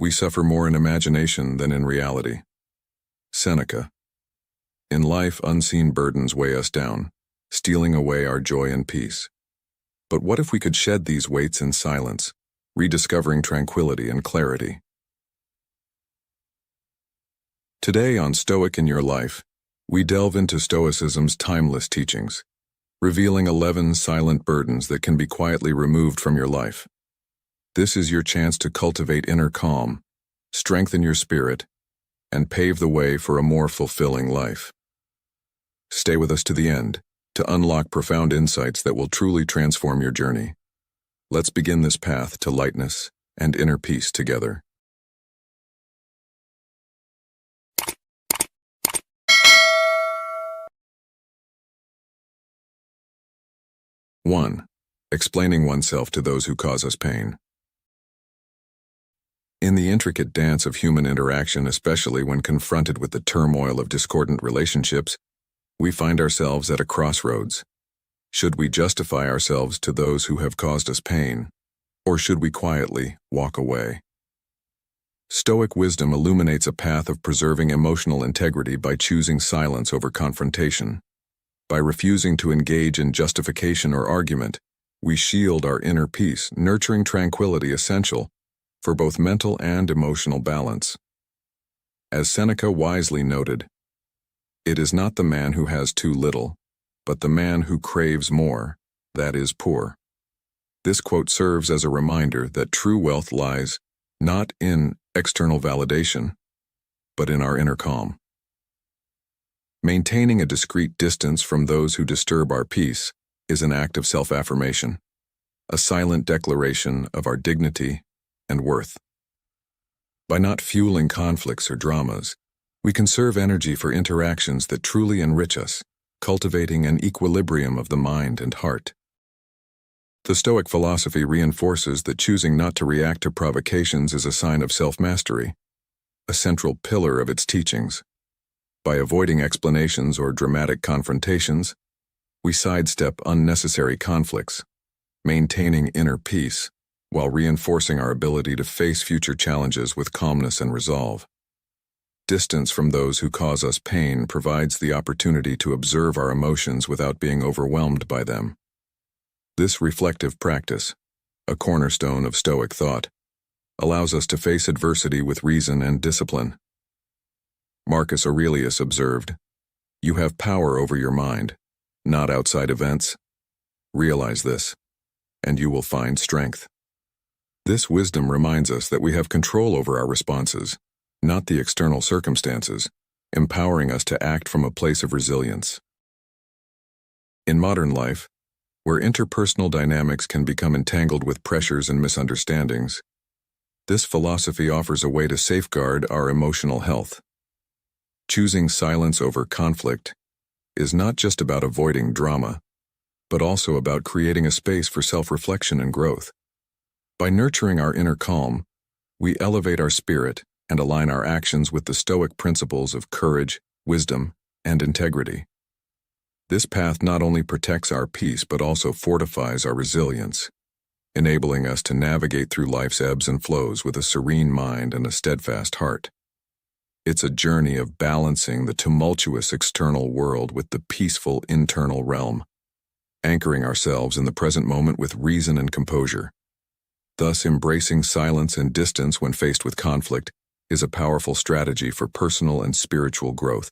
We suffer more in imagination than in reality. Seneca. In life, unseen burdens weigh us down, stealing away our joy and peace. But what if we could shed these weights in silence, rediscovering tranquility and clarity? Today on Stoic in Your Life, we delve into Stoicism's timeless teachings, revealing 11 silent burdens that can be quietly removed from your life. This is your chance to cultivate inner calm, strengthen your spirit, and pave the way for a more fulfilling life. Stay with us to the end to unlock profound insights that will truly transform your journey. Let's begin this path to lightness and inner peace together. One, explaining oneself to those who cause us pain. In the intricate dance of human interaction, especially when confronted with the turmoil of discordant relationships, we find ourselves at a crossroads. Should we justify ourselves to those who have caused us pain, or should we quietly walk away? Stoic wisdom illuminates a path of preserving emotional integrity by choosing silence over confrontation. By refusing to engage in justification or argument, we shield our inner peace, nurturing tranquility essential for both mental and emotional balance. As Seneca wisely noted, "It is not the man who has too little, but the man who craves more, that is poor." This quote serves as a reminder that true wealth lies not in external validation, but in our inner calm. Maintaining a discreet distance from those who disturb our peace is an act of self-affirmation, a silent declaration of our dignity and worth. By not fueling conflicts or dramas, we conserve energy for interactions that truly enrich us, cultivating an equilibrium of the mind and heart. The Stoic philosophy reinforces that choosing not to react to provocations is a sign of self-mastery, a central pillar of its teachings. By avoiding explanations or dramatic confrontations, we sidestep unnecessary conflicts, maintaining inner peace while reinforcing our ability to face future challenges with calmness and resolve. Distance from those who cause us pain provides the opportunity to observe our emotions without being overwhelmed by them. This reflective practice, a cornerstone of Stoic thought, allows us to face adversity with reason and discipline. Marcus Aurelius observed, "You have power over your mind, not outside events. Realize this, and you will find strength." This wisdom reminds us that we have control over our responses, not the external circumstances, empowering us to act from a place of resilience. In modern life, where interpersonal dynamics can become entangled with pressures and misunderstandings, this philosophy offers a way to safeguard our emotional health. Choosing silence over conflict is not just about avoiding drama, but also about creating a space for self-reflection and growth. By nurturing our inner calm, we elevate our spirit and align our actions with the Stoic principles of courage, wisdom, and integrity. This path not only protects our peace but also fortifies our resilience, enabling us to navigate through life's ebbs and flows with a serene mind and a steadfast heart. It's a journey of balancing the tumultuous external world with the peaceful internal realm, anchoring ourselves in the present moment with reason and composure. Thus, embracing silence and distance when faced with conflict is a powerful strategy for personal and spiritual growth,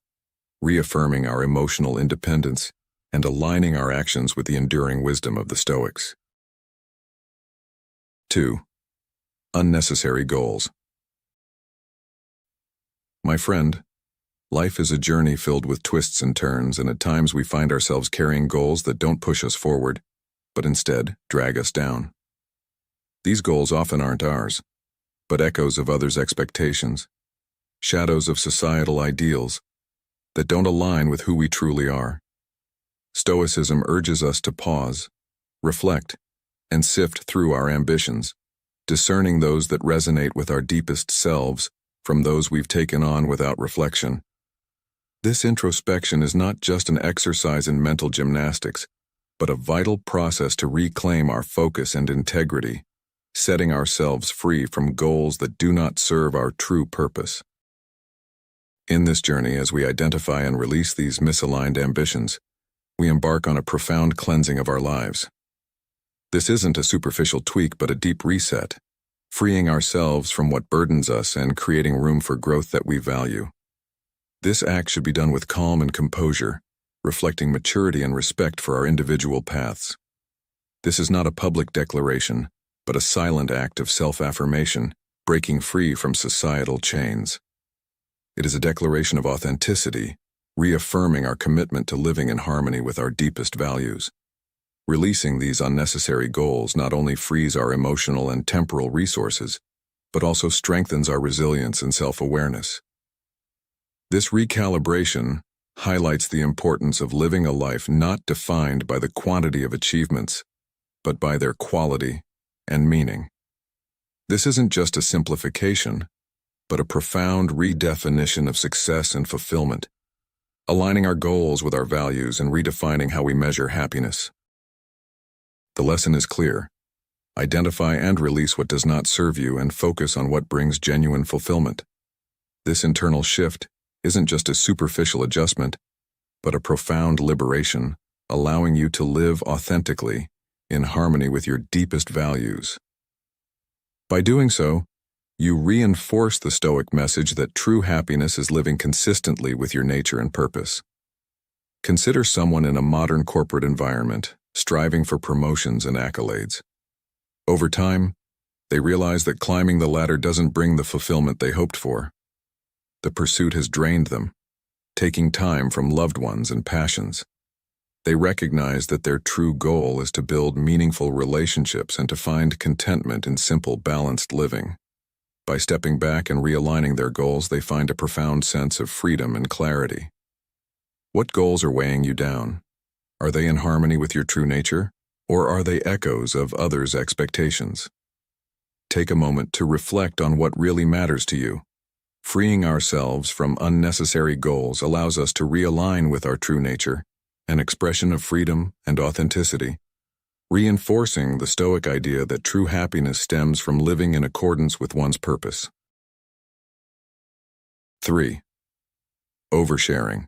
reaffirming our emotional independence and aligning our actions with the enduring wisdom of the Stoics. 2. Unnecessary goals. My friend, life is a journey filled with twists and turns, and at times we find ourselves carrying goals that don't push us forward, but instead drag us down. These goals often aren't ours, but echoes of others' expectations, shadows of societal ideals that don't align with who we truly are. Stoicism urges us to pause, reflect, and sift through our ambitions, discerning those that resonate with our deepest selves from those we've taken on without reflection. This introspection is not just an exercise in mental gymnastics, but a vital process to reclaim our focus and integrity, setting ourselves free from goals that do not serve our true purpose. In this journey, as we identify and release these misaligned ambitions, we embark on a profound cleansing of our lives. This isn't a superficial tweak, but a deep reset, freeing ourselves from what burdens us and creating room for growth that we value. This act should be done with calm and composure, reflecting maturity and respect for our individual paths. This is not a public declaration, but a silent act of self-affirmation, breaking free from societal chains. It is a declaration of authenticity, reaffirming our commitment to living in harmony with our deepest values. Releasing these unnecessary goals not only frees our emotional and temporal resources, but also strengthens our resilience and self-awareness. This recalibration highlights the importance of living a life not defined by the quantity of achievements, but by their quality and meaning. This isn't just a simplification, but a profound redefinition of success and fulfillment, aligning our goals with our values and redefining how we measure happiness. The lesson is clear. Identify and release what does not serve you and focus on what brings genuine fulfillment. This internal shift isn't just a superficial adjustment, but a profound liberation, allowing you to live authentically, in harmony with your deepest values. By doing so, you reinforce the Stoic message that true happiness is living consistently with your nature and purpose. Consider someone in a modern corporate environment, striving for promotions and accolades. Over time, they realize that climbing the ladder doesn't bring the fulfillment they hoped for. The pursuit has drained them, taking time from loved ones and passions. They recognize that their true goal is to build meaningful relationships and to find contentment in simple, balanced living. By stepping back and realigning their goals, they find a profound sense of freedom and clarity. What goals are weighing you down? Are they in harmony with your true nature, or are they echoes of others' expectations? Take a moment to reflect on what really matters to you. Freeing ourselves from unnecessary goals allows us to realign with our true nature, an expression of freedom and authenticity, reinforcing the Stoic idea that true happiness stems from living in accordance with one's purpose. 3. Oversharing.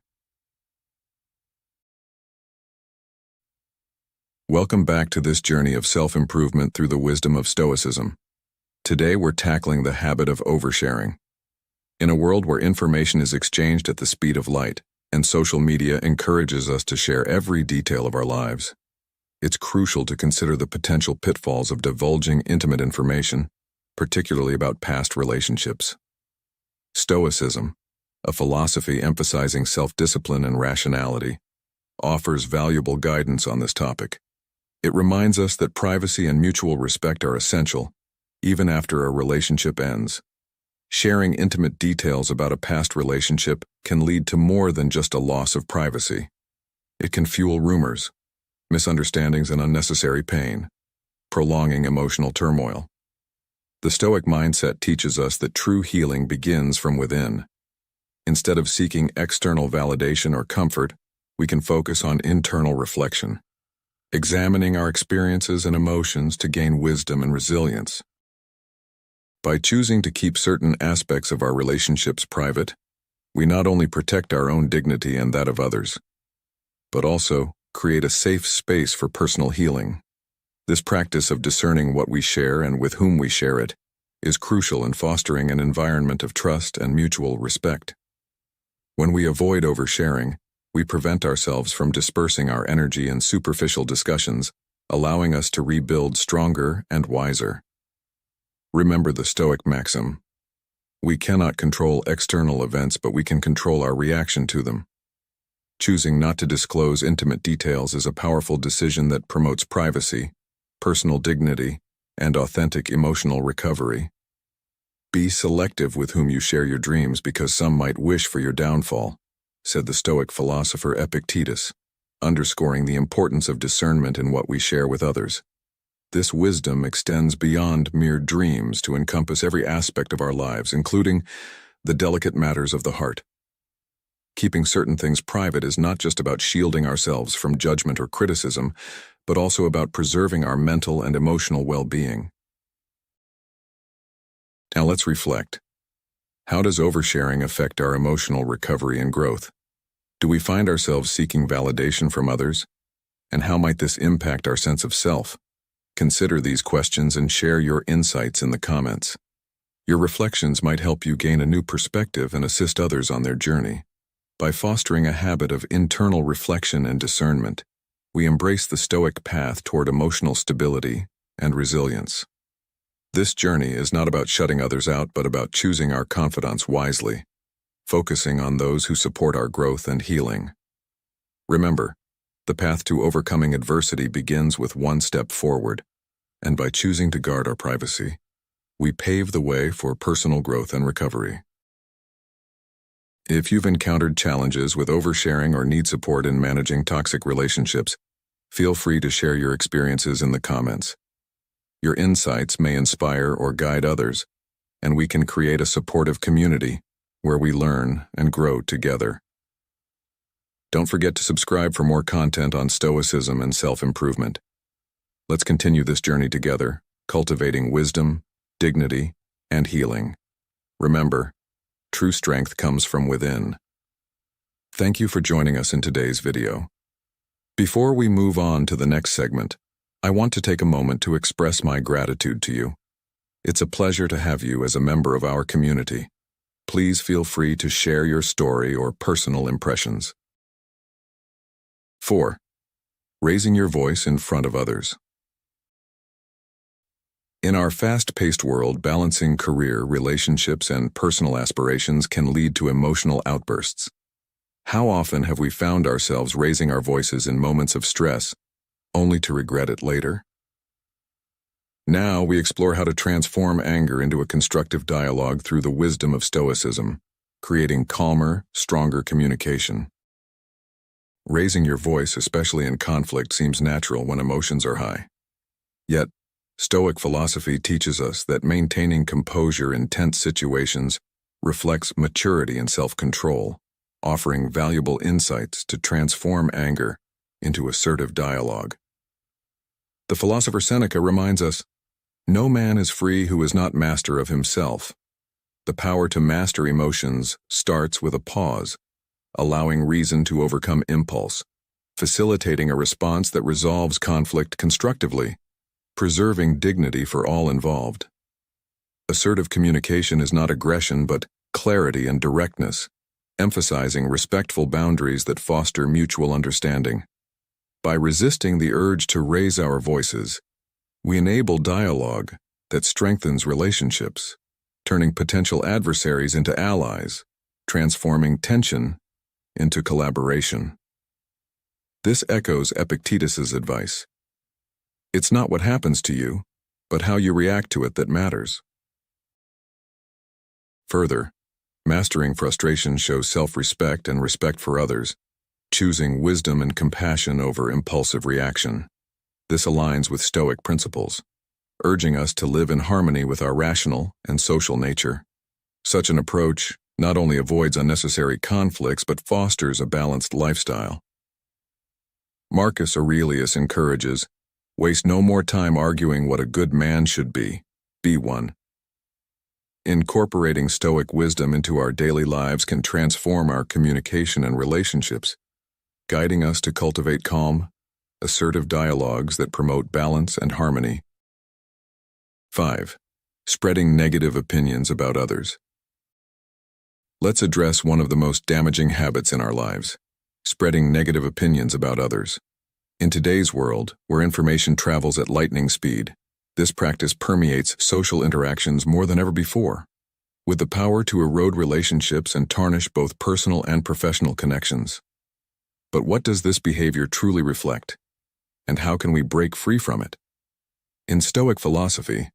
Welcome back to this journey of self-improvement through the wisdom of Stoicism. Today we're tackling the habit of oversharing. In a world where information is exchanged at the speed of light, and social media encourages us to share every detail of our lives, it's crucial to consider the potential pitfalls of divulging intimate information, particularly about past relationships. Stoicism, a philosophy emphasizing self-discipline and rationality, offers valuable guidance on this topic. It reminds us that privacy and mutual respect are essential, even after a relationship ends. Sharing intimate details about a past relationship can lead to more than just a loss of privacy. It can fuel rumors, misunderstandings, and unnecessary pain, prolonging emotional turmoil. The Stoic mindset teaches us that true healing begins from within. Instead of seeking external validation or comfort, we can focus on internal reflection, examining our experiences and emotions to gain wisdom and resilience. By choosing to keep certain aspects of our relationships private, we not only protect our own dignity and that of others, but also create a safe space for personal healing. This practice of discerning what we share and with whom we share it is crucial in fostering an environment of trust and mutual respect. When we avoid oversharing, we prevent ourselves from dispersing our energy in superficial discussions, allowing us to rebuild stronger and wiser. Remember the Stoic maxim: we cannot control external events, but we can control our reaction to them. Choosing not to disclose intimate details is a powerful decision that promotes privacy, personal dignity, and authentic emotional recovery. Be selective with whom you share your dreams, because some might wish for your downfall, said the Stoic philosopher Epictetus, underscoring the importance of discernment in what we share with others. This wisdom extends beyond mere dreams to encompass every aspect of our lives, including the delicate matters of the heart. Keeping certain things private is not just about shielding ourselves from judgment or criticism, but also about preserving our mental and emotional well-being. Now let's reflect. How does oversharing affect our emotional recovery and growth? Do we find ourselves seeking validation from others? And how might this impact our sense of self? Consider these questions and share your insights in the comments. Your reflections might help you gain a new perspective and assist others on their journey. By fostering a habit of internal reflection and discernment, we embrace the Stoic path toward emotional stability and resilience. This journey is not about shutting others out, but about choosing our confidants wisely, focusing on those who support our growth and healing. Remember, the path to overcoming adversity begins with one step forward, and by choosing to guard our privacy, we pave the way for personal growth and recovery. If you've encountered challenges with oversharing or need support in managing toxic relationships, feel free to share your experiences in the comments. Your insights may inspire or guide others, and we can create a supportive community where we learn and grow together. Don't forget to subscribe for more content on Stoicism and self-improvement. Let's continue this journey together, cultivating wisdom, dignity, and healing. Remember, true strength comes from within. Thank you for joining us in today's video. Before we move on to the next segment, I want to take a moment to express my gratitude to you. It's a pleasure to have you as a member of our community. Please feel free to share your story or personal impressions. 4. Raising your voice in front of others. In our fast-paced world, balancing career, relationships, and personal aspirations can lead to emotional outbursts. How often have we found ourselves raising our voices in moments of stress, only to regret it later? Now we explore how to transform anger into a constructive dialogue through the wisdom of Stoicism, creating calmer, stronger communication. Raising your voice, especially in conflict, seems natural when emotions are high. Yet, Stoic philosophy teaches us that maintaining composure in tense situations reflects maturity and self-control, offering valuable insights to transform anger into assertive dialogue. The philosopher Seneca reminds us, "No man is free who is not master of himself." The power to master emotions starts with a pause, allowing reason to overcome impulse, facilitating a response that resolves conflict constructively, preserving dignity for all involved. Assertive communication is not aggression but clarity and directness, emphasizing respectful boundaries that foster mutual understanding. By resisting the urge to raise our voices, we enable dialogue that strengthens relationships, turning potential adversaries into allies, transforming tension into collaboration. This echoes Epictetus's advice. It's not what happens to you, but how you react to it that matters. Further, mastering frustration shows self-respect and respect for others, choosing wisdom and compassion over impulsive reaction. This aligns with Stoic principles, urging us to live in harmony with our rational and social nature. Such an approach not only avoids unnecessary conflicts but fosters a balanced lifestyle. Marcus Aurelius encourages, "Waste no more time arguing what a good man should be one." Incorporating Stoic wisdom into our daily lives can transform our communication and relationships, guiding us to cultivate calm, assertive dialogues that promote balance and harmony. 5. Spreading negative opinions about others. Let's address one of the most damaging habits in our lives: spreading negative opinions about others. In today's world, where information travels at lightning speed, this practice permeates social interactions more than ever before, with the power to erode relationships and tarnish both personal and professional connections. But what does this behavior truly reflect? And how can we break free from it? In Stoic philosophy,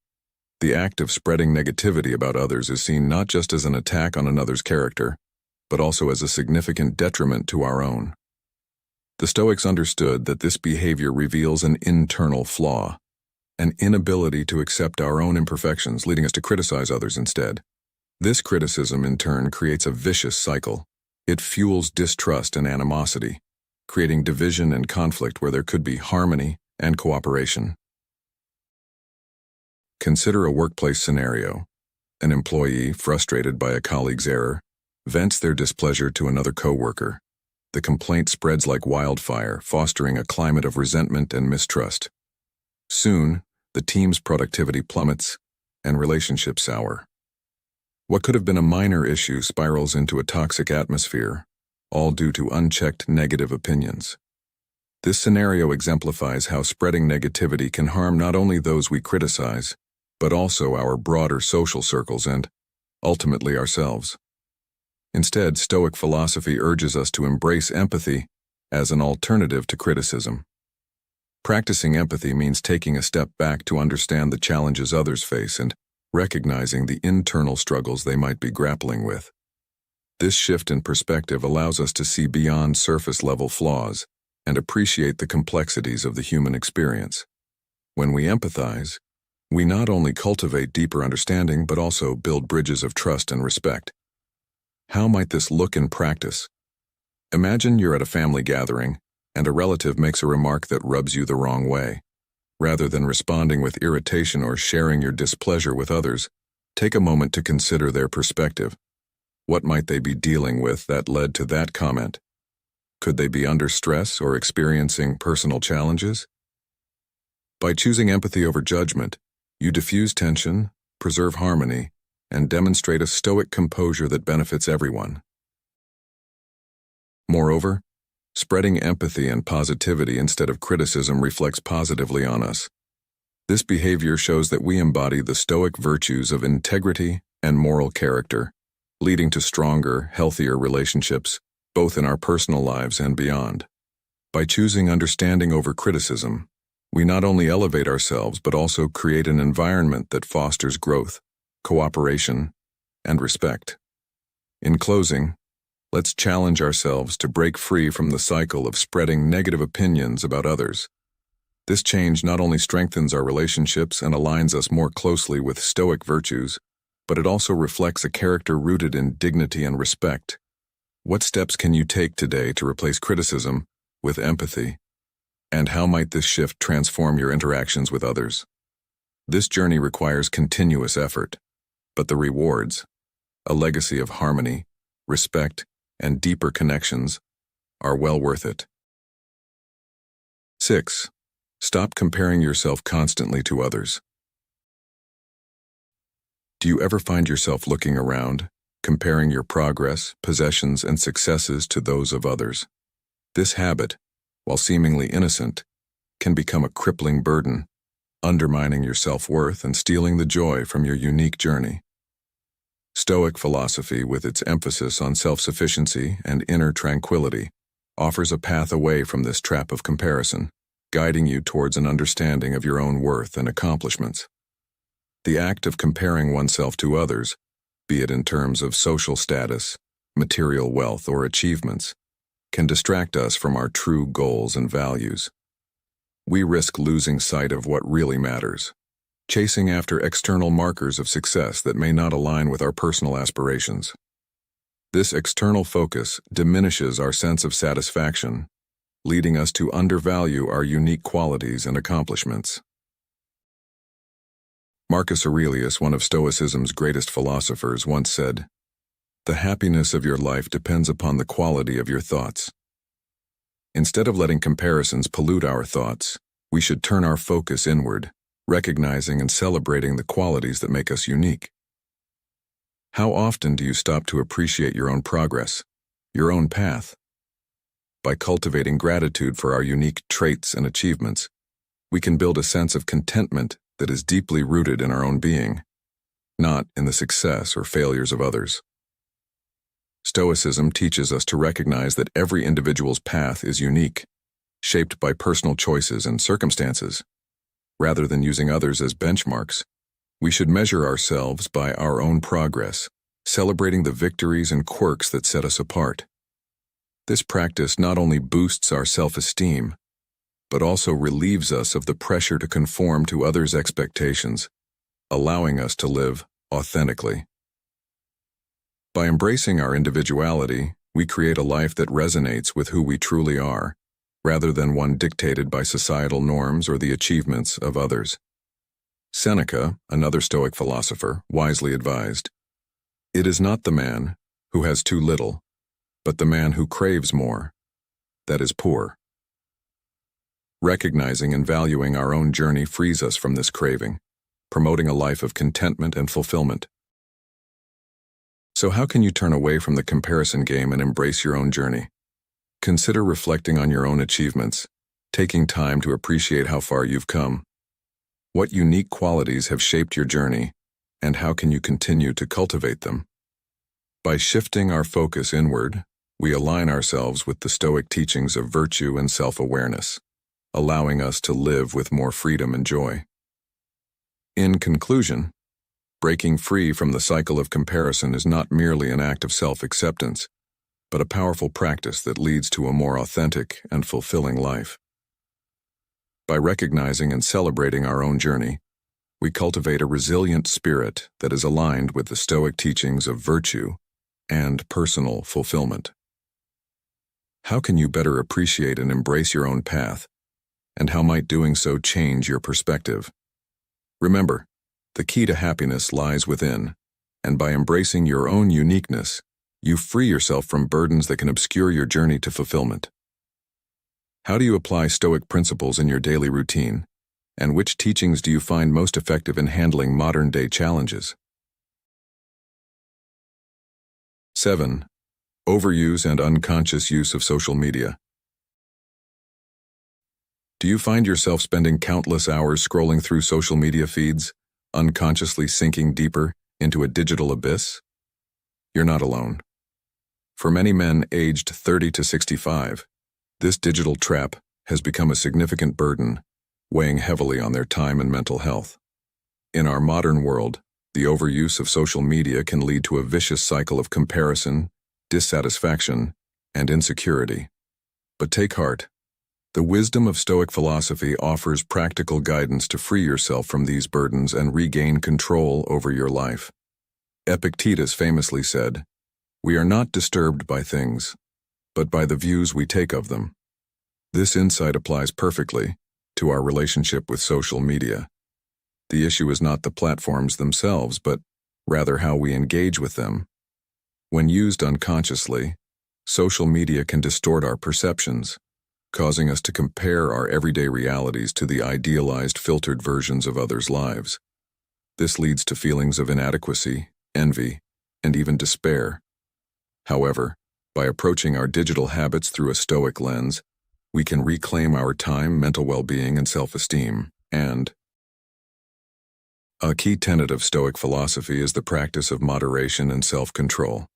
the act of spreading negativity about others is seen not just as an attack on another's character, but also as a significant detriment to our own. The Stoics understood that this behavior reveals an internal flaw, an inability to accept our own imperfections, leading us to criticize others instead. This criticism, in turn, creates a vicious cycle. It fuels distrust and animosity, creating division and conflict where there could be harmony and cooperation. Consider a workplace scenario. An employee, frustrated by a colleague's error, vents their displeasure to another coworker. The complaint spreads like wildfire, fostering a climate of resentment and mistrust. Soon, the team's productivity plummets and relationships sour. What could have been a minor issue spirals into a toxic atmosphere, all due to unchecked negative opinions. This scenario exemplifies how spreading negativity can harm not only those we criticize, but also our broader social circles and, ultimately, ourselves. Instead, Stoic philosophy urges us to embrace empathy as an alternative to criticism. Practicing empathy means taking a step back to understand the challenges others face and recognizing the internal struggles they might be grappling with. This shift in perspective allows us to see beyond surface-level flaws and appreciate the complexities of the human experience. When we empathize, we not only cultivate deeper understanding but also build bridges of trust and respect. How might this look in practice? Imagine you're at a family gathering and a relative makes a remark that rubs you the wrong way. Rather than responding with irritation or sharing your displeasure with others, take a moment to consider their perspective. What might they be dealing with that led to that comment? Could they be under stress or experiencing personal challenges? By choosing empathy over judgment, you diffuse tension, preserve harmony, and demonstrate a stoic composure that benefits everyone. Moreover, spreading empathy and positivity instead of criticism reflects positively on us. This behavior shows that we embody the Stoic virtues of integrity and moral character, leading to stronger, healthier relationships, both in our personal lives and beyond. By choosing understanding over criticism, we not only elevate ourselves but also create an environment that fosters growth, cooperation, and respect. In closing, let's challenge ourselves to break free from the cycle of spreading negative opinions about others. This change not only strengthens our relationships and aligns us more closely with Stoic virtues, but it also reflects a character rooted in dignity and respect. What steps can you take today to replace criticism with empathy? And how might this shift transform your interactions with others? This journey requires continuous effort, but the rewards, a legacy of harmony, respect, and deeper connections, are well worth it. 6. Stop comparing yourself constantly to others. Do you ever find yourself looking around, comparing your progress, possessions, and successes to those of others? This habit, while seemingly innocent, can become a crippling burden, undermining your self-worth and stealing the joy from your unique journey. Stoic philosophy, with its emphasis on self-sufficiency and inner tranquility, offers a path away from this trap of comparison, guiding you towards an understanding of your own worth and accomplishments. The act of comparing oneself to others, be it in terms of social status, material wealth, or achievements, can distract us from our true goals and values. We risk losing sight of what really matters, chasing after external markers of success that may not align with our personal aspirations. This external focus diminishes our sense of satisfaction, leading us to undervalue our unique qualities and accomplishments. Marcus Aurelius, one of Stoicism's greatest philosophers, once said, "The happiness of your life depends upon the quality of your thoughts." Instead of letting comparisons pollute our thoughts, we should turn our focus inward, recognizing and celebrating the qualities that make us unique. How often do you stop to appreciate your own progress, your own path? By cultivating gratitude for our unique traits and achievements, we can build a sense of contentment that is deeply rooted in our own being, not in the success or failures of others. Stoicism teaches us to recognize that every individual's path is unique, shaped by personal choices and circumstances. Rather than using others as benchmarks, we should measure ourselves by our own progress, celebrating the victories and quirks that set us apart. This practice not only boosts our self-esteem, but also relieves us of the pressure to conform to others' expectations, allowing us to live authentically. By embracing our individuality, we create a life that resonates with who we truly are, rather than one dictated by societal norms or the achievements of others. Seneca, another Stoic philosopher, wisely advised, "It is not the man who has too little, but the man who craves more, that is poor." Recognizing and valuing our own journey frees us from this craving, promoting a life of contentment and fulfillment. So how can you turn away from the comparison game and embrace your own journey? Consider reflecting on your own achievements, taking time to appreciate how far you've come. What unique qualities have shaped your journey, and how can you continue to cultivate them? By shifting our focus inward, we align ourselves with the Stoic teachings of virtue and self-awareness, allowing us to live with more freedom and joy. In conclusion, breaking free from the cycle of comparison is not merely an act of self-acceptance, but a powerful practice that leads to a more authentic and fulfilling life. By recognizing and celebrating our own journey, we cultivate a resilient spirit that is aligned with the Stoic teachings of virtue and personal fulfillment. How can you better appreciate and embrace your own path, and how might doing so change your perspective? Remember, the key to happiness lies within, and by embracing your own uniqueness, you free yourself from burdens that can obscure your journey to fulfillment. How do you apply Stoic principles in your daily routine, and which teachings do you find most effective in handling modern-day challenges? 7. Overuse and unconscious use of social media. Do you find yourself spending countless hours scrolling through social media feeds, unconsciously sinking deeper into a digital abyss? You're not alone. For many men aged 30 to 65, this digital trap has become a significant burden, weighing heavily on their time and mental health. In our modern world, the overuse of social media can lead to a vicious cycle of comparison, dissatisfaction, and insecurity. But take heart. The wisdom of Stoic philosophy offers practical guidance to free yourself from these burdens and regain control over your life. Epictetus famously said, "We are not disturbed by things, but by the views we take of them." This insight applies perfectly to our relationship with social media. The issue is not the platforms themselves, but rather how we engage with them. When used unconsciously, social media can distort our perceptions, causing us to compare our everyday realities to the idealized, filtered versions of others' lives. This leads to feelings of inadequacy, envy, and even despair. However, by approaching our digital habits through a Stoic lens, we can reclaim our time, mental well-being, and self-esteem. And a key tenet of Stoic philosophy is the practice of moderation and self-control.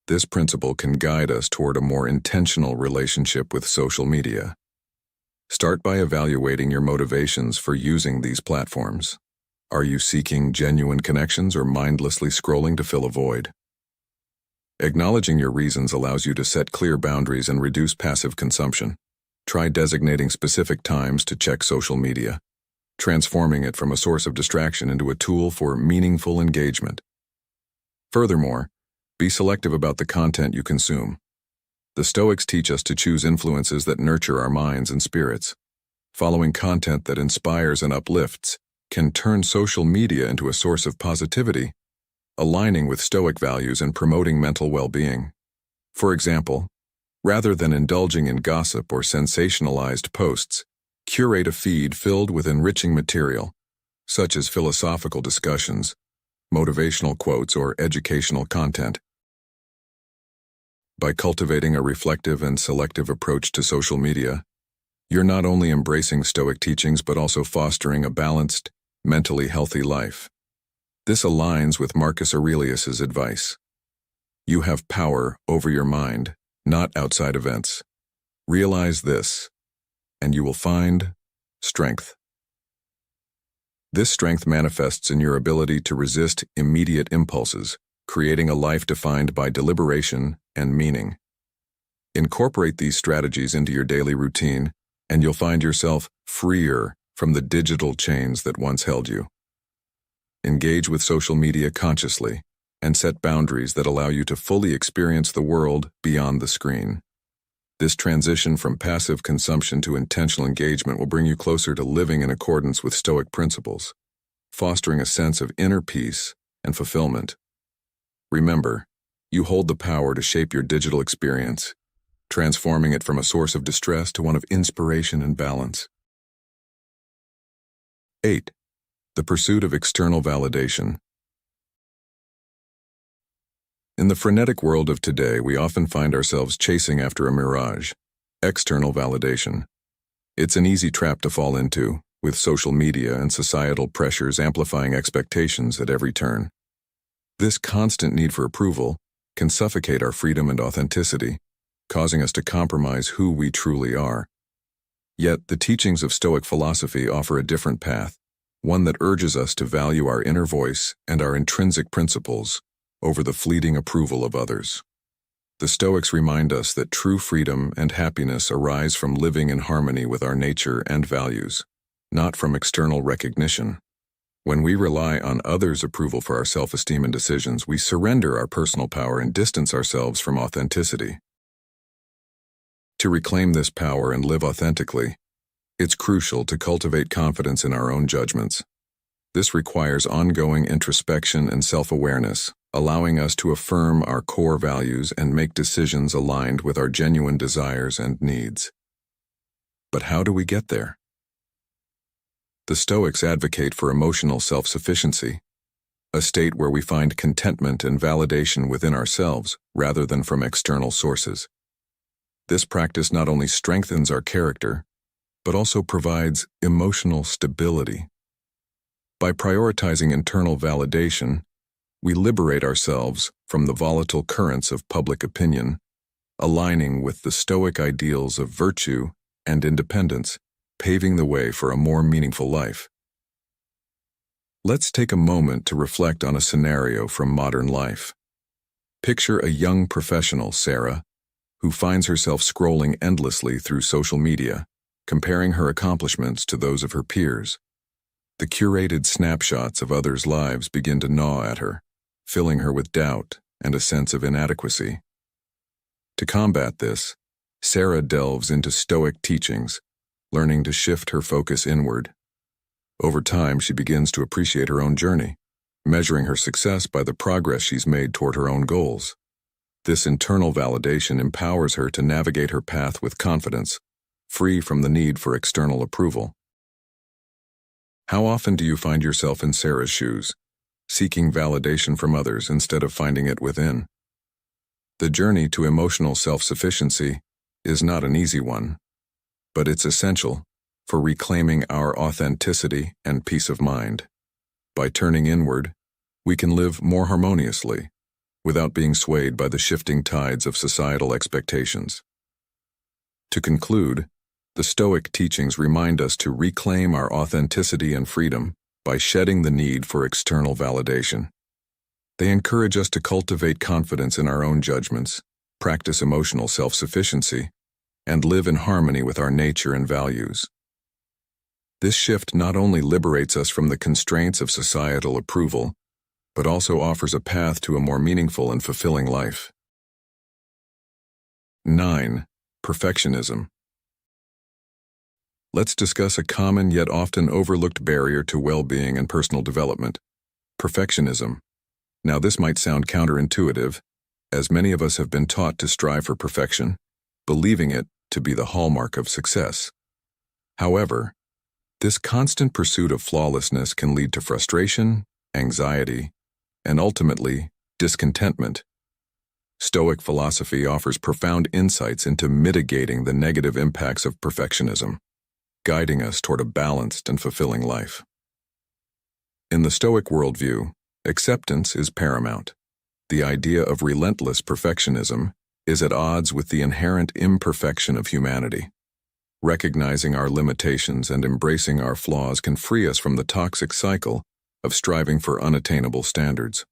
This principle can guide us toward a more intentional relationship with social media. Start by evaluating your motivations for using these platforms. Are you seeking genuine connections or mindlessly scrolling to fill a void? Acknowledging your reasons allows you to set clear boundaries and reduce passive consumption. Try designating specific times to check social media, transforming it from a source of distraction into a tool for meaningful engagement. Furthermore, be selective about the content you consume. The Stoics teach us to choose influences that nurture our minds and spirits. Following content that inspires and uplifts can turn social media into a source of positivity, aligning with Stoic values and promoting mental well-being. For example, rather than indulging in gossip or sensationalized posts, curate a feed filled with enriching material, such as philosophical discussions, motivational quotes, or educational content. By cultivating a reflective and selective approach to social media, you're not only embracing Stoic teachings but also fostering a balanced, mentally healthy life. This aligns with Marcus Aurelius's advice. You have power over your mind, not outside events. Realize this, and you will find strength. This strength manifests in your ability to resist immediate impulses, creating a life defined by deliberation and meaning. Incorporate these strategies into your daily routine, and you'll find yourself freer from the digital chains that once held you. Engage with social media consciously, and set boundaries that allow you to fully experience the world beyond the screen. This transition from passive consumption to intentional engagement will bring you closer to living in accordance with Stoic principles. fostering a sense of inner peace and fulfillment. Remember, you hold the power to shape your digital experience, transforming it from a source of distress to one of inspiration and balance. 8. The pursuit of external validation. In the frenetic world of today, we often find ourselves chasing after a mirage, external validation. It's an easy trap to fall into, with social media and societal pressures amplifying expectations at every turn. This constant need for approval can suffocate our freedom and authenticity, causing us to compromise who we truly are. Yet, the teachings of Stoic philosophy offer a different path, one that urges us to value our inner voice and our intrinsic principles over the fleeting approval of others. The Stoics remind us that true freedom and happiness arise from living in harmony with our nature and values, not from external recognition. When we rely on others' approval for our self-esteem and decisions, we surrender our personal power and distance ourselves from authenticity. To reclaim this power and live authentically, it's crucial to cultivate confidence in our own judgments. This requires ongoing introspection and self-awareness, allowing us to affirm our core values and make decisions aligned with our genuine desires and needs. But how do we get there? The Stoics advocate for emotional self-sufficiency, a state where we find contentment and validation within ourselves rather than from external sources. This practice not only strengthens our character, but also provides emotional stability. By prioritizing internal validation, we liberate ourselves from the volatile currents of public opinion, aligning with the Stoic ideals of virtue and independence, paving the way for a more meaningful life. Let's take a moment to reflect on a scenario from modern life. Picture a young professional, Sarah, who finds herself scrolling endlessly through social media, comparing her accomplishments to those of her peers. The curated snapshots of others' lives begin to gnaw at her, filling her with doubt and a sense of inadequacy. To combat this, Sarah delves into Stoic teachings, learning to shift her focus inward. Over time, she begins to appreciate her own journey, measuring her success by the progress she's made toward her own goals. This internal validation empowers her to navigate her path with confidence, free from the need for external approval. How often do you find yourself in Sarah's shoes, seeking validation from others instead of finding it within? The journey to emotional self-sufficiency is not an easy one, but it's essential for reclaiming our authenticity and peace of mind. By turning inward, we can live more harmoniously, without being swayed by the shifting tides of societal expectations. To conclude, the Stoic teachings remind us to reclaim our authenticity and freedom by shedding the need for external validation. They encourage us to cultivate confidence in our own judgments, practice emotional self-sufficiency, and live in harmony with our nature and values. This shift not only liberates us from the constraints of societal approval, but also offers a path to a more meaningful and fulfilling life. 9. Perfectionism. Let's discuss a common yet often overlooked barrier to well-being and personal development: perfectionism. Now, this might sound counterintuitive, as many of us have been taught to strive for perfection, believing it to be the hallmark of success. However, this constant pursuit of flawlessness can lead to frustration, anxiety, and ultimately, discontentment. Stoic philosophy offers profound insights into mitigating the negative impacts of perfectionism, guiding us toward a balanced and fulfilling life. In the Stoic worldview, acceptance is paramount. The idea of relentless perfectionism is at odds with the inherent imperfection of humanity. Recognizing our limitations and embracing our flaws can free us from the toxic cycle of striving for unattainable standards.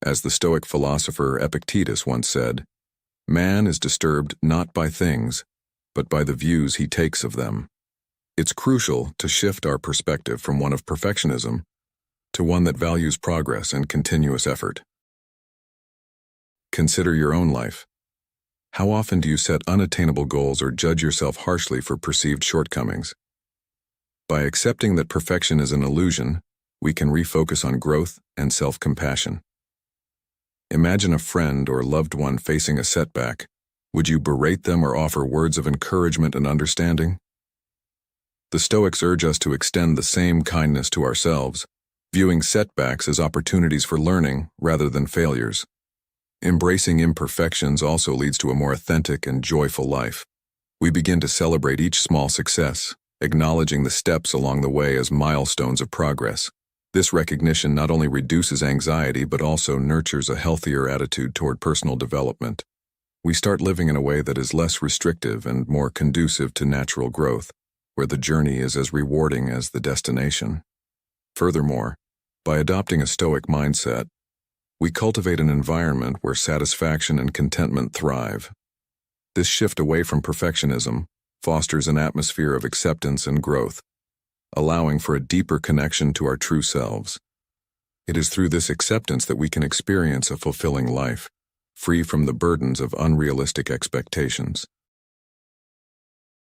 As the Stoic philosopher Epictetus once said, "Man is disturbed not by things, but by the views he takes of them." It's crucial to shift our perspective from one of perfectionism to one that values progress and continuous effort. Consider your own life. How often do you set unattainable goals or judge yourself harshly for perceived shortcomings? By accepting that perfection is an illusion, we can refocus on growth and self-compassion. Imagine a friend or loved one facing a setback. Would you berate them or offer words of encouragement and understanding? The Stoics urge us to extend the same kindness to ourselves, viewing setbacks as opportunities for learning rather than failures. Embracing imperfections also leads to a more authentic and joyful life. We begin to celebrate each small success, acknowledging the steps along the way as milestones of progress. This recognition not only reduces anxiety but also nurtures a healthier attitude toward personal development. We start living in a way that is less restrictive and more conducive to natural growth, where the journey is as rewarding as the destination. Furthermore, by adopting a Stoic mindset, we cultivate an environment where satisfaction and contentment thrive. This shift away from perfectionism fosters an atmosphere of acceptance and growth, allowing for a deeper connection to our true selves. It is through this acceptance that we can experience a fulfilling life, free from the burdens of unrealistic expectations.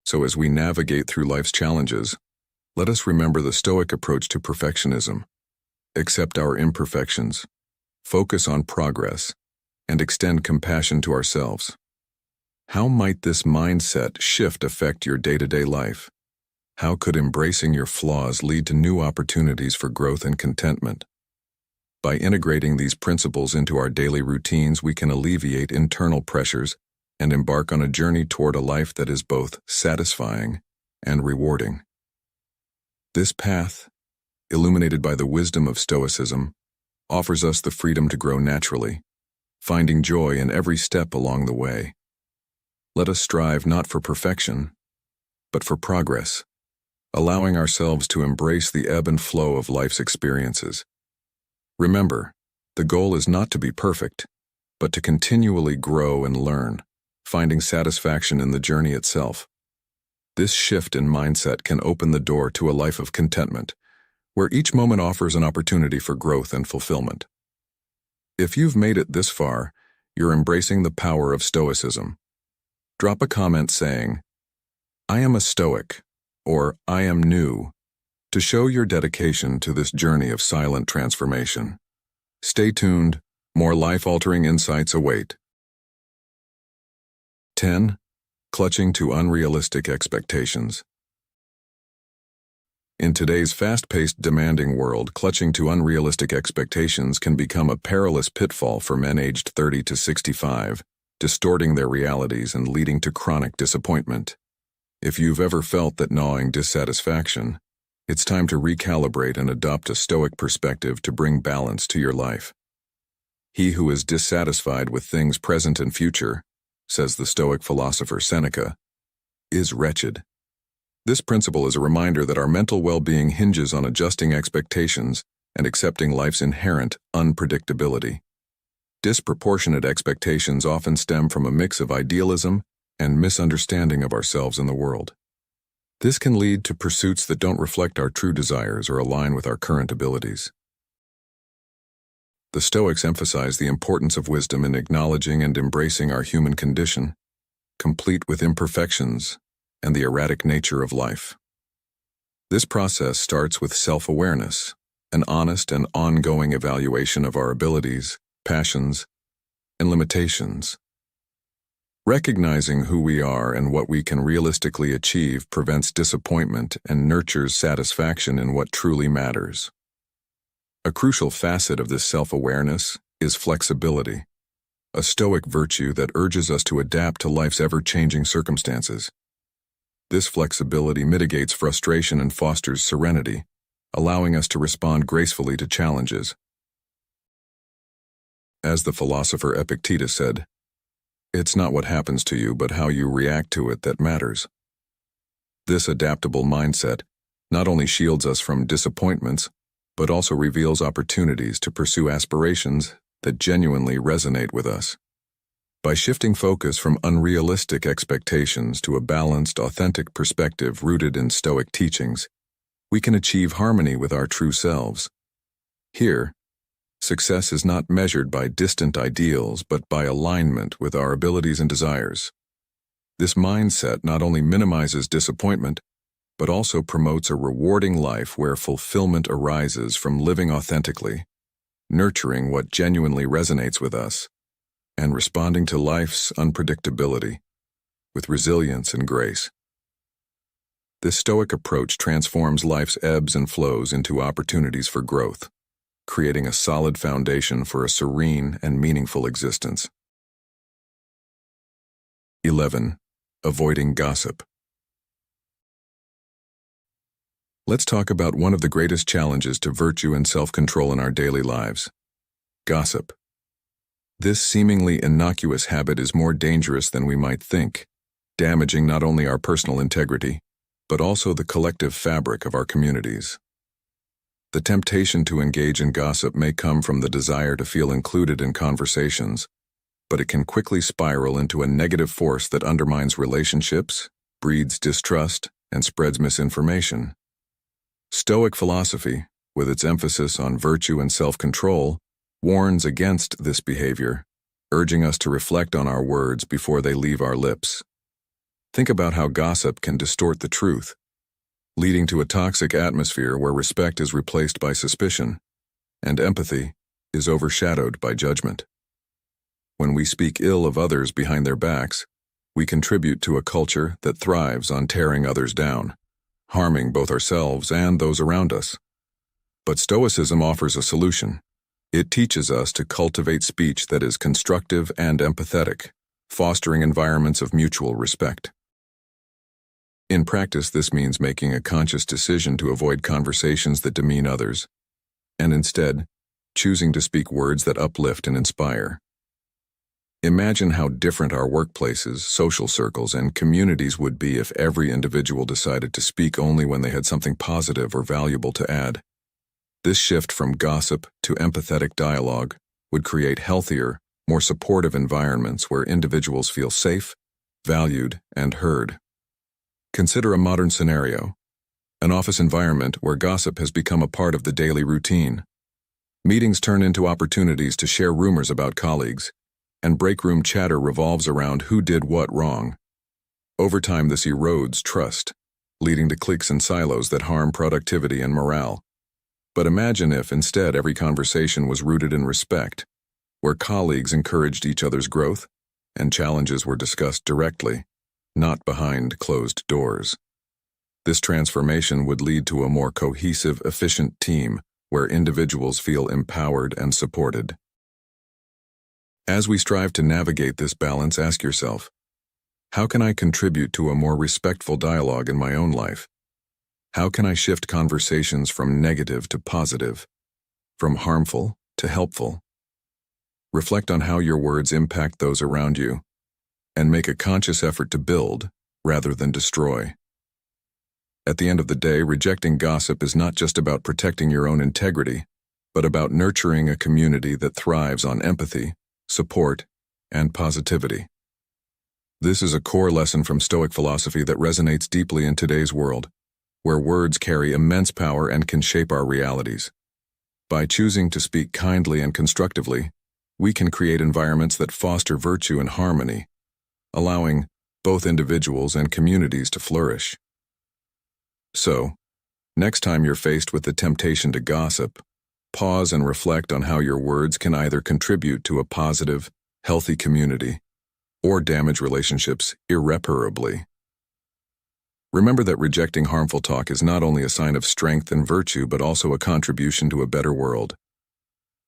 So as we navigate through life's challenges, let us remember the Stoic approach to perfectionism. Accept our imperfections, focus on progress, and extend compassion to ourselves. How might this mindset shift affect your day-to-day life? How could embracing your flaws lead to new opportunities for growth and contentment? By integrating these principles into our daily routines, we can alleviate internal pressures and embark on a journey toward a life that is both satisfying and rewarding. This path, illuminated by the wisdom of Stoicism, offers us the freedom to grow naturally, finding joy in every step along the way. Let us strive not for perfection, but for progress, allowing ourselves to embrace the ebb and flow of life's experiences. Remember, the goal is not to be perfect, but to continually grow and learn, finding satisfaction in the journey itself. This shift in mindset can open the door to a life of contentment, where each moment offers an opportunity for growth and fulfillment. If you've made it this far, you're embracing the power of Stoicism. Drop a comment saying, "I am a Stoic," or "I am new," to show your dedication to this journey of silent transformation. Stay tuned, more life-altering insights await. 10. Clutching to unrealistic expectations. In today's fast-paced, demanding world, clutching to unrealistic expectations can become a perilous pitfall for men aged 30 to 65, distorting their realities and leading to chronic disappointment. If you've ever felt that gnawing dissatisfaction, it's time to recalibrate and adopt a Stoic perspective to bring balance to your life. He who is dissatisfied with things present and future, says the Stoic philosopher Seneca, is wretched. This principle is a reminder that our mental well-being hinges on adjusting expectations and accepting life's inherent unpredictability. Disproportionate expectations often stem from a mix of idealism and misunderstanding of ourselves and the world. This can lead to pursuits that don't reflect our true desires or align with our current abilities. The Stoics emphasize the importance of wisdom in acknowledging and embracing our human condition, complete with imperfections and the erratic nature of life. This process starts with self-awareness, an honest and ongoing evaluation of our abilities, passions, and limitations. Recognizing who we are and what we can realistically achieve prevents disappointment and nurtures satisfaction in what truly matters. A crucial facet of this self-awareness is flexibility, a Stoic virtue that urges us to adapt to life's ever-changing circumstances. This flexibility mitigates frustration and fosters serenity, allowing us to respond gracefully to challenges. As the philosopher Epictetus said, "It's not what happens to you, but how you react to it that matters." This adaptable mindset not only shields us from disappointments, but also reveals opportunities to pursue aspirations that genuinely resonate with us. By shifting focus from unrealistic expectations to a balanced, authentic perspective rooted in Stoic teachings, we can achieve harmony with our true selves. Here, success is not measured by distant ideals, but by alignment with our abilities and desires. This mindset not only minimizes disappointment, but also promotes a rewarding life where fulfillment arises from living authentically, nurturing what genuinely resonates with us, and responding to life's unpredictability with resilience and grace. This Stoic approach transforms life's ebbs and flows into opportunities for growth, creating a solid foundation for a serene and meaningful existence. 11. Avoiding gossip. Let's talk about one of the greatest challenges to virtue and self-control in our daily lives: gossip. This seemingly innocuous habit is more dangerous than we might think, damaging not only our personal integrity, but also the collective fabric of our communities. The temptation to engage in gossip may come from the desire to feel included in conversations, but it can quickly spiral into a negative force that undermines relationships, breeds distrust, and spreads misinformation. Stoic philosophy, with its emphasis on virtue and self-control, warns against this behavior, urging us to reflect on our words before they leave our lips. Think about how gossip can distort the truth, leading to a toxic atmosphere where respect is replaced by suspicion, and empathy is overshadowed by judgment. When we speak ill of others behind their backs, we contribute to a culture that thrives on tearing others down, harming both ourselves and those around us. But Stoicism offers a solution. It teaches us to cultivate speech that is constructive and empathetic, fostering environments of mutual respect. In practice, this means making a conscious decision to avoid conversations that demean others, and instead, choosing to speak words that uplift and inspire. Imagine how different our workplaces, social circles, and communities would be if every individual decided to speak only when they had something positive or valuable to add. This shift from gossip to empathetic dialogue would create healthier, more supportive environments where individuals feel safe, valued, and heard. Consider a modern scenario: an office environment where gossip has become a part of the daily routine. Meetings turn into opportunities to share rumors about colleagues, and break-room chatter revolves around who did what wrong. Over time, this erodes trust, leading to cliques and silos that harm productivity and morale. But imagine if, instead, every conversation was rooted in respect, where colleagues encouraged each other's growth, and challenges were discussed directly, not behind closed doors. This transformation would lead to a more cohesive, efficient team, where individuals feel empowered and supported. As we strive to navigate this balance, ask yourself, how can I contribute to a more respectful dialogue in my own life? How can I shift conversations from negative to positive, from harmful to helpful? Reflect on how your words impact those around you, and make a conscious effort to build rather than destroy. At the end of the day, rejecting gossip is not just about protecting your own integrity, but about nurturing a community that thrives on empathy, support, and positivity. This is a core lesson from Stoic philosophy that resonates deeply in today's world, where words carry immense power and can shape our realities. By choosing to speak kindly and constructively, we can create environments that foster virtue and harmony, allowing both individuals and communities to flourish. So, next time you're faced with the temptation to gossip, pause and reflect on how your words can either contribute to a positive, healthy community or damage relationships irreparably. Remember that rejecting harmful talk is not only a sign of strength and virtue, but also a contribution to a better world.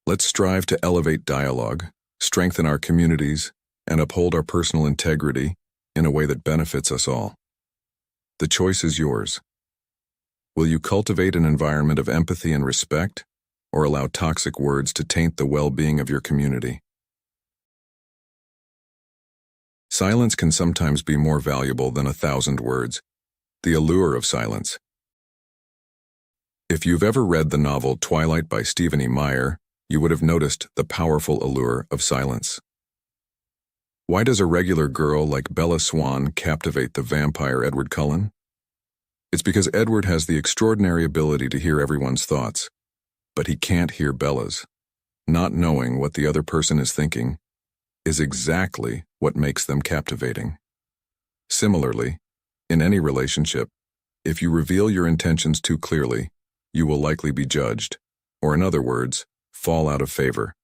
Let's strive to elevate dialogue, strengthen our communities, and uphold our personal integrity in a way that benefits us all. The choice is yours. Will you cultivate an environment of empathy and respect, or allow toxic words to taint the well-being of your community? Silence can sometimes be more valuable than 1,000 words. The allure of silence. If you've ever read the novel Twilight by Stephen E. Meyer, you would have noticed the powerful allure of silence. Why does a regular girl like Bella Swan captivate the vampire Edward Cullen? It's because Edward has the extraordinary ability to hear everyone's thoughts, but he can't hear Bella's. Not knowing what the other person is thinking is exactly what makes them captivating. Similarly, in any relationship, If you reveal your intentions too clearly, you will likely be judged, or in other words, fall out of favor.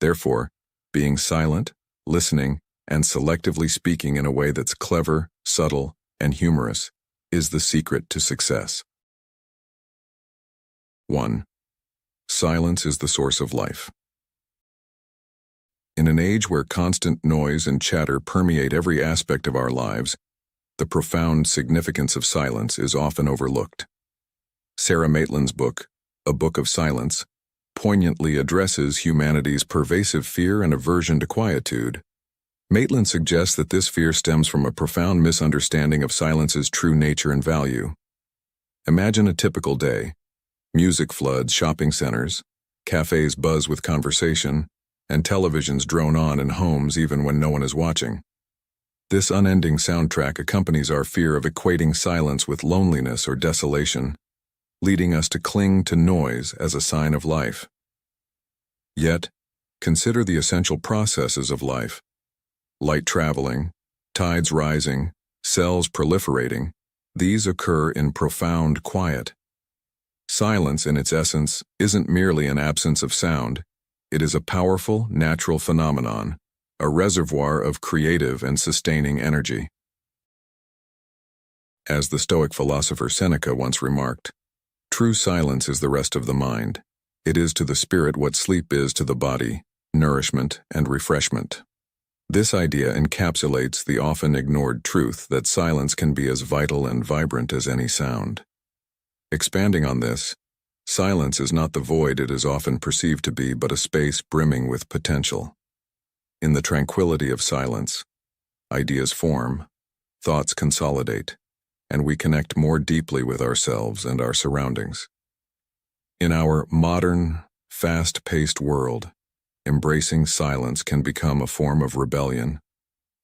Therefore, being silent, listening, and selectively speaking in a way that's clever, subtle, and humorous is the secret to success. 1. Silence is the source of life. In an age where constant noise and chatter permeate every aspect of our lives, the profound significance of silence is often overlooked. Sarah Maitland's book, A Book of Silence, poignantly addresses humanity's pervasive fear and aversion to quietude. Maitland suggests that this fear stems from a profound misunderstanding of silence's true nature and value. Imagine a typical day. Music floods shopping centers, cafes buzz with conversation, and televisions drone on in homes even when no one is watching. This unending soundtrack accompanies our fear of equating silence with loneliness or desolation, leading us to cling to noise as a sign of life. Yet, consider the essential processes of life. Light traveling, tides rising, cells proliferating, these occur in profound quiet. Silence, in its essence, isn't merely an absence of sound. It is a powerful, natural phenomenon, a reservoir of creative and sustaining energy. As the Stoic philosopher Seneca once remarked, "True silence is the rest of the mind. It is to the spirit what sleep is to the body, nourishment and refreshment." This idea encapsulates the often ignored truth that silence can be as vital and vibrant as any sound. Expanding on this, silence is not the void it is often perceived to be, but a space brimming with potential. In the tranquility of silence, ideas form, thoughts consolidate, and we connect more deeply with ourselves and our surroundings. In our modern, fast-paced world, embracing silence can become a form of rebellion,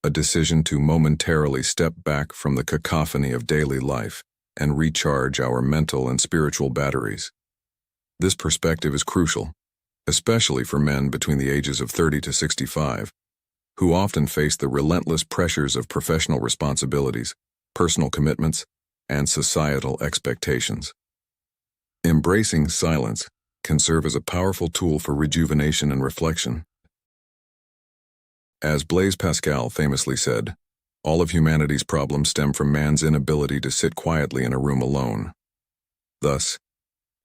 a decision to momentarily step back from the cacophony of daily life and recharge our mental and spiritual batteries. This perspective is crucial, especially for men between the ages of 30 to 65, who often face the relentless pressures of professional responsibilities, personal commitments, and societal expectations. Embracing silence can serve as a powerful tool for rejuvenation and reflection. As Blaise Pascal famously said, all of humanity's problems stem from man's inability to sit quietly in a room alone. Thus,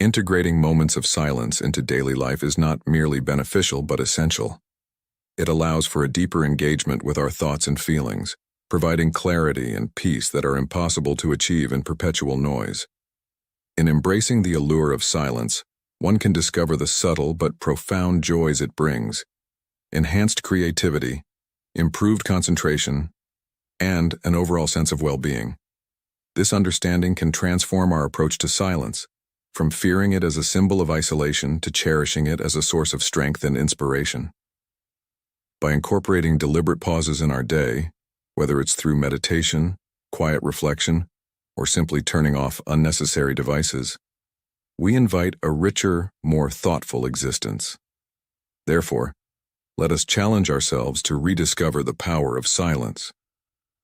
integrating moments of silence into daily life is not merely beneficial but essential. It allows for a deeper engagement with our thoughts and feelings, providing clarity and peace that are impossible to achieve in perpetual noise. In embracing the allure of silence, one can discover the subtle but profound joys it brings: enhanced creativity, improved concentration, and an overall sense of well-being. This understanding can transform our approach to silence, from fearing it as a symbol of isolation to cherishing it as a source of strength and inspiration. By incorporating deliberate pauses in our day, whether it's through meditation, quiet reflection, or simply turning off unnecessary devices, we invite a richer, more thoughtful existence. Therefore, let us challenge ourselves to rediscover the power of silence.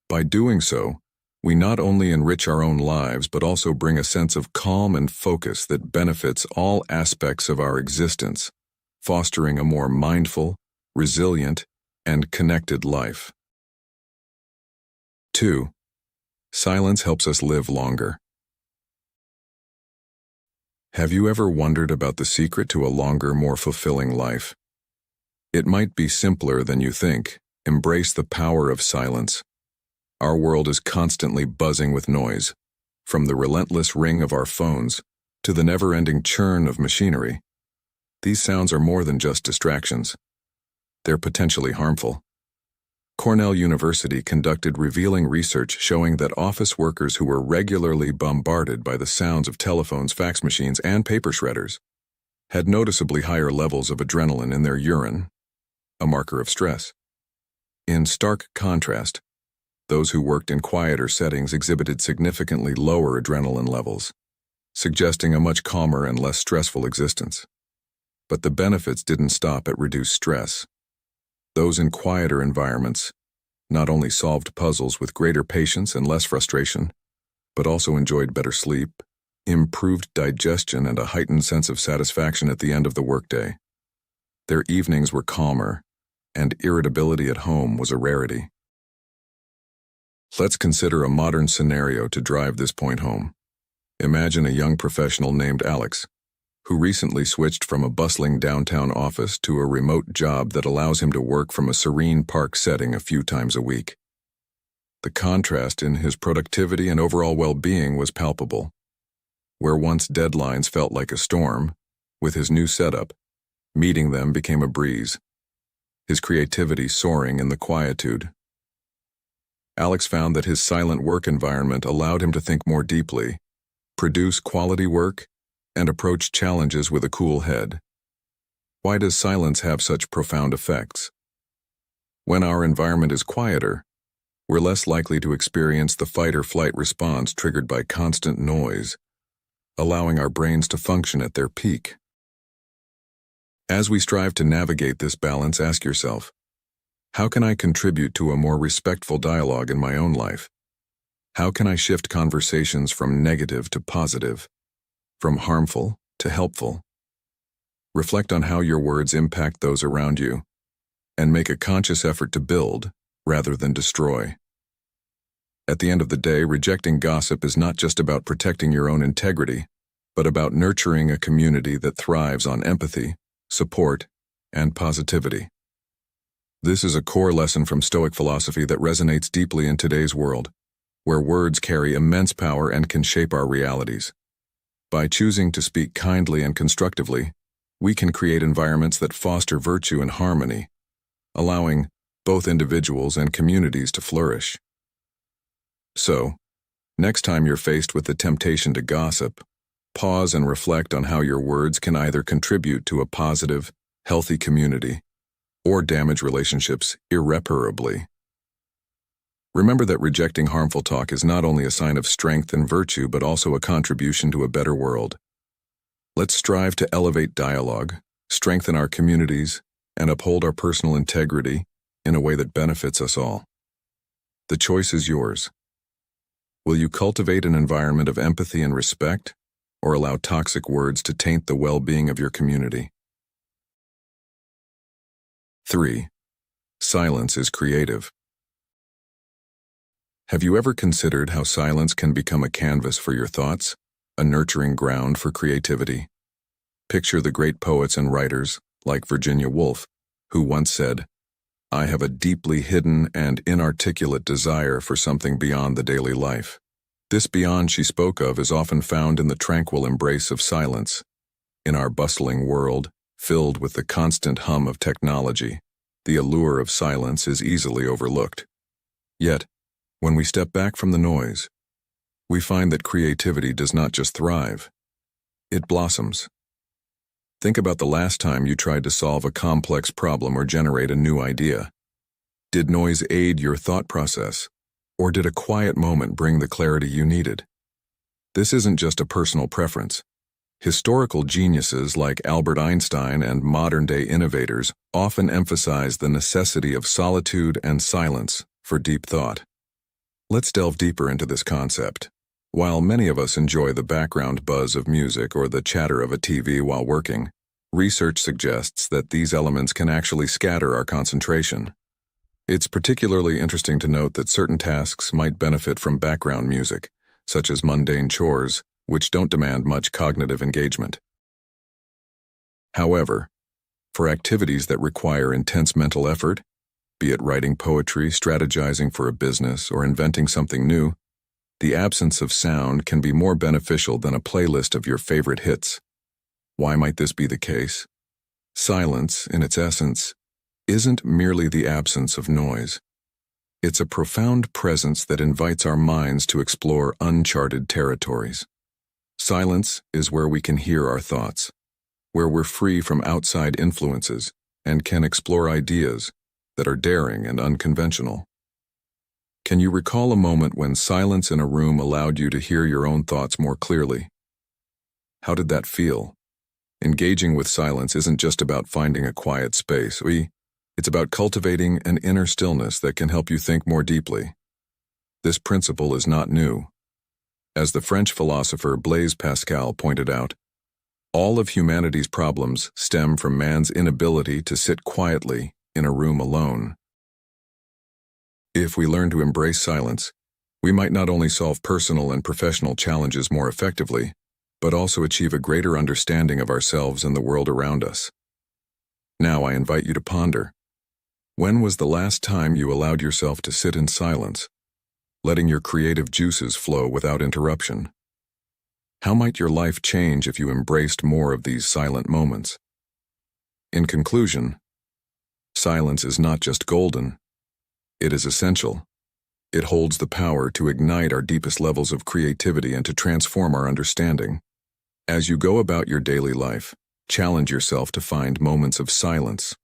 By doing so, we not only enrich our own lives but also bring a sense of calm and focus that benefits all aspects of our existence, fostering a more mindful, resilient, and connected life. 2. Silence helps us live longer. Have you ever wondered about the secret to a longer, more fulfilling life? It might be simpler than you think. Embrace the power of silence. Our world is constantly buzzing with noise, from the relentless ring of our phones to the never-ending churn of machinery. These sounds are more than just distractions. They're potentially harmful. Cornell University conducted revealing research showing that office workers who were regularly bombarded by the sounds of telephones, fax machines, and paper shredders had noticeably higher levels of adrenaline in their urine, a marker of stress. In stark contrast, those who worked in quieter settings exhibited significantly lower adrenaline levels, suggesting a much calmer and less stressful existence. But the benefits didn't stop at reduced stress. Those in quieter environments not only solved puzzles with greater patience and less frustration, but also enjoyed better sleep, improved digestion, and a heightened sense of satisfaction at the end of the workday. Their evenings were calmer, and irritability at home was a rarity. Let's consider a modern scenario to drive this point home. Imagine a young professional named Alex, who recently switched from a bustling downtown office to a remote job that allows him to work from a serene park setting a few times a week. The contrast in his productivity and overall well-being was palpable. Where once deadlines felt like a storm, with his new setup, meeting them became a breeze, his creativity soaring in the quietude. Alex found that his silent work environment allowed him to think more deeply, produce quality work, and approach challenges with a cool head. Why does silence have such profound effects? When our environment is quieter, we're less likely to experience the fight-or-flight response triggered by constant noise, allowing our brains to function at their peak. As we strive to navigate this balance, ask yourself, how can I contribute to a more respectful dialogue in my own life? How can I shift conversations from negative to positive, from harmful to helpful? Reflect on how your words impact those around you, and make a conscious effort to build rather than destroy. At the end of the day, rejecting gossip is not just about protecting your own integrity, but about nurturing a community that thrives on empathy, support, and positivity. This is a core lesson from Stoic philosophy that resonates deeply in today's world, where words carry immense power and can shape our realities. By choosing to speak kindly and constructively, we can create environments that foster virtue and harmony, allowing both individuals and communities to flourish. So, next time you're faced with the temptation to gossip, pause and reflect on how your words can either contribute to a positive, healthy community or damage relationships irreparably. Remember that rejecting harmful talk is not only a sign of strength and virtue, but also a contribution to a better world. Let's strive to elevate dialogue, strengthen our communities, and uphold our personal integrity in a way that benefits us all. The choice is yours. Will you cultivate an environment of empathy and respect, or allow toxic words to taint the well-being of your community? 3. Silence is creative. Have you ever considered how silence can become a canvas for your thoughts, a nurturing ground for creativity? Picture the great poets and writers, like Virginia Woolf, who once said, "I have a deeply hidden and inarticulate desire for something beyond the daily life." This beyond she spoke of is often found in the tranquil embrace of silence. In our bustling world, filled with the constant hum of technology, the allure of silence is easily overlooked. Yet, when we step back from the noise, we find that creativity does not just thrive, it blossoms. Think about the last time you tried to solve a complex problem or generate a new idea. Did noise aid your thought process, or did a quiet moment bring the clarity you needed? This isn't just a personal preference. Historical geniuses like Albert Einstein and modern-day innovators often emphasize the necessity of solitude and silence for deep thought. Let's delve deeper into this concept. While many of us enjoy the background buzz of music or the chatter of a TV while working, research suggests that these elements can actually scatter our concentration. It's particularly interesting to note that certain tasks might benefit from background music, such as mundane chores, which don't demand much cognitive engagement. However, for activities that require intense mental effort, be it writing poetry, strategizing for a business, or inventing something new, the absence of sound can be more beneficial than a playlist of your favorite hits. Why might this be the case? Silence, in its essence, isn't merely the absence of noise. It's a profound presence that invites our minds to explore uncharted territories. Silence is where we can hear our thoughts, where we're free from outside influences and can explore ideas that are daring and unconventional. Can you recall a moment when silence in a room allowed you to hear your own thoughts more clearly? How did that feel? Engaging with silence isn't just about finding a quiet space. It's about cultivating an inner stillness that can help you think more deeply. This principle is not new. As the French philosopher Blaise Pascal pointed out, all of humanity's problems stem from man's inability to sit quietly in a room alone. If we learn to embrace silence, we might not only solve personal and professional challenges more effectively, but also achieve a greater understanding of ourselves and the world around us. Now I invite you to ponder. When was the last time you allowed yourself to sit in silence, letting your creative juices flow without interruption? How might your life change if you embraced more of these silent moments? In conclusion, silence is not just golden. It is essential. It holds the power to ignite our deepest levels of creativity and to transform our understanding. As you go about your daily life, challenge yourself to find moments of silence.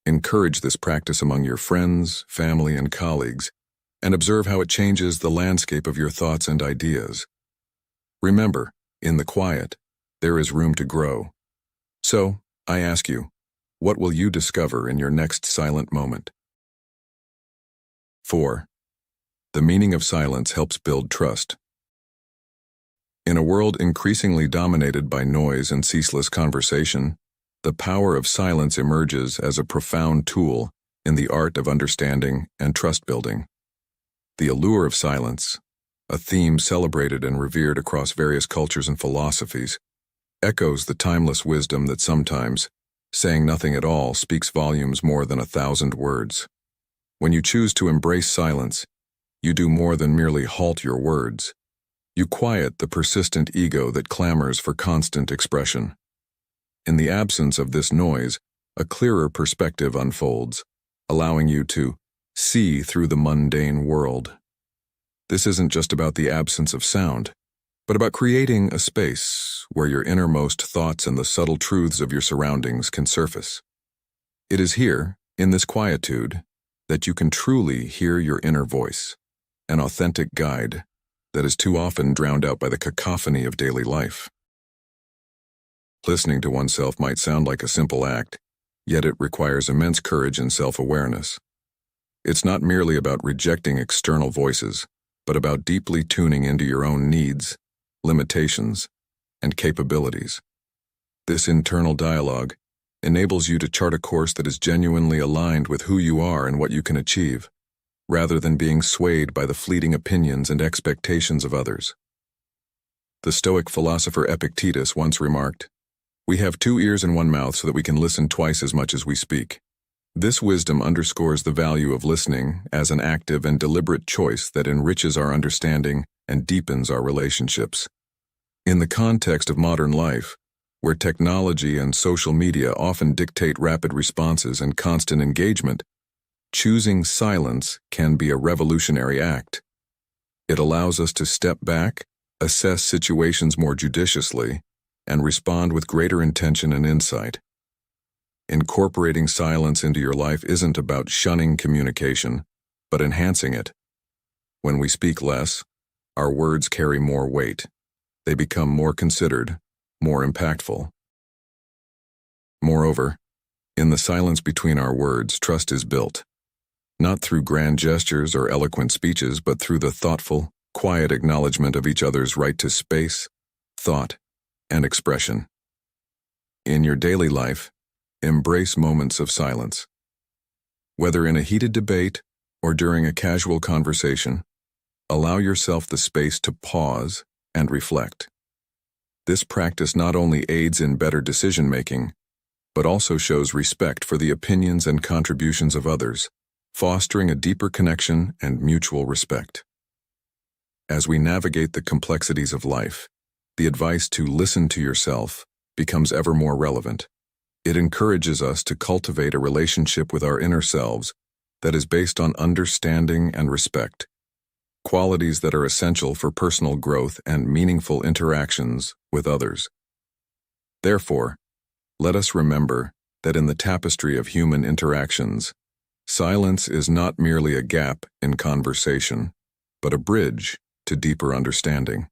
Encourage this practice among your friends, family, and colleagues, and observe how it changes the landscape of your thoughts and ideas. Remember, in the quiet, there is room to grow. So, I ask you, what will you discover in your next silent moment? 4. The meaning of silence helps build trust. In a world increasingly dominated by noise and ceaseless conversation, the power of silence emerges as a profound tool in the art of understanding and trust building. The allure of silence, a theme celebrated and revered across various cultures and philosophies, echoes the timeless wisdom that sometimes saying nothing at all speaks volumes more than 1,000 words. When you choose to embrace silence, you do more than merely halt your words. You quiet the persistent ego that clamors for constant expression. In the absence of this noise, a clearer perspective unfolds, allowing you to see through the mundane world. This isn't just about the absence of sound, but about creating a space where your innermost thoughts and the subtle truths of your surroundings can surface. It is here, in this quietude, that you can truly hear your inner voice, an authentic guide that is too often drowned out by the cacophony of daily life. Listening to oneself might sound like a simple act, yet it requires immense courage and self-awareness. It's not merely about rejecting external voices, but about deeply tuning into your own needs, limitations, and capabilities. This internal dialogue enables you to chart a course that is genuinely aligned with who you are and what you can achieve, rather than being swayed by the fleeting opinions and expectations of others. The Stoic philosopher Epictetus once remarked, "We have 2 ears and 1 mouth so that we can listen twice as much as we speak." This wisdom underscores the value of listening as an active and deliberate choice that enriches our understanding and deepens our relationships. In the context of modern life, where technology and social media often dictate rapid responses and constant engagement, choosing silence can be a revolutionary act. It allows us to step back, assess situations more judiciously, and respond with greater intention and insight. Incorporating silence into your life isn't about shunning communication, but enhancing it. When we speak less, our words carry more weight. They become more considered, more impactful. Moreover, in the silence between our words, trust is built, not through grand gestures or eloquent speeches, but through the thoughtful, quiet acknowledgement of each other's right to space, thought, and expression. In your daily life, embrace moments of silence. Whether in a heated debate or during a casual conversation, allow yourself the space to pause and reflect. This practice not only aids in better decision-making, but also shows respect for the opinions and contributions of others, fostering a deeper connection and mutual respect. As we navigate the complexities of life, the advice to listen to yourself becomes ever more relevant. It encourages us to cultivate a relationship with our inner selves that is based on understanding and respect, qualities that are essential for personal growth and meaningful interactions with others. Therefore, let us remember that in the tapestry of human interactions, silence is not merely a gap in conversation, but a bridge to deeper understanding.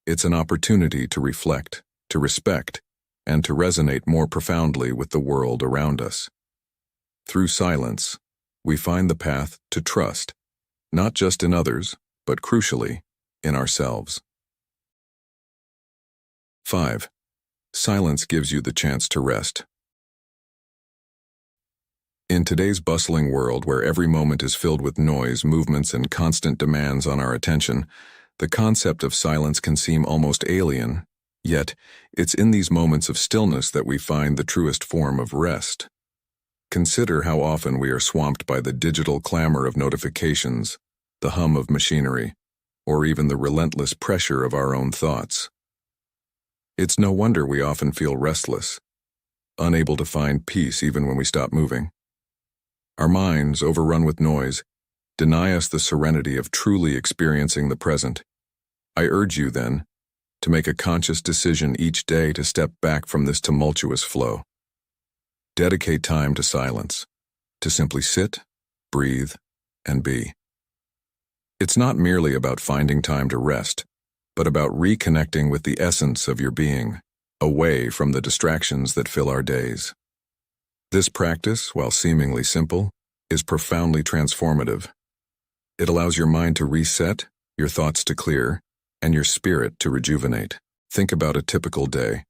It's an opportunity to reflect, to respect, and to resonate more profoundly with the world around us. Through silence, we find the path to trust, not just in others, but crucially, in ourselves. 5. Silence gives you the chance to rest. In today's bustling world where every moment is filled with noise, movements, and constant demands on our attention, the concept of silence can seem almost alien, yet it's in these moments of stillness that we find the truest form of rest. Consider how often we are swamped by the digital clamor of notifications, the hum of machinery, or even the relentless pressure of our own thoughts. It's no wonder we often feel restless, unable to find peace even when we stop moving. Our minds, overrun with noise, deny us the serenity of truly experiencing the present. I urge you, then, to make a conscious decision each day to step back from this tumultuous flow. Dedicate time to silence, to simply sit, breathe, and be. It's not merely about finding time to rest, but about reconnecting with the essence of your being, away from the distractions that fill our days. This practice, while seemingly simple, is profoundly transformative. It allows your mind to reset, your thoughts to clear, and your spirit to rejuvenate. Think about a typical day.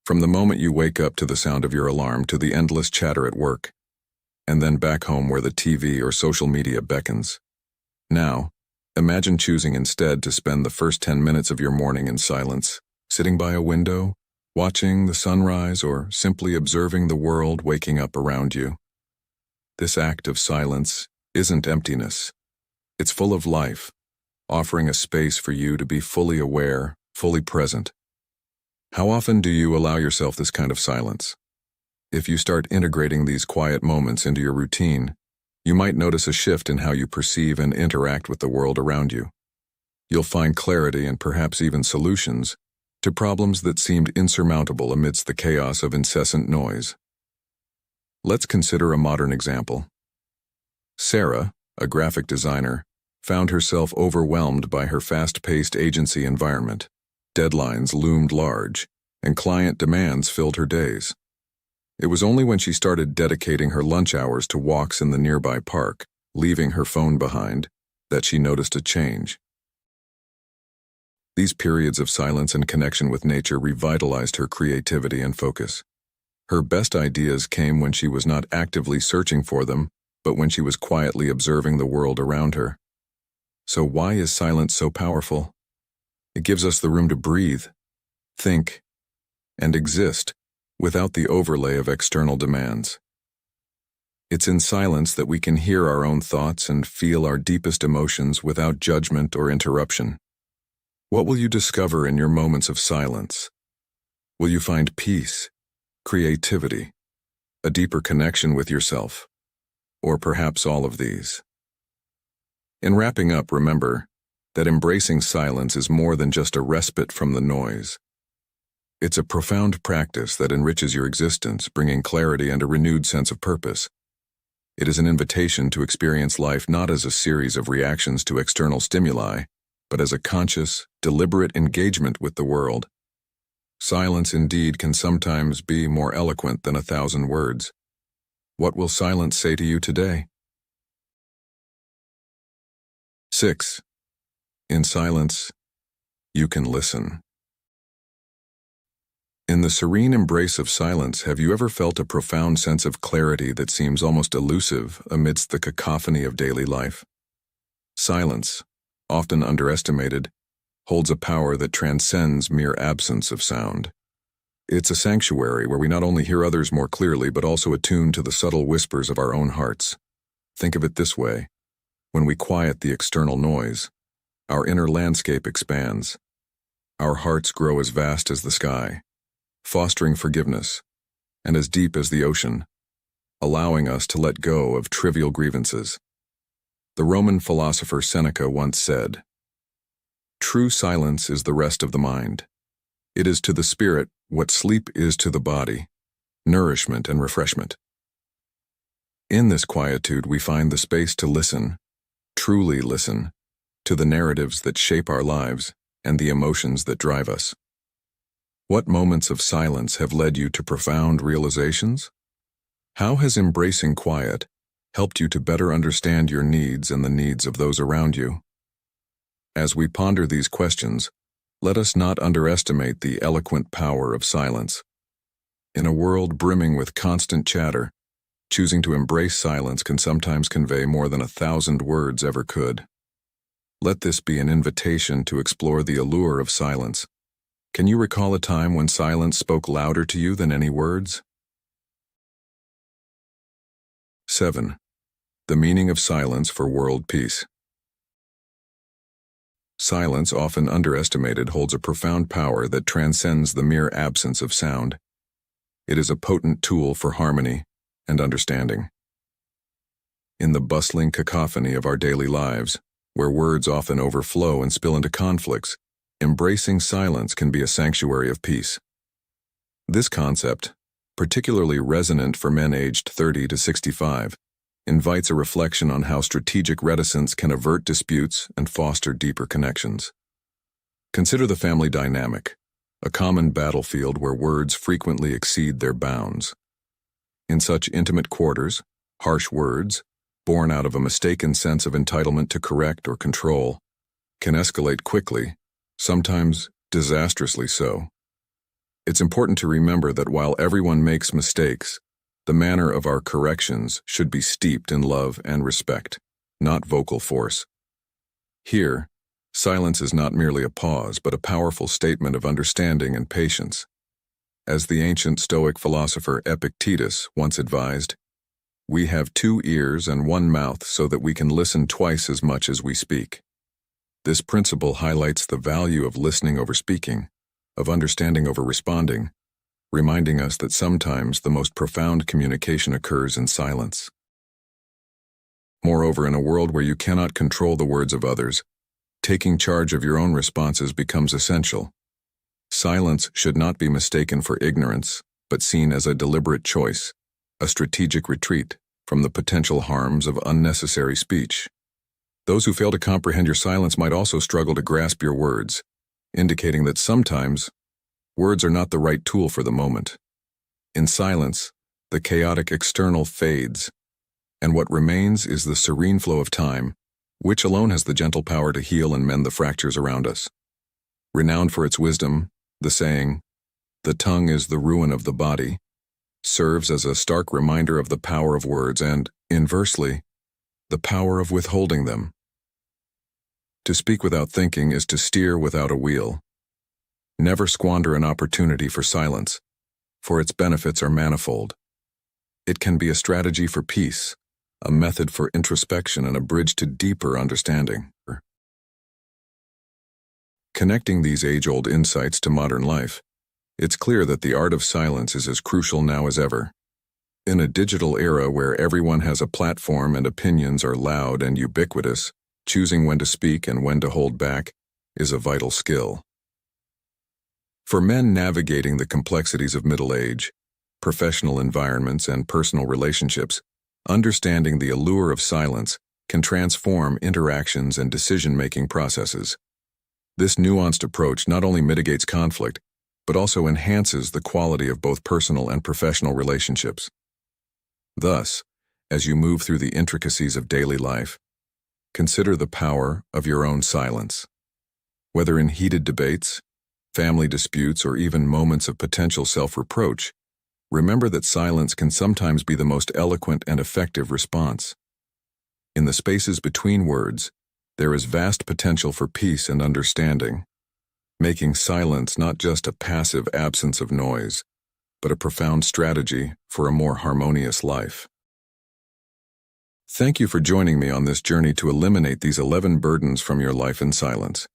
From the moment you wake up to the sound of your alarm to the endless chatter at work, and then back home where the TV or social media beckons. Now, imagine choosing instead to spend the first 10 minutes of your morning in silence, sitting by a window, watching the sunrise, or simply observing the world waking up around you. This act of silence isn't emptiness. It's full of life, offering a space for you to be fully aware, fully present. How often do you allow yourself this kind of silence? If you start integrating these quiet moments into your routine, you might notice a shift in how you perceive and interact with the world around you. You'll find clarity and perhaps even solutions to problems that seemed insurmountable amidst the chaos of incessant noise. Let's consider a modern example. Sarah, a graphic designer, found herself overwhelmed by her fast-paced agency environment. Deadlines loomed large, and client demands filled her days. It was only when she started dedicating her lunch hours to walks in the nearby park, leaving her phone behind, that she noticed a change. These periods of silence and connection with nature revitalized her creativity and focus. Her best ideas came when she was not actively searching for them, but when she was quietly observing the world around her. So why is silence so powerful? It gives us the room to breathe, think, and exist without the overlay of external demands. It's in silence that we can hear our own thoughts and feel our deepest emotions without judgment or interruption. What will you discover in your moments of silence? Will you find peace, creativity, a deeper connection with yourself, or perhaps all of these? In wrapping up, remember that embracing silence is more than just a respite from the noise. It's a profound practice that enriches your existence, bringing clarity and a renewed sense of purpose. It is an invitation to experience life not as a series of reactions to external stimuli, but as a conscious, deliberate engagement with the world. Silence indeed can sometimes be more eloquent than 1,000 words. What will silence say to you today? 6. In silence, you can listen. In the serene embrace of silence, have you ever felt a profound sense of clarity that seems almost elusive amidst the cacophony of daily life? Silence, often underestimated, holds a power that transcends mere absence of sound. It's a sanctuary where we not only hear others more clearly but also attune to the subtle whispers of our own hearts. Think of it this way. When we quiet the external noise, our inner landscape expands. Our hearts grow as vast as the sky, fostering forgiveness, and as deep as the ocean, allowing us to let go of trivial grievances. The Roman philosopher Seneca once said, "True silence is the rest of the mind. It is to the spirit what sleep is to the body, nourishment and refreshment." In this quietude we find the space to listen, truly listen, to the narratives that shape our lives and the emotions that drive us. What moments of silence have led you to profound realizations? How has embracing quiet helped you to better understand your needs and the needs of those around you? As we ponder these questions, Let us not underestimate the eloquent power of silence. In a world brimming with constant chatter, choosing to embrace silence can sometimes convey more than 1,000 words ever could. Let this be an invitation to explore the allure of silence. Can you recall a time when silence spoke louder to you than any words? 7. The meaning of silence for world peace. Silence, often underestimated, holds a profound power that transcends the mere absence of sound. It is a potent tool for harmony and understanding. In the bustling cacophony of our daily lives, where words often overflow and spill into conflicts, embracing silence can be a sanctuary of peace. This concept, particularly resonant for men aged 30 to 65, invites a reflection on how strategic reticence can avert disputes and foster deeper connections. Consider the family dynamic, a common battlefield where words frequently exceed their bounds. In such intimate quarters, harsh words, born out of a mistaken sense of entitlement to correct or control, can escalate quickly, sometimes disastrously so. It's important to remember that while everyone makes mistakes, the manner of our corrections should be steeped in love and respect, not vocal force. Here, silence is not merely a pause, but a powerful statement of understanding and patience. As the ancient Stoic philosopher Epictetus once advised, "We have 2 ears and 1 mouth so that we can listen twice as much as we speak." This principle highlights the value of listening over speaking, of understanding over responding, reminding us that sometimes the most profound communication occurs in silence. Moreover, in a world where you cannot control the words of others, taking charge of your own responses becomes essential. Silence should not be mistaken for ignorance, but seen as a deliberate choice, a strategic retreat from the potential harms of unnecessary speech. Those who fail to comprehend your silence might also struggle to grasp your words, indicating that sometimes words are not the right tool for the moment. In silence, the chaotic external fades, and what remains is the serene flow of time, which alone has the gentle power to heal and mend the fractures around us. Renowned for its wisdom, the saying, "The tongue is the ruin of the body," serves as a stark reminder of the power of words and, inversely, the power of withholding them. To speak without thinking is to steer without a wheel. Never squander an opportunity for silence, for its benefits are manifold. It can be a strategy for peace, a method for introspection, and a bridge to deeper understanding. Connecting these age-old insights to modern life, it's clear that the art of silence is as crucial now as ever. In a digital era where everyone has a platform and opinions are loud and ubiquitous, choosing when to speak and when to hold back is a vital skill. For men navigating the complexities of middle age, professional environments, and personal relationships, understanding the allure of silence can transform interactions and decision-making processes. This nuanced approach not only mitigates conflict, but also enhances the quality of both personal and professional relationships. Thus, as you move through the intricacies of daily life, consider the power of your own silence. Whether in heated debates, family disputes, or even moments of potential self-reproach, remember that silence can sometimes be the most eloquent and effective response. In the spaces between words, there is vast potential for peace and understanding, making silence not just a passive absence of noise, but a profound strategy for a more harmonious life. Thank you for joining me on this journey to eliminate these 11 burdens from your life in silence.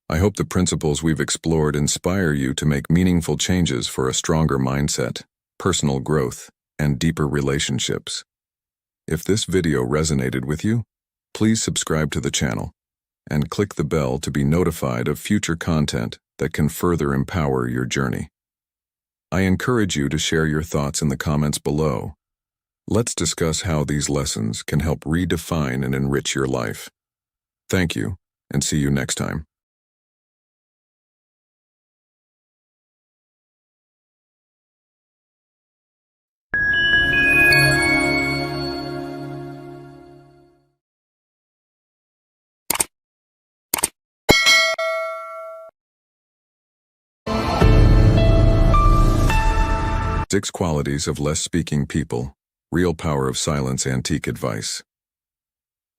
I hope the principles we've explored inspire you to make meaningful changes for a stronger mindset, personal growth, and deeper relationships. If this video resonated with you, please subscribe to the channel and click the bell to be notified of future content that can further empower your journey. I encourage you to share your thoughts in the comments below. Let's discuss how these lessons can help redefine and enrich your life. Thank you, and see you next time. 6 Qualities of Less Speaking People, Real Power of Silence Antique Advice.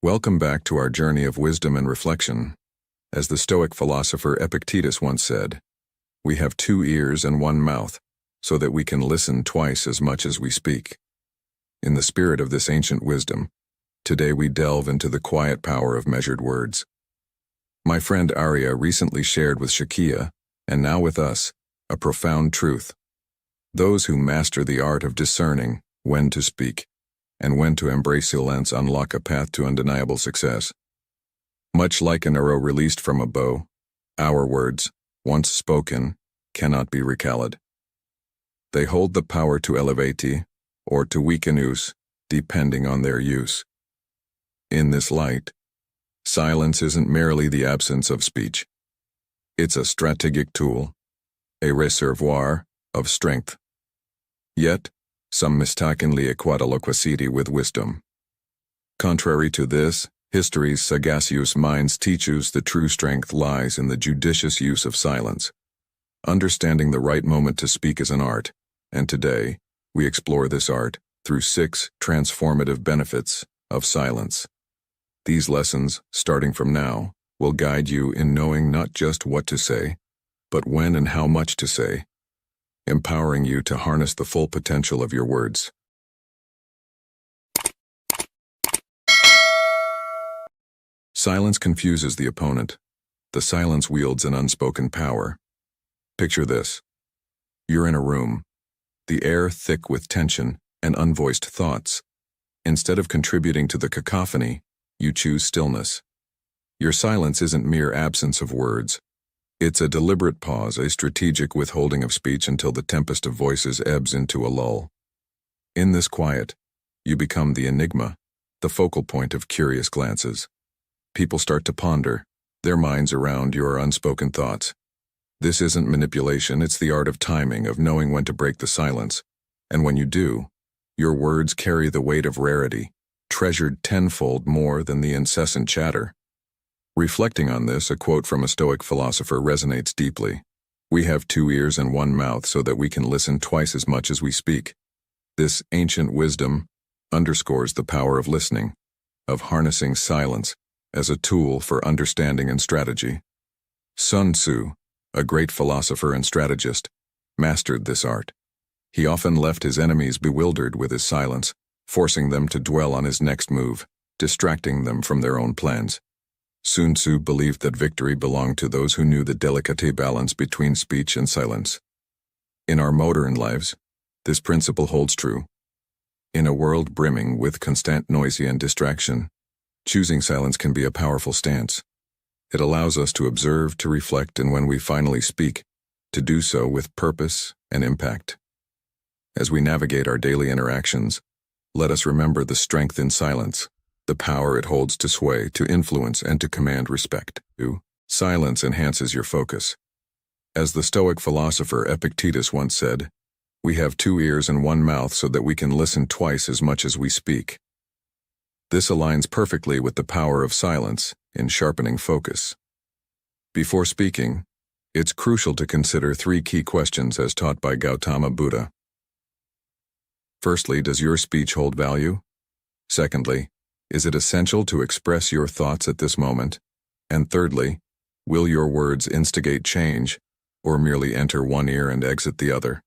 Welcome back to our journey of wisdom and reflection. As the Stoic philosopher Epictetus once said, we have 2 ears and 1 mouth, so that we can listen twice as much as we speak. In the spirit of this ancient wisdom, today we delve into the quiet power of measured words. My friend Arya recently shared with Shakia, and now with us, a profound truth. Those who master the art of discerning when to speak and when to embrace silence unlock a path to undeniable success. Much like an arrow released from a bow, our words, once spoken, cannot be recalled. They hold the power to elevate or to weaken us, depending on their use. In this light, silence isn't merely the absence of speech. It's a strategic tool, a reservoir of strength. Yet, some mistakenly equate loquacity with wisdom. Contrary to this, history's sagacious minds teach us the true strength lies in the judicious use of silence. Understanding the right moment to speak is an art, and today, we explore this art through 6 transformative benefits of silence. These lessons, starting from now, will guide you in knowing not just what to say, but when and how much to say, empowering you to harness the full potential of your words. Silence confuses the opponent. The silence wields an unspoken power. Picture this. You're in a room, the air thick with tension and unvoiced thoughts. Instead of contributing to the cacophony, you choose stillness. Your silence isn't mere absence of words. It's a deliberate pause, a strategic withholding of speech until the tempest of voices ebbs into a lull. In this quiet, you become the enigma, the focal point of curious glances. People start to ponder, their minds around your unspoken thoughts. This isn't manipulation, it's the art of timing, of knowing when to break the silence. And when you do, your words carry the weight of rarity, treasured tenfold more than the incessant chatter. Reflecting on this, a quote from a Stoic philosopher resonates deeply. We have 2 ears and 1 mouth so that we can listen twice as much as we speak. This ancient wisdom underscores the power of listening, of harnessing silence as a tool for understanding and strategy. Sun Tzu, a great philosopher and strategist, mastered this art. He often left his enemies bewildered with his silence, forcing them to dwell on his next move, distracting them from their own plans. Sun Tzu believed that victory belonged to those who knew the delicate balance between speech and silence. In our modern lives, this principle holds true. In a world brimming with constant noise and distraction, choosing silence can be a powerful stance. It allows us to observe, to reflect, and when we finally speak, to do so with purpose and impact. As we navigate our daily interactions, let us remember the strength in silence, the power it holds to sway, to influence, and to command respect. 2. Silence enhances your focus. As the Stoic philosopher Epictetus once said, we have 2 ears and 1 mouth so that we can listen twice as much as we speak. This aligns perfectly with the power of silence in sharpening focus. Before speaking, it's crucial to consider 3 key questions as taught by Gautama Buddha. Firstly, does your speech hold value? Secondly, is it essential to express your thoughts at this moment? And thirdly, will your words instigate change or merely enter one ear and exit the other?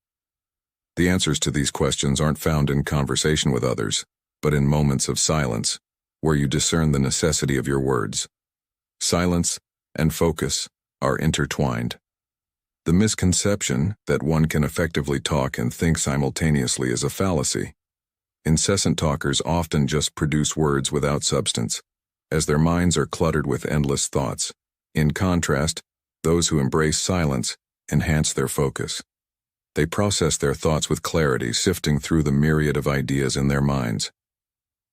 The answers to these questions aren't found in conversation with others, but in moments of silence, where you discern the necessity of your words. Silence and focus are intertwined. The misconception that one can effectively talk and think simultaneously is a fallacy. Incessant talkers often just produce words without substance, as their minds are cluttered with endless thoughts. In contrast, those who embrace silence enhance their focus. They process their thoughts with clarity, sifting through the myriad of ideas in their minds.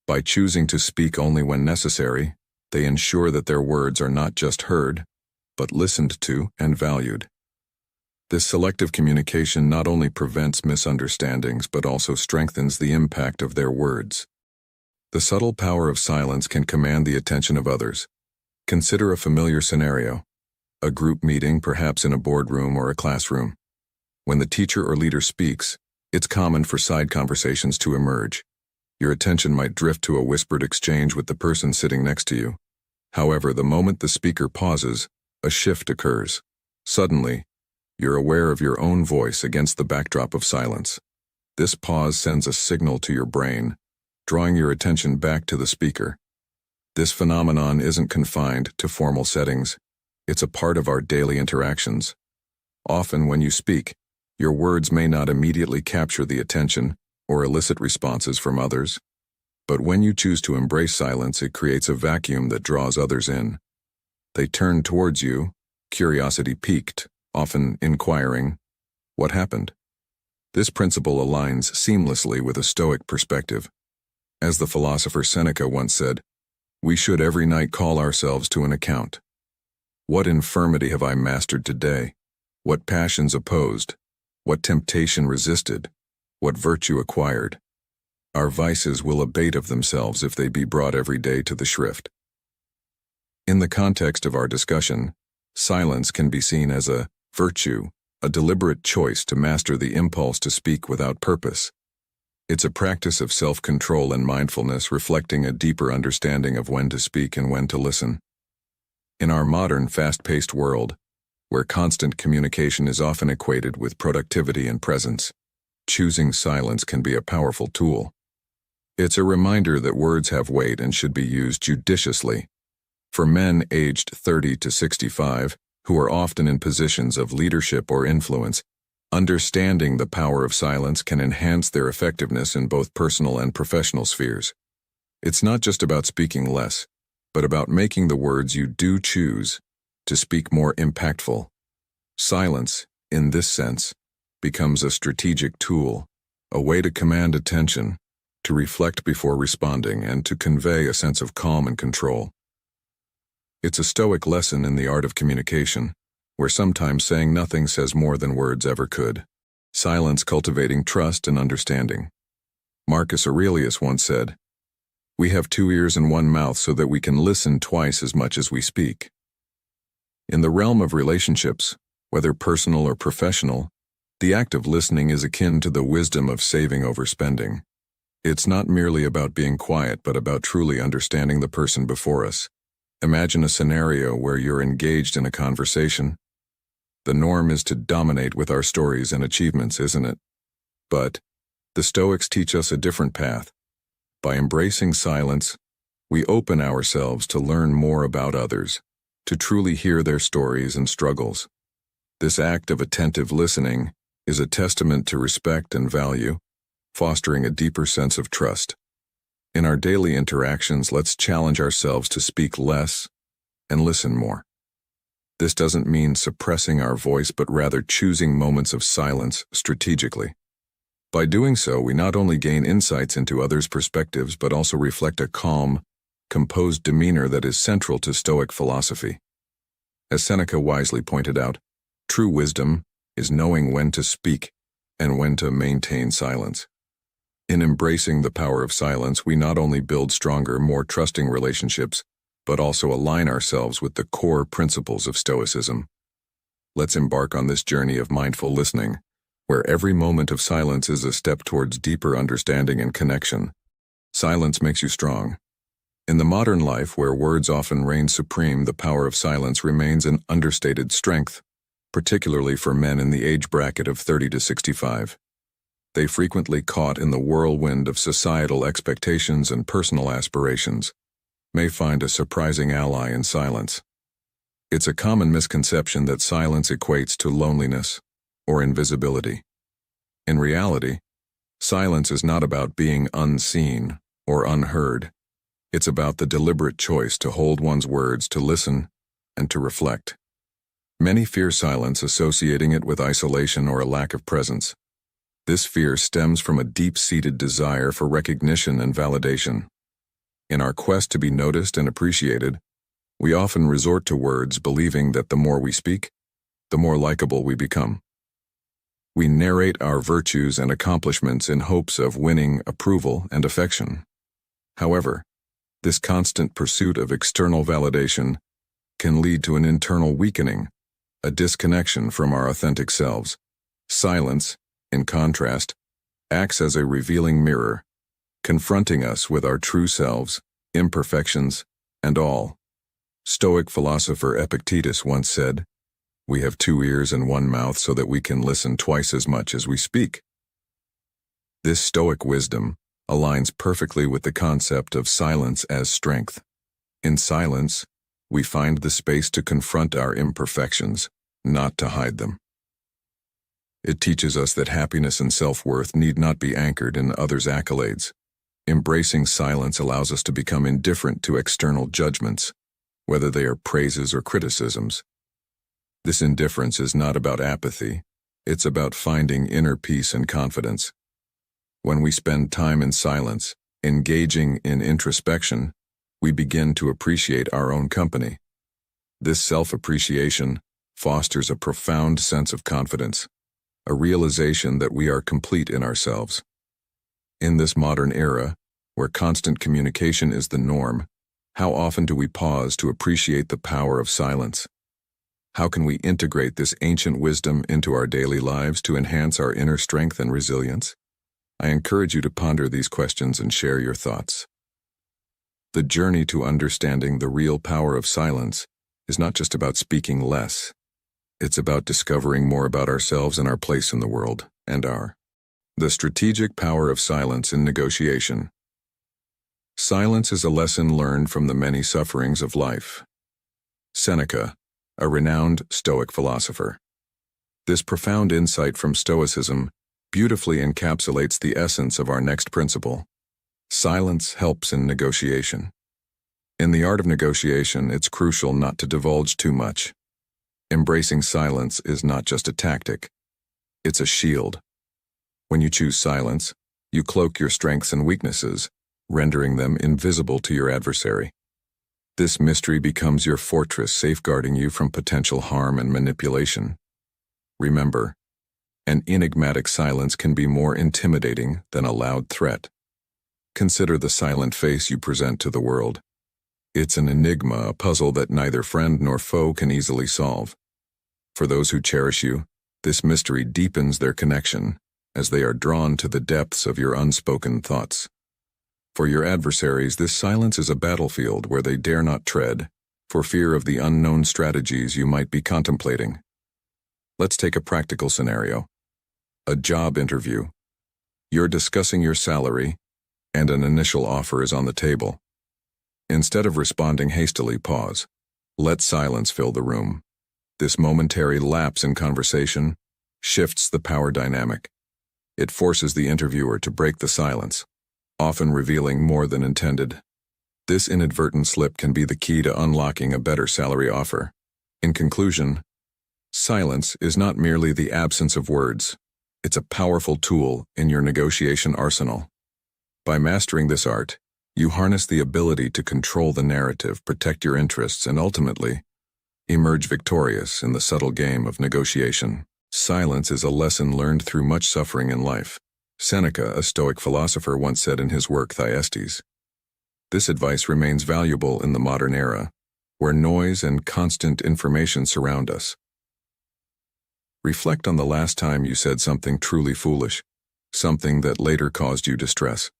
By choosing to speak only when necessary, they ensure that their words are not just heard, but listened to and valued. This selective communication not only prevents misunderstandings but also strengthens the impact of their words. The subtle power of silence can command the attention of others. Consider a familiar scenario, a group meeting, perhaps in a boardroom or a classroom. When the teacher or leader speaks, It's common for side conversations to emerge. Your attention might drift to a whispered exchange with the person sitting next to you. However, the moment the speaker pauses, a shift occurs. Suddenly, you're aware of your own voice against the backdrop of silence. This pause sends a signal to your brain, drawing your attention back to the speaker. This phenomenon isn't confined to formal settings. It's a part of our daily interactions. Often when you speak, your words may not immediately capture the attention or elicit responses from others. But when you choose to embrace silence, it creates a vacuum that draws others in. They turn towards you, curiosity piqued, often inquiring, "What happened?" This principle aligns seamlessly with a Stoic perspective. As the philosopher Seneca once said, "We should every night call ourselves to an account. What infirmity have I mastered today? What passions opposed? What temptation resisted? What virtue acquired? Our vices will abate of themselves if they be brought every day to the shrift." In the context of our discussion, silence can be seen as a virtue, a deliberate choice to master the impulse to speak without purpose. It's a practice of self-control and mindfulness, reflecting a deeper understanding of when to speak and when to listen. In our modern, fast-paced world, where constant communication is often equated with productivity and presence, choosing silence can be a powerful tool. It's a reminder that words have weight and should be used judiciously. For men aged 30 to 65, who are often in positions of leadership or influence, understanding the power of silence can enhance their effectiveness in both personal and professional spheres. It's not just about speaking less, but about making the words you do choose to speak more impactful. Silence, in this sense, becomes a strategic tool, a way to command attention, to reflect before responding, and to convey a sense of calm and control. It's a Stoic lesson in the art of communication, where sometimes saying nothing says more than words ever could. Silence cultivating trust and understanding. Marcus Aurelius once said, "We have 2 ears and 1 mouth so that we can listen twice as much as we speak." In the realm of relationships, whether personal or professional, the act of listening is akin to the wisdom of saving over spending. It's not merely about being quiet, but about truly understanding the person before us. Imagine a scenario where you're engaged in a conversation. The norm is to dominate with our stories and achievements, isn't it? But the Stoics teach us a different path. By embracing silence, we open ourselves to learn more about others, to truly hear their stories and struggles. This act of attentive listening is a testament to respect and value, fostering a deeper sense of trust. In our daily interactions, let's challenge ourselves to speak less and listen more. This doesn't mean suppressing our voice, but rather choosing moments of silence strategically. By doing so, we not only gain insights into others' perspectives, but also reflect a calm, composed demeanor that is central to Stoic philosophy. As Seneca wisely pointed out, true wisdom is knowing when to speak and when to maintain silence. In embracing the power of silence, we not only build stronger, more trusting relationships, but also align ourselves with the core principles of Stoicism. Let's embark on this journey of mindful listening, where every moment of silence is a step towards deeper understanding and connection. Silence makes you strong. In the modern life, where words often reign supreme, the power of silence remains an understated strength, particularly for men in the age bracket of 30 to 65. They frequently caught in the whirlwind of societal expectations and personal aspirations, may find a surprising ally in silence. It's a common misconception that silence equates to loneliness or invisibility. In reality, silence is not about being unseen or unheard. It's about the deliberate choice to hold one's words, to listen, and to reflect. Many fear silence, associating it with isolation or a lack of presence. This fear stems from a deep-seated desire for recognition and validation. In our quest to be noticed and appreciated, we often resort to words, believing that the more we speak, the more likable we become. We narrate our virtues and accomplishments in hopes of winning approval and affection. However, this constant pursuit of external validation can lead to an internal weakening, a disconnection from our authentic selves. Silence, in contrast, acts as a revealing mirror, confronting us with our true selves, imperfections, and all. Stoic philosopher Epictetus once said, "We have 2 ears and 1 mouth so that we can listen twice as much as we speak." This Stoic wisdom aligns perfectly with the concept of silence as strength. In silence, we find the space to confront our imperfections, not to hide them. It teaches us that happiness and self-worth need not be anchored in others' accolades. Embracing silence allows us to become indifferent to external judgments, whether they are praises or criticisms. This indifference is not about apathy, it's about finding inner peace and confidence. When we spend time in silence, engaging in introspection, we begin to appreciate our own company. This self-appreciation fosters a profound sense of confidence, a realization that we are complete in ourselves. In this modern era, where constant communication is the norm, how often do we pause to appreciate the power of silence? How can we integrate this ancient wisdom into our daily lives to enhance our inner strength and resilience? I encourage you to ponder these questions and share your thoughts. The journey to understanding the real power of silence is not just about speaking less. It's about discovering more about ourselves and our place in the world, the strategic power of silence in negotiation. Silence is a lesson learned from the many sufferings of life. Seneca, a renowned Stoic philosopher. This profound insight from Stoicism beautifully encapsulates the essence of our next principle. Silence helps in negotiation. In the art of negotiation, it's crucial not to divulge too much. Embracing silence is not just a tactic, it's a shield. When you choose silence, you cloak your strengths and weaknesses, rendering them invisible to your adversary. This mystery becomes your fortress, safeguarding you from potential harm and manipulation. Remember, an enigmatic silence can be more intimidating than a loud threat. Consider the silent face you present to the world. It's an enigma, a puzzle that neither friend nor foe can easily solve. For those who cherish you, this mystery deepens their connection, as they are drawn to the depths of your unspoken thoughts. For your adversaries, this silence is a battlefield where they dare not tread, for fear of the unknown strategies you might be contemplating. Let's take a practical scenario. A job interview. You're discussing your salary, and an initial offer is on the table. Instead of responding hastily, pause. Let silence fill the room. This momentary lapse in conversation shifts the power dynamic. It forces the interviewer to break the silence, often revealing more than intended. This inadvertent slip can be the key to unlocking a better salary offer. In conclusion, silence is not merely the absence of words. It's a powerful tool in your negotiation arsenal. By mastering this art, you harness the ability to control the narrative, protect your interests, and ultimately, emerge victorious in the subtle game of negotiation. Silence is a lesson learned through much suffering in life. Seneca, a Stoic philosopher, once said in his work Thyestes. This advice remains valuable in the modern era, where noise and constant information surround us. Reflect on the last time you said something truly foolish, something that later caused you distress.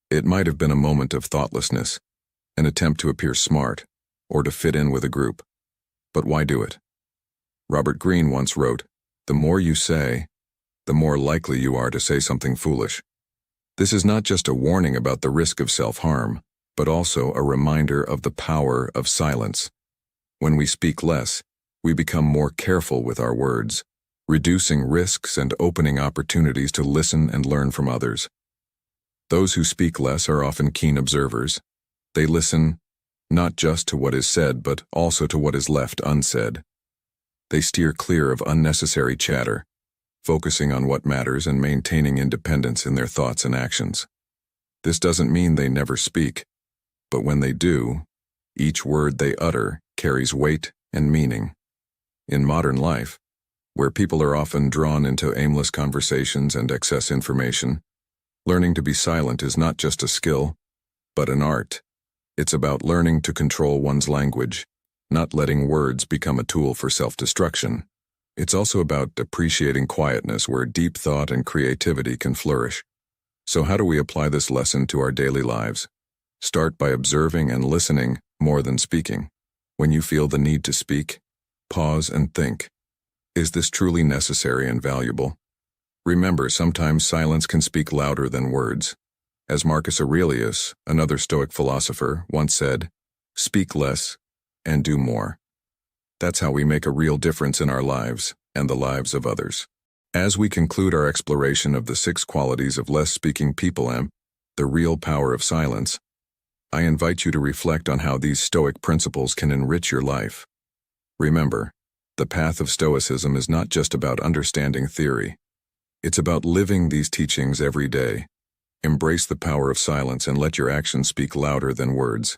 It might have been a moment of thoughtlessness, an attempt to appear smart, or to fit in with a group. But why do it? Robert Greene once wrote, "The more you say, the more likely you are to say something foolish." This is not just a warning about the risk of self-harm, but also a reminder of the power of silence. When we speak less, we become more careful with our words, reducing risks and opening opportunities to listen and learn from others. Those who speak less are often keen observers. They listen not just to what is said, but also to what is left unsaid. They steer clear of unnecessary chatter, focusing on what matters and maintaining independence in their thoughts and actions. This doesn't mean they never speak, but when they do, each word they utter carries weight and meaning. In modern life, where people are often drawn into aimless conversations and excess information, learning to be silent is not just a skill, but an art. It's about learning to control one's language, not letting words become a tool for self-destruction. It's also about appreciating quietness where deep thought and creativity can flourish. So how do we apply this lesson to our daily lives? Start by observing and listening more than speaking. When you feel the need to speak, pause and think. Is this truly necessary and valuable? Remember, sometimes silence can speak louder than words. As Marcus Aurelius, another Stoic philosopher, once said, "Speak less and do more." That's how we make a real difference in our lives and the lives of others. As we conclude our exploration of the 6 qualities of less-speaking people and the real power of silence, I invite you to reflect on how these Stoic principles can enrich your life. Remember, the path of Stoicism is not just about understanding theory. It's about living these teachings every day. Embrace the power of silence and let your actions speak louder than words.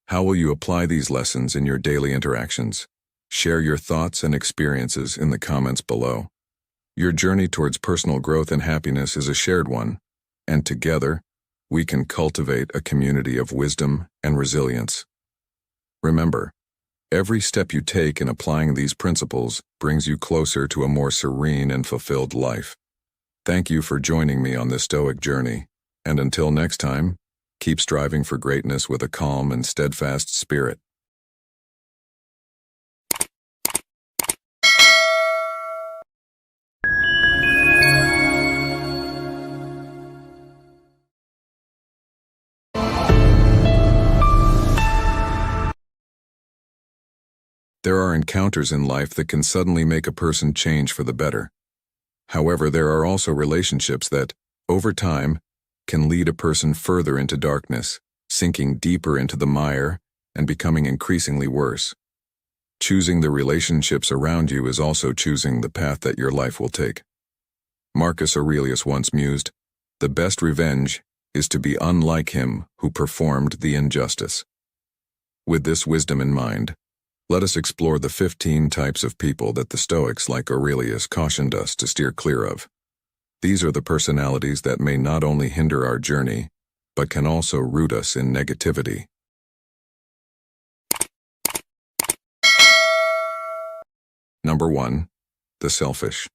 How will you apply these lessons in your daily interactions? Share your thoughts and experiences in the comments below. Your journey towards personal growth and happiness is a shared one, and together, we can cultivate a community of wisdom and resilience. Remember, every step you take in applying these principles brings you closer to a more serene and fulfilled life. Thank you for joining me on this Stoic journey, and until next time, keep striving for greatness with a calm and steadfast spirit. There are encounters in life that can suddenly make a person change for the better. However, there are also relationships that, over time, can lead a person further into darkness, sinking deeper into the mire and becoming increasingly worse. Choosing the relationships around you is also choosing the path that your life will take. Marcus Aurelius once mused, "The best revenge is to be unlike him who performed the injustice." With this wisdom in mind, let us explore the 15 types of people that the Stoics, like Aurelius, cautioned us to steer clear of. These are the personalities that may not only hinder our journey, but can also root us in negativity. Number 1. The selfish.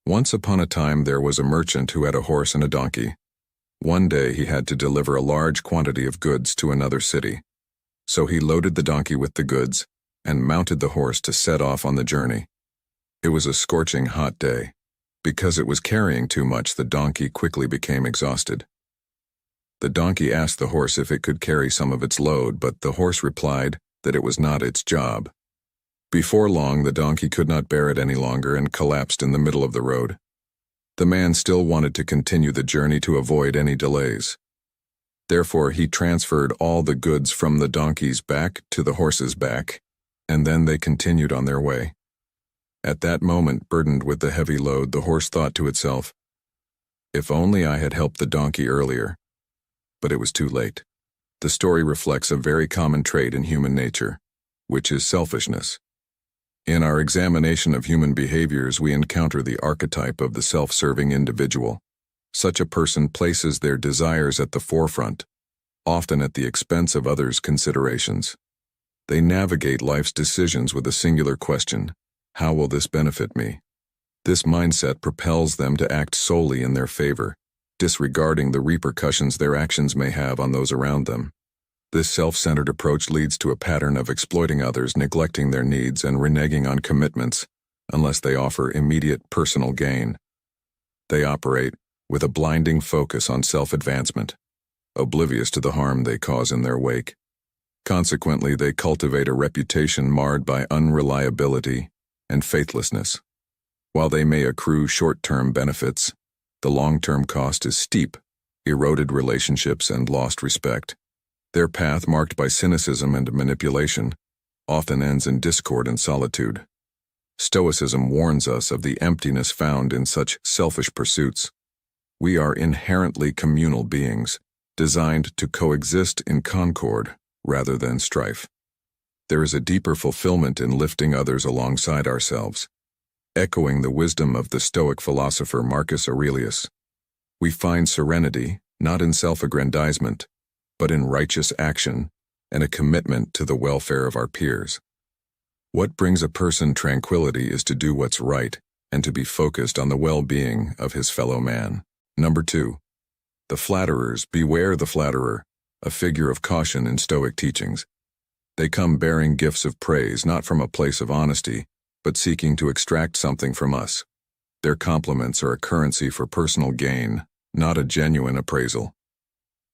Once upon a time there was a merchant who had a horse and a donkey. One day he had to deliver a large quantity of goods to another city. So he loaded the donkey with the goods and mounted the horse to set off on the journey. It was a scorching hot day. Because it was carrying too much, the donkey quickly became exhausted. The donkey asked the horse if it could carry some of its load, but the horse replied that it was not its job. Before long, the donkey could not bear it any longer and collapsed in the middle of the road. The man still wanted to continue the journey to avoid any delays. Therefore, he transferred all the goods from the donkey's back to the horse's back, and then they continued on their way. At that moment, burdened with the heavy load, the horse thought to itself, "If only I had helped the donkey earlier." But it was too late. The story reflects a very common trait in human nature, which is selfishness. In our examination of human behaviors, we encounter the archetype of the self-serving individual. Such a person places their desires at the forefront, often at the expense of others' considerations. They navigate life's decisions with a singular question: how will this benefit me? This mindset propels them to act solely in their favor, disregarding the repercussions their actions may have on those around them. This self-centered approach leads to a pattern of exploiting others, neglecting their needs, and reneging on commitments unless they offer immediate personal gain. They operate with a blinding focus on self-advancement, oblivious to the harm they cause in their wake. Consequently, they cultivate a reputation marred by unreliability and faithlessness. While they may accrue short-term benefits, the long-term cost is steep: eroded relationships and lost respect. Their path, marked by cynicism and manipulation, often ends in discord and solitude. Stoicism warns us of the emptiness found in such selfish pursuits. We are inherently communal beings, designed to coexist in concord rather than strife. There is a deeper fulfillment in lifting others alongside ourselves. Echoing the wisdom of the Stoic philosopher Marcus Aurelius, we find serenity not in self-aggrandizement, but in righteous action and a commitment to the welfare of our peers. What brings a person tranquility is to do what's right and to be focused on the well-being of his fellow man. Number 2. The flatterers. Beware the flatterer, a figure of caution in Stoic teachings. They come bearing gifts of praise, not from a place of honesty, but seeking to extract something from us. Their compliments are a currency for personal gain, not a genuine appraisal.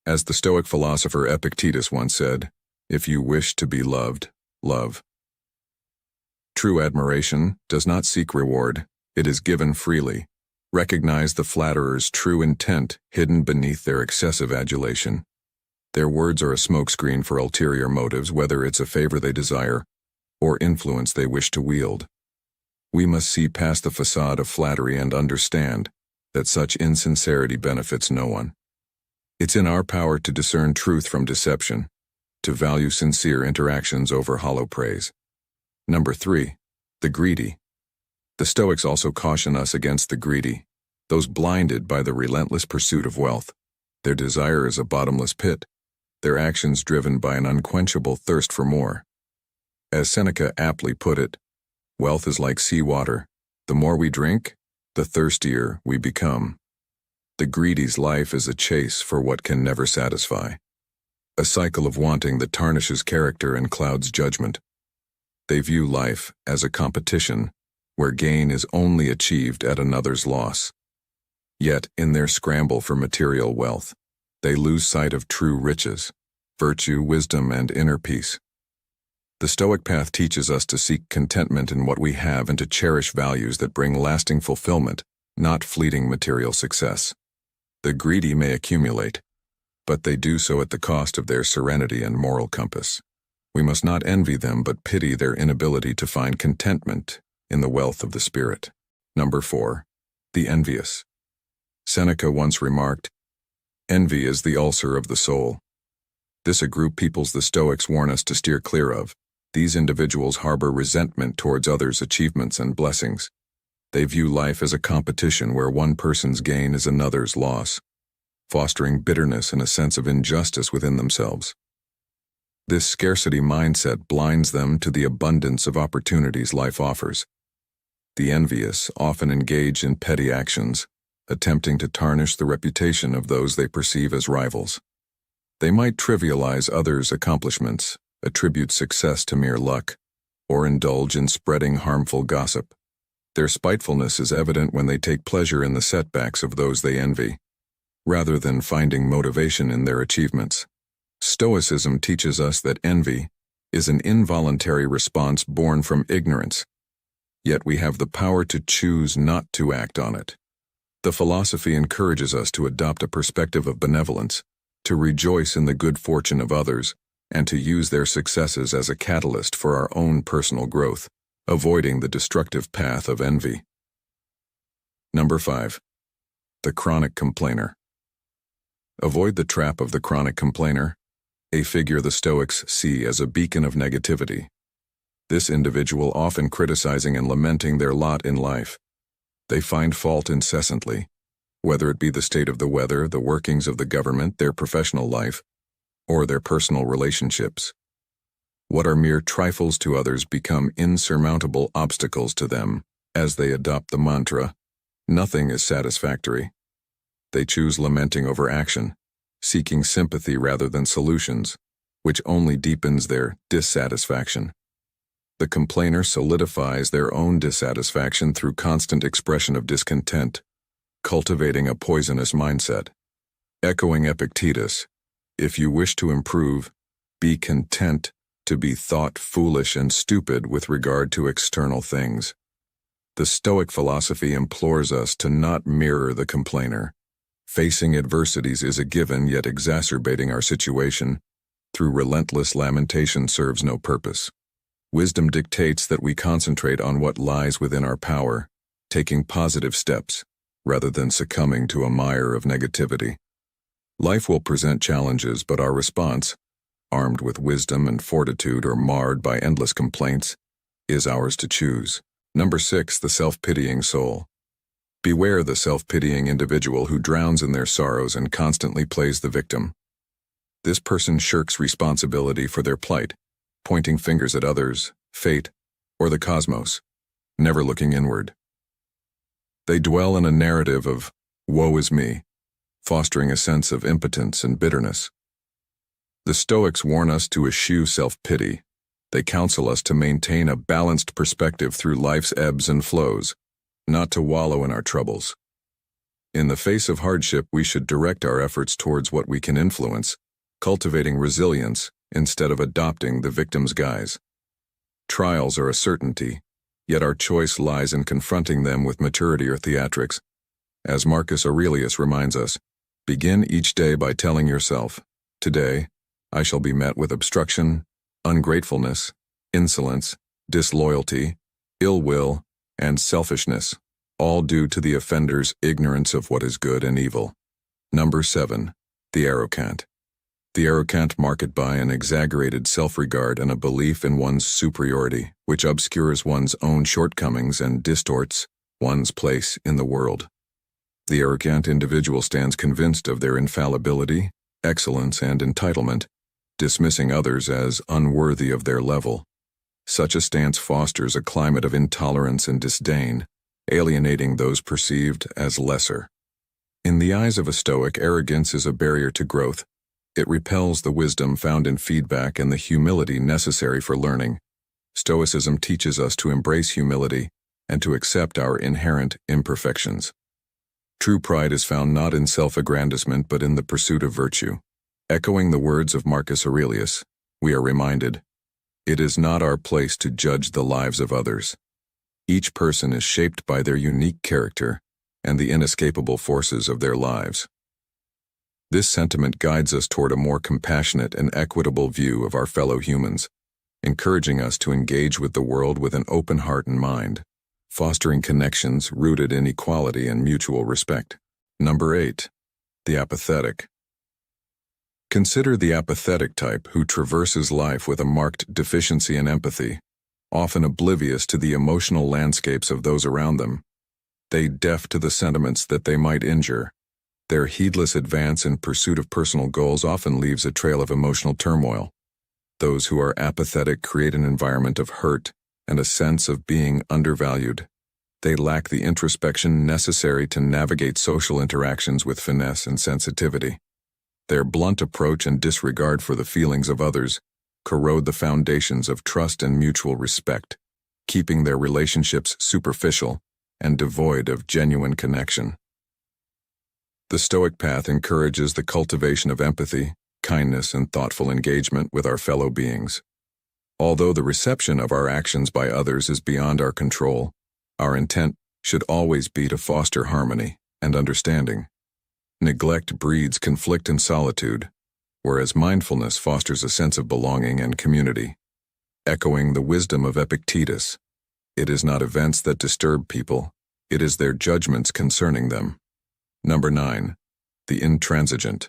As the Stoic philosopher Epictetus once said, "If you wish to be loved, love." True admiration does not seek reward, it is given freely. Recognize the flatterer's true intent hidden beneath their excessive adulation. Their words are a smokescreen for ulterior motives, whether it's a favor they desire or influence they wish to wield. We must see past the facade of flattery and understand that such insincerity benefits no one. It's in our power to discern truth from deception, to value sincere interactions over hollow praise. Number 3. The greedy. The Stoics also caution us against the greedy, those blinded by the relentless pursuit of wealth. Their desire is a bottomless pit, their actions driven by an unquenchable thirst for more. As Seneca aptly put it, wealth is like seawater. The more we drink, the thirstier we become. The greedy's life is a chase for what can never satisfy, a cycle of wanting that tarnishes character and clouds judgment. They view life as a competition where gain is only achieved at another's loss. Yet, in their scramble for material wealth, they lose sight of true riches, virtue, wisdom, and inner peace. The Stoic path teaches us to seek contentment in what we have and to cherish values that bring lasting fulfillment, not fleeting material success. The greedy may accumulate, but they do so at the cost of their serenity and moral compass. We must not envy them but pity their inability to find contentment in the wealth of the spirit. Number 4. The envious. Seneca once remarked, "Envy is the ulcer of the soul." This a group peoples the Stoics warn us to steer clear of. These individuals harbor resentment towards others' achievements and blessings. They view life as a competition where one person's gain is another's loss, fostering bitterness and a sense of injustice within themselves. This scarcity mindset blinds them to the abundance of opportunities life offers. The envious often engage in petty actions, attempting to tarnish the reputation of those they perceive as rivals. They might trivialize others' accomplishments, attribute success to mere luck, or indulge in spreading harmful gossip. Their spitefulness is evident when they take pleasure in the setbacks of those they envy, rather than finding motivation in their achievements. Stoicism teaches us that envy is an involuntary response born from ignorance, yet we have the power to choose not to act on it. The philosophy encourages us to adopt a perspective of benevolence, to rejoice in the good fortune of others, and to use their successes as a catalyst for our own personal growth, avoiding the destructive path of envy. Number 5. The chronic complainer. Avoid the trap of the chronic complainer, a figure the Stoics see as a beacon of negativity. This individual often criticizing and lamenting their lot in life. They find fault incessantly, whether it be the state of the weather, the workings of the government, their professional life, or their personal relationships. What are mere trifles to others become insurmountable obstacles to them as they adopt the mantra, "Nothing is satisfactory." They choose lamenting over action, seeking sympathy rather than solutions, which only deepens their dissatisfaction. The complainer solidifies their own dissatisfaction through constant expression of discontent, cultivating a poisonous mindset. Echoing Epictetus, "If you wish to improve, be content to be thought foolish and stupid with regard to external things." The Stoic philosophy implores us to not mirror the complainer. Facing adversities is a given, yet exacerbating our situation through relentless lamentation serves no purpose. Wisdom dictates that we concentrate on what lies within our power, taking positive steps, rather than succumbing to a mire of negativity. Life will present challenges, but our response, armed with wisdom and fortitude or marred by endless complaints, is ours to choose. Number 6. The self-pitying soul. Beware the self-pitying individual who drowns in their sorrows and constantly plays the victim. This person shirks responsibility for their plight, pointing fingers at others, fate, or the cosmos, never looking inward. They dwell in a narrative of woe is me, fostering a sense of impotence and bitterness. The Stoics warn us to eschew self-pity. They counsel us to maintain a balanced perspective through life's ebbs and flows, not to wallow in our troubles. In the face of hardship, we should direct our efforts towards what we can influence, cultivating resilience instead of adopting the victim's guise. Trials are a certainty, yet our choice lies in confronting them with maturity or theatrics. As Marcus Aurelius reminds us, begin each day by telling yourself, today, I shall be met with obstruction, ungratefulness, insolence, disloyalty, ill will, and selfishness, all due to the offender's ignorance of what is good and evil. Number 7. The arrogant. The arrogant marked by an exaggerated self-regard and a belief in one's superiority, which obscures one's own shortcomings and distorts one's place in the world. The arrogant individual stands convinced of their infallibility, excellence, and entitlement, dismissing others as unworthy of their level. Such a stance fosters a climate of intolerance and disdain, alienating those perceived as lesser. In the eyes of a Stoic, arrogance is a barrier to growth. It repels the wisdom found in feedback and the humility necessary for learning. Stoicism teaches us to embrace humility and to accept our inherent imperfections. True pride is found not in self-aggrandizement but in the pursuit of virtue. Echoing the words of Marcus Aurelius, we are reminded, it is not our place to judge the lives of others. Each person is shaped by their unique character and the inescapable forces of their lives. This sentiment guides us toward a more compassionate and equitable view of our fellow humans, encouraging us to engage with the world with an open heart and mind, fostering connections rooted in equality and mutual respect. Number 8. The apathetic. Consider the apathetic type who traverses life with a marked deficiency in empathy, often oblivious to the emotional landscapes of those around them. They deaf to the sentiments that they might injure. Their heedless advance in pursuit of personal goals often leaves a trail of emotional turmoil. Those who are apathetic create an environment of hurt and a sense of being undervalued. They lack the introspection necessary to navigate social interactions with finesse and sensitivity. Their blunt approach and disregard for the feelings of others corrode the foundations of trust and mutual respect, keeping their relationships superficial and devoid of genuine connection. The Stoic path encourages the cultivation of empathy, kindness, and thoughtful engagement with our fellow beings. Although the reception of our actions by others is beyond our control, our intent should always be to foster harmony and understanding. Neglect breeds conflict and solitude, whereas mindfulness fosters a sense of belonging and community. Echoing the wisdom of Epictetus, it is not events that disturb people, it is their judgments concerning them. Number 9. The intransigent.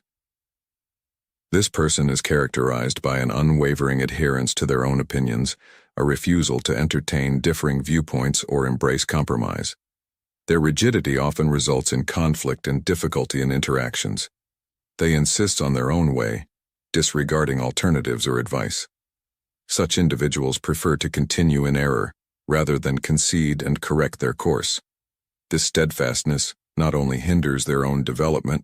This person is characterized by an unwavering adherence to their own opinions, a refusal to entertain differing viewpoints or embrace compromise. Their rigidity often results in conflict and difficulty in interactions. They insist on their own way, disregarding alternatives or advice. Such individuals prefer to continue in error, rather than concede and correct their course. This steadfastness not only hinders their own development,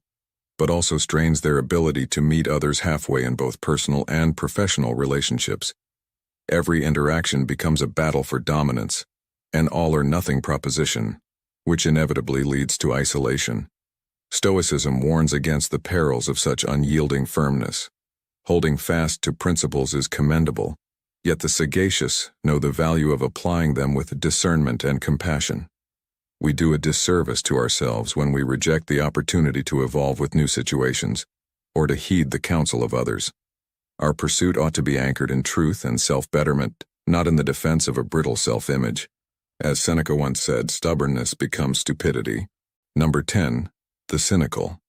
but also strains their ability to meet others halfway in both personal and professional relationships. Every interaction becomes a battle for dominance, an all-or-nothing proposition, which inevitably leads to isolation. Stoicism warns against the perils of such unyielding firmness. Holding fast to principles is commendable, yet the sagacious know the value of applying them with discernment and compassion. We do a disservice to ourselves when we reject the opportunity to evolve with new situations, or to heed the counsel of others. Our pursuit ought to be anchored in truth and self-betterment, not in the defense of a brittle self-image. As Seneca once said, stubbornness becomes stupidity. Number 10. The cynical.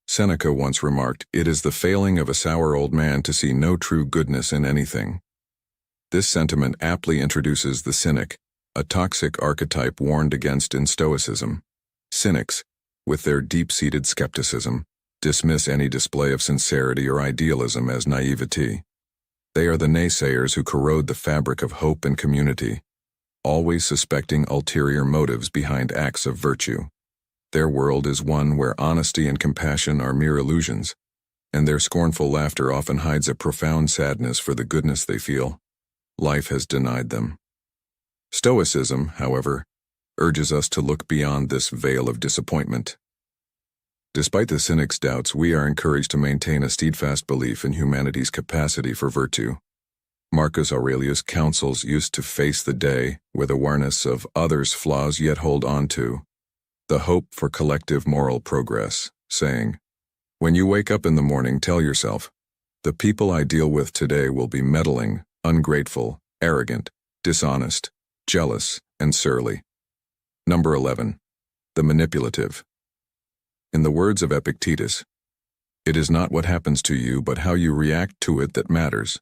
Seneca once remarked, "It is the failing of a sour old man to see no true goodness in anything." This sentiment aptly introduces the cynic, a toxic archetype warned against in Stoicism. Cynics, with their deep-seated skepticism, dismiss any display of sincerity or idealism as naivety. They are the naysayers who corrode the fabric of hope and community. always suspecting ulterior motives behind acts of virtue. Their world is one where honesty and compassion are mere illusions, and their scornful laughter often hides a profound sadness for the goodness they feel. Life has denied them. Stoicism, however, urges us to look beyond this veil of disappointment. Despite the cynic's doubts, we are encouraged to maintain a steadfast belief in humanity's capacity for virtue. Marcus Aurelius counsels us to face the day with awareness of others' flaws yet hold on to the hope for collective moral progress, saying, "When you wake up in the morning, tell yourself, the people I deal with today will be meddling, ungrateful, arrogant, dishonest, jealous, and surly." Number 11. The manipulative. In the words of Epictetus, "It is not what happens to you, but how you react to it that matters."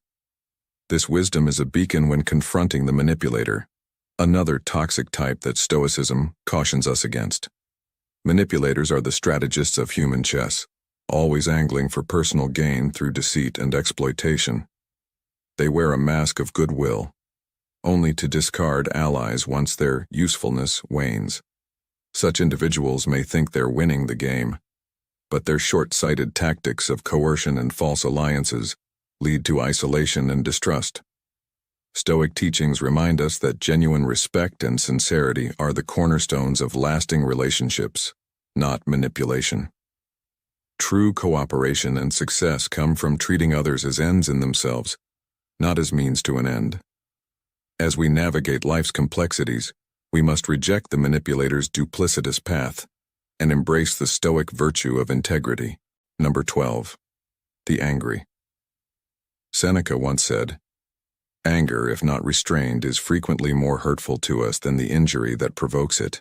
This wisdom is a beacon when confronting the manipulator, another toxic type that Stoicism cautions us against. Manipulators are the strategists of human chess, always angling for personal gain through deceit and exploitation. They wear a mask of goodwill, only to discard allies once their usefulness wanes. Such individuals may think they're winning the game, but their short-sighted tactics of coercion and false alliances lead to isolation and distrust. Stoic teachings remind us that genuine respect and sincerity are the cornerstones of lasting relationships, not manipulation. True cooperation and success come from treating others as ends in themselves, not as means to an end. As we navigate life's complexities, we must reject the manipulator's duplicitous path and embrace the Stoic virtue of integrity. Number 12. The angry. Seneca once said, "Anger, if not restrained, is frequently more hurtful to us than the injury that provokes it."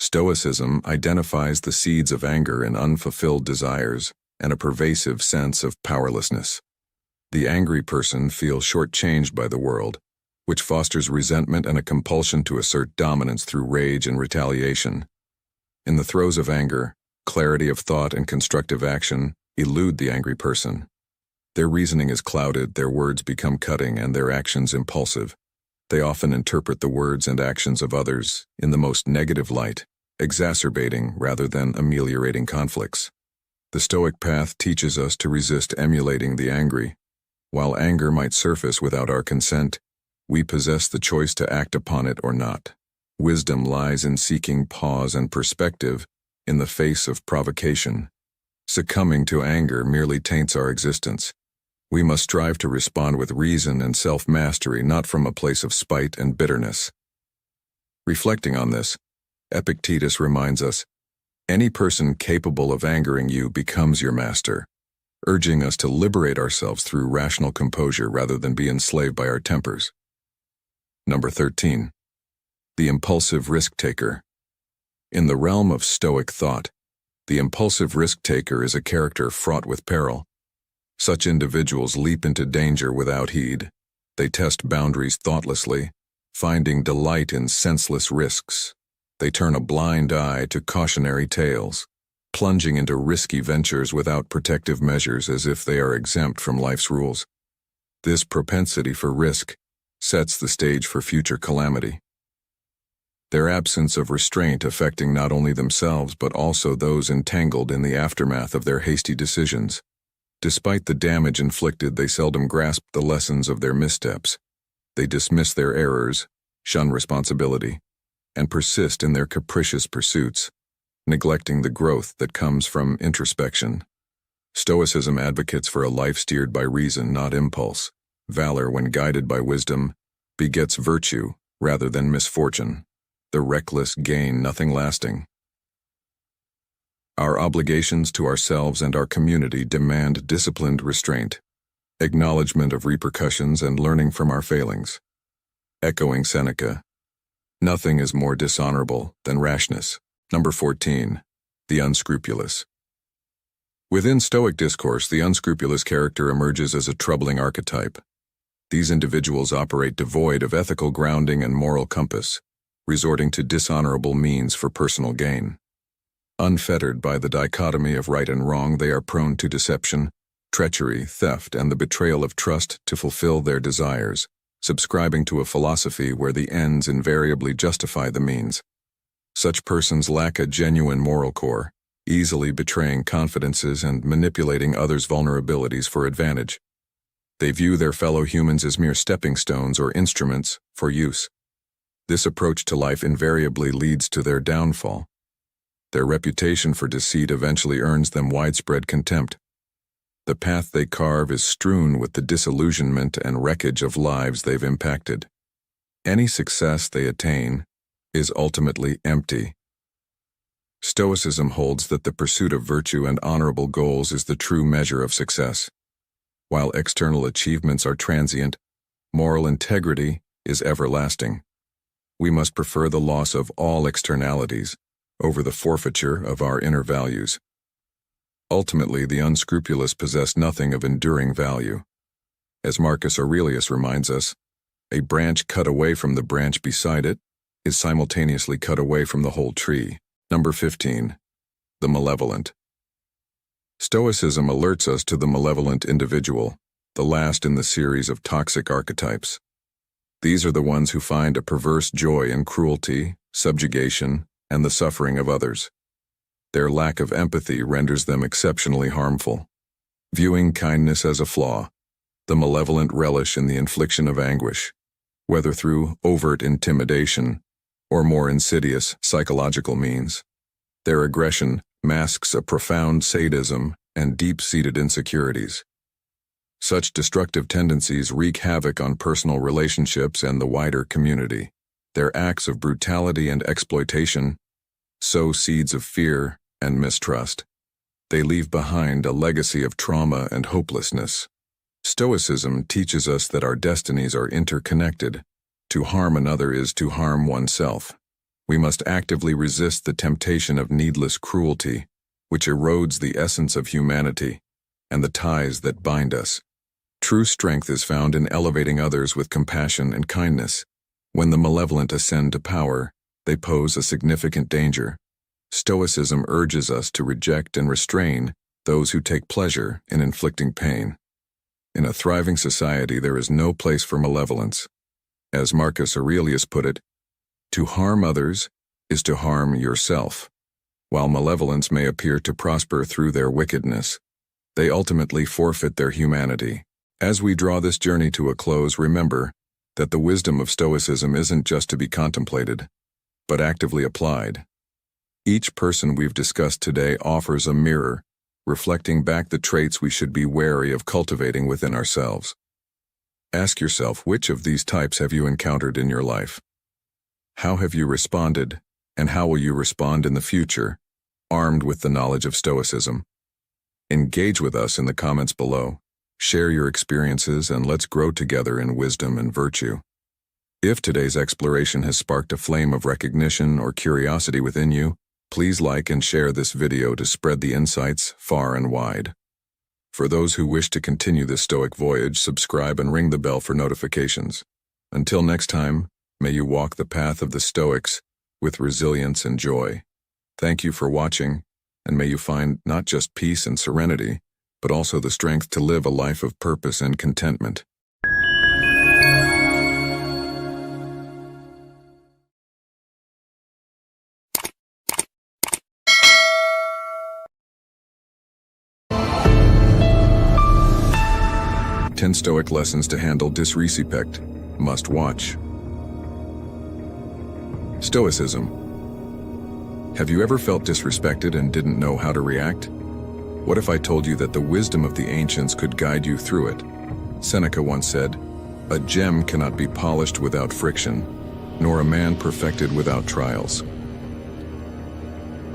Stoicism identifies the seeds of anger in unfulfilled desires and a pervasive sense of powerlessness. The angry person feels shortchanged by the world, which fosters resentment and a compulsion to assert dominance through rage and retaliation. In the throes of anger, clarity of thought and constructive action elude the angry person. Their reasoning is clouded, their words become cutting, and their actions impulsive. They often interpret the words and actions of others in the most negative light, exacerbating rather than ameliorating conflicts. The Stoic path teaches us to resist emulating the angry. While anger might surface without our consent, we possess the choice to act upon it or not. Wisdom lies in seeking pause and perspective in the face of provocation. Succumbing to anger merely taints our existence. We must strive to respond with reason and self-mastery, not from a place of spite and bitterness. Reflecting on this, Epictetus reminds us, "Any person capable of angering you becomes your master," urging us to liberate ourselves through rational composure rather than be enslaved by our tempers. Number 13. The impulsive risk-taker. In the realm of Stoic thought, the impulsive risk-taker is a character fraught with peril. Such individuals leap into danger without heed. They test boundaries thoughtlessly, finding delight in senseless risks. They turn a blind eye to cautionary tales, plunging into risky ventures without protective measures as if they are exempt from life's rules. This propensity for risk sets the stage for future calamity. Their absence of restraint affecting not only themselves but also those entangled in the aftermath of their hasty decisions. Despite the damage inflicted, they seldom grasp the lessons of their missteps. They dismiss their errors, shun responsibility, and persist in their capricious pursuits, neglecting the growth that comes from introspection. Stoicism advocates for a life steered by reason, not impulse. Valor, when guided by wisdom, begets virtue rather than misfortune. The reckless gain nothing lasting. Our obligations to ourselves and our community demand disciplined restraint, acknowledgement of repercussions, and learning from our failings. Echoing Seneca, "Nothing is more dishonorable than rashness." Number 14. The unscrupulous. Within Stoic discourse, the unscrupulous character emerges as a troubling archetype. These individuals operate devoid of ethical grounding and moral compass, resorting to dishonorable means for personal gain. Unfettered by the dichotomy of right and wrong, they are prone to deception, treachery, theft, and the betrayal of trust to fulfill their desires, subscribing to a philosophy where the ends invariably justify the means. Such persons lack a genuine moral core, easily betraying confidences and manipulating others' vulnerabilities for advantage. They view their fellow humans as mere stepping stones or instruments for use. This approach to life invariably leads to their downfall. Their reputation for deceit eventually earns them widespread contempt. The path they carve is strewn with the disillusionment and wreckage of lives they've impacted. Any success they attain is ultimately empty. Stoicism holds that the pursuit of virtue and honorable goals is the true measure of success. While external achievements are transient, moral integrity is everlasting. We must prefer the loss of all externalities over the forfeiture of our inner values. Ultimately, the unscrupulous possess nothing of enduring value. As Marcus Aurelius reminds us, a branch cut away from the branch beside it is simultaneously cut away from the whole tree. Number 15. The malevolent. Stoicism alerts us to the malevolent individual, the last in the series of toxic archetypes. These are the ones who find a perverse joy in cruelty, subjugation, and the suffering of others. Their lack of empathy renders them exceptionally harmful. Viewing kindness as a flaw, the malevolent relish in the infliction of anguish, whether through overt intimidation or more insidious psychological means. Their aggression masks a profound sadism and deep-seated insecurities. Such destructive tendencies wreak havoc on personal relationships and the wider community. Their acts of brutality and exploitation sow seeds of fear and mistrust. They leave behind a legacy of trauma and hopelessness. Stoicism teaches us that our destinies are interconnected. To harm another is to harm oneself. We must actively resist the temptation of needless cruelty, which erodes the essence of humanity and the ties that bind us. True strength is found in elevating others with compassion and kindness. When the malevolent ascend to power, they pose a significant danger. Stoicism urges us to reject and restrain those who take pleasure in inflicting pain. In a thriving society, there is no place for malevolence. As Marcus Aurelius put it, to harm others is to harm yourself. While malevolence may appear to prosper through their wickedness, they ultimately forfeit their humanity. As we draw this journey to a close, remember that the wisdom of Stoicism isn't just to be contemplated, but actively applied. Each person we've discussed today offers a mirror, reflecting back the traits we should be wary of cultivating within ourselves. Ask yourself, which of these types have you encountered in your life? How have you responded, and how will you respond in the future, armed with the knowledge of Stoicism? Engage with us in the comments below. Share your experiences and let's grow together in wisdom and virtue. If today's exploration has sparked a flame of recognition or curiosity within you, please like and share this video to spread the insights far and wide. For those who wish to continue this Stoic voyage, subscribe and ring the bell for notifications. Until next time, may you walk the path of the Stoics with resilience and joy. Thank you for watching, and may you find not just peace and serenity, but also the strength to live a life of purpose and contentment. Ten Stoic lessons to handle disrespect. Must watch. Stoicism. Have you ever felt disrespected and didn't know how to react? What if I told you that the wisdom of the ancients could guide you through it? Seneca once said, "A gem cannot be polished without friction, nor a man perfected without trials."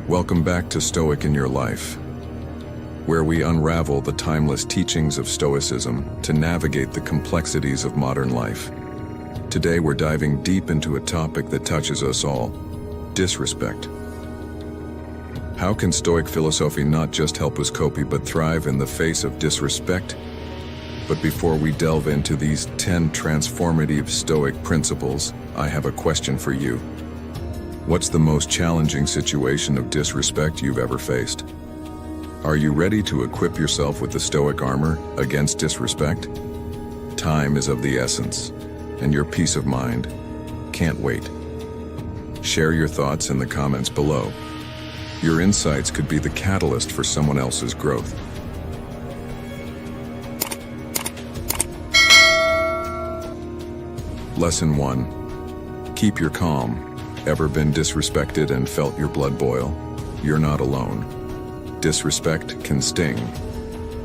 Welcome back to Stoic in Your Life, where we unravel the timeless teachings of Stoicism to navigate the complexities of modern life. Today we're diving deep into a topic that touches us all: disrespect. How can Stoic philosophy not just help us cope but thrive in the face of disrespect? But before we delve into these 10 transformative Stoic principles, I have a question for you. What's the most challenging situation of disrespect you've ever faced? Are you ready to equip yourself with the Stoic armor against disrespect? Time is of the essence. and your peace of mind can't wait. Share your thoughts in the comments below. Your insights could be the catalyst for someone else's growth. Lesson 1. Keep your calm. Ever been disrespected and felt your blood boil? You're not alone. Disrespect can sting,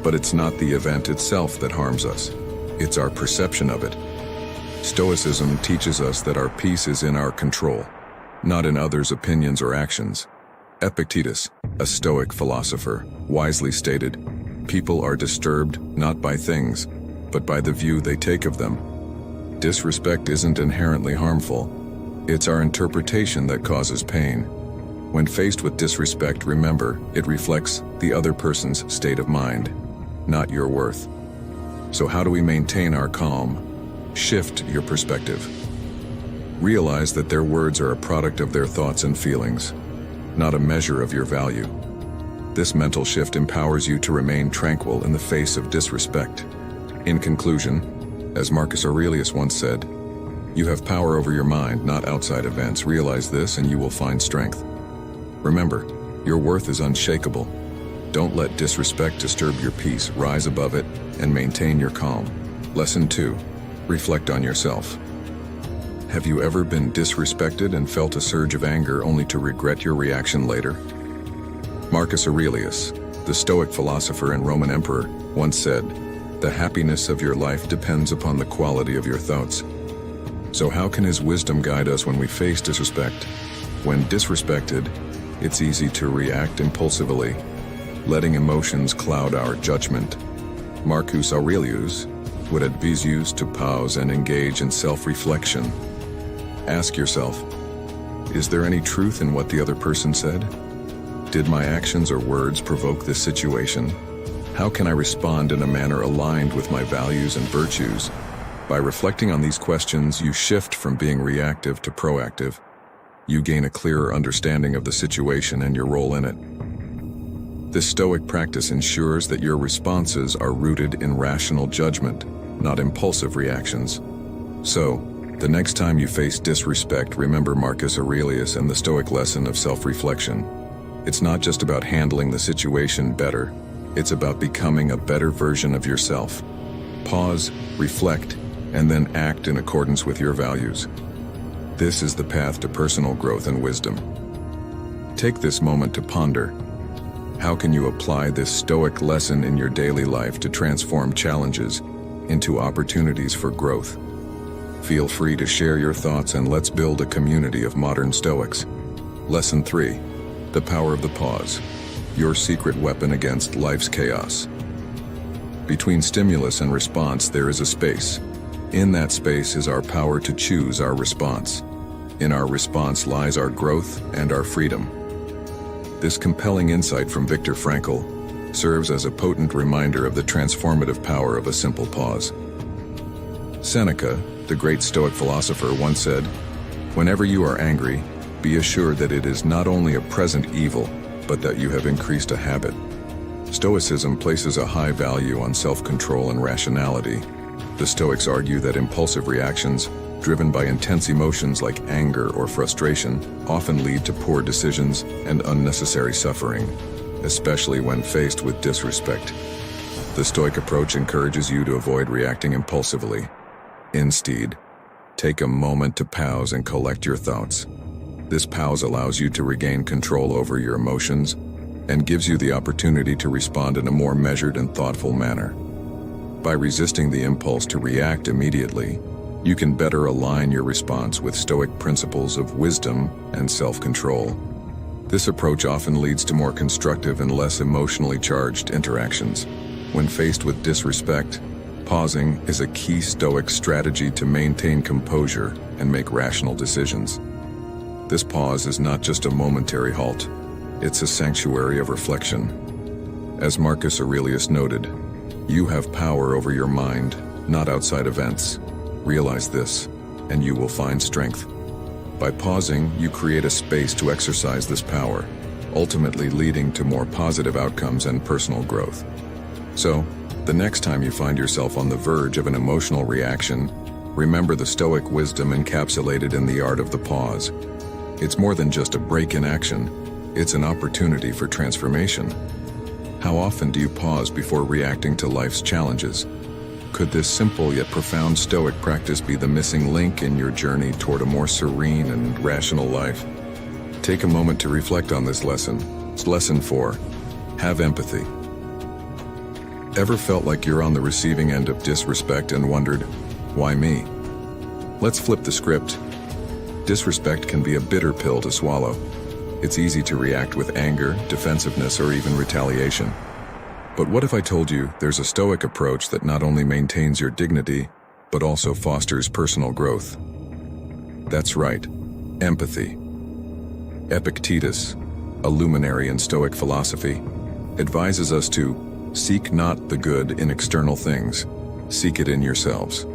but it's not the event itself that harms us. It's our perception of it. Stoicism teaches us that our peace is in our control, not in others' opinions or actions. Epictetus, a Stoic philosopher, wisely stated, "People are disturbed not by things, but by the view they take of them." Disrespect isn't inherently harmful. It's our interpretation that causes pain. When faced with disrespect, remember, it reflects the other person's state of mind, not your worth. So how do we maintain our calm? Shift your perspective. Realize that their words are a product of their thoughts and feelings, not a measure of your value. This mental shift empowers you to remain tranquil in the face of disrespect. In conclusion, as Marcus Aurelius once said, "You have power over your mind, not outside events. Realize this and you will find strength." Remember, your worth is unshakable. Don't let disrespect disturb your peace. Rise above it and maintain your calm. Lesson 2. Reflect on yourself. Have you ever been disrespected and felt a surge of anger only to regret your reaction later? Marcus Aurelius, the Stoic philosopher and Roman emperor, once said, "The happiness of your life depends upon the quality of your thoughts." So how can his wisdom guide us when we face disrespect? When disrespected, it's easy to react impulsively, letting emotions cloud our judgment. Marcus Aurelius would advise you to pause and engage in self-reflection. Ask yourself, is there any truth in what the other person said? Did my actions or words provoke this situation? How can I respond in a manner aligned with my values and virtues? By reflecting on these questions, you shift from being reactive to proactive. You gain a clearer understanding of the situation and your role in it. This Stoic practice ensures that your responses are rooted in rational judgment, not impulsive reactions. So, the next time you face disrespect, remember Marcus Aurelius and the Stoic lesson of self-reflection. It's not just about handling the situation better, it's about becoming a better version of yourself. Pause, reflect, and then act in accordance with your values. This is the path to personal growth and wisdom. Take this moment to ponder. How can you apply this Stoic lesson in your daily life to transform challenges into opportunities for growth? Feel free to share your thoughts and let's build a community of modern Stoics. Lesson 3. The power of the pause. Your secret weapon against life's chaos. Between stimulus and response, there is a space. In that space is our power to choose our response. In our response lies our growth and our freedom. This compelling insight from Viktor Frankl serves as a potent reminder of the transformative power of a simple pause. Seneca, the great Stoic philosopher, once said, "Whenever you are angry, be assured that it is not only a present evil, but that you have increased a habit." Stoicism places a high value on self-control and rationality. The Stoics argue that impulsive reactions, driven by intense emotions like anger or frustration, often lead to poor decisions and unnecessary suffering, especially when faced with disrespect. The Stoic approach encourages you to avoid reacting impulsively. Instead, take a moment to pause and collect your thoughts. This pause allows you to regain control over your emotions and gives you the opportunity to respond in a more measured and thoughtful manner. By resisting the impulse to react immediately, you can better align your response with Stoic principles of wisdom and self-control. This approach often leads to more constructive and less emotionally charged interactions. When faced with disrespect, pausing is a key Stoic strategy to maintain composure and make rational decisions. This pause is not just a momentary halt, it's a sanctuary of reflection. As Marcus Aurelius noted, you have power over your mind, not outside events. Realize this, and you will find strength. By pausing, you create a space to exercise this power, ultimately leading to more positive outcomes and personal growth. So, the next time you find yourself on the verge of an emotional reaction, Remember the Stoic wisdom encapsulated in the art of the pause. It's more than just a break in action, it's an opportunity for transformation. How often do you pause before reacting to life's challenges? Could this simple yet profound Stoic practice be the missing link in your journey toward a more serene and rational life? Take a moment to reflect on this lesson. Lesson 4. Have empathy. Ever felt like you're on the receiving end of disrespect and wondered, why me? Let's flip the script. Disrespect can be a bitter pill to swallow. It's easy to react with anger, defensiveness, or even retaliation. But what if I told you there's a Stoic approach that not only maintains your dignity, but also fosters personal growth? That's right, empathy. Epictetus, a luminary in Stoic philosophy, advises us to seek not the good in external things, seek it in yourselves.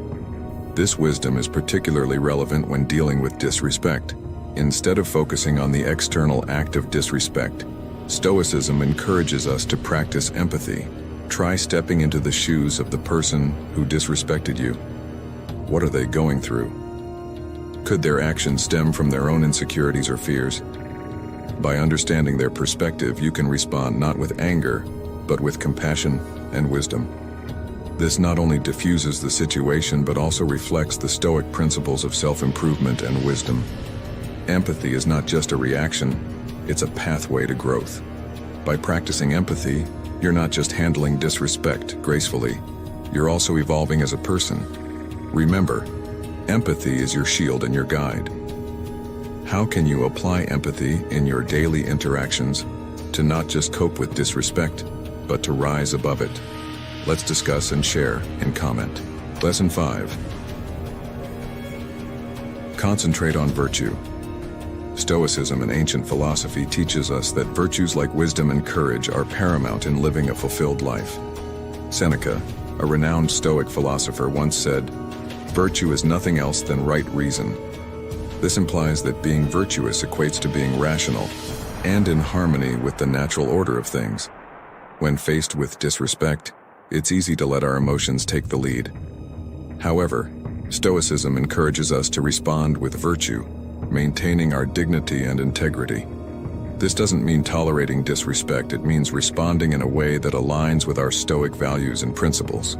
This wisdom is particularly relevant when dealing with disrespect. Instead of focusing on the external act of disrespect, Stoicism encourages us to practice empathy. Try stepping into the shoes of the person who disrespected you. What are they going through? Could their actions stem from their own insecurities or fears? By understanding their perspective, you can respond not with anger, but with compassion and wisdom. This not only diffuses the situation, but also reflects the Stoic principles of self-improvement and wisdom. Empathy is not just a reaction, it's a pathway to growth. By practicing empathy, you're not just handling disrespect gracefully, you're also evolving as a person. Remember, empathy is your shield and your guide. How can you apply empathy in your daily interactions to not just cope with disrespect, but to rise above it? Let's discuss and share and comment. Lesson 5. Concentrate on virtue. Stoicism and ancient philosophy teaches us that virtues like wisdom and courage are paramount in living a fulfilled life. Seneca, a renowned Stoic philosopher, once said, "Virtue is nothing else than right reason." This implies that being virtuous equates to being rational and in harmony with the natural order of things. When faced with disrespect, it's easy to let our emotions take the lead. However, Stoicism encourages us to respond with virtue, maintaining our dignity and integrity. This doesn't mean tolerating disrespect, it means responding in a way that aligns with our Stoic values and principles.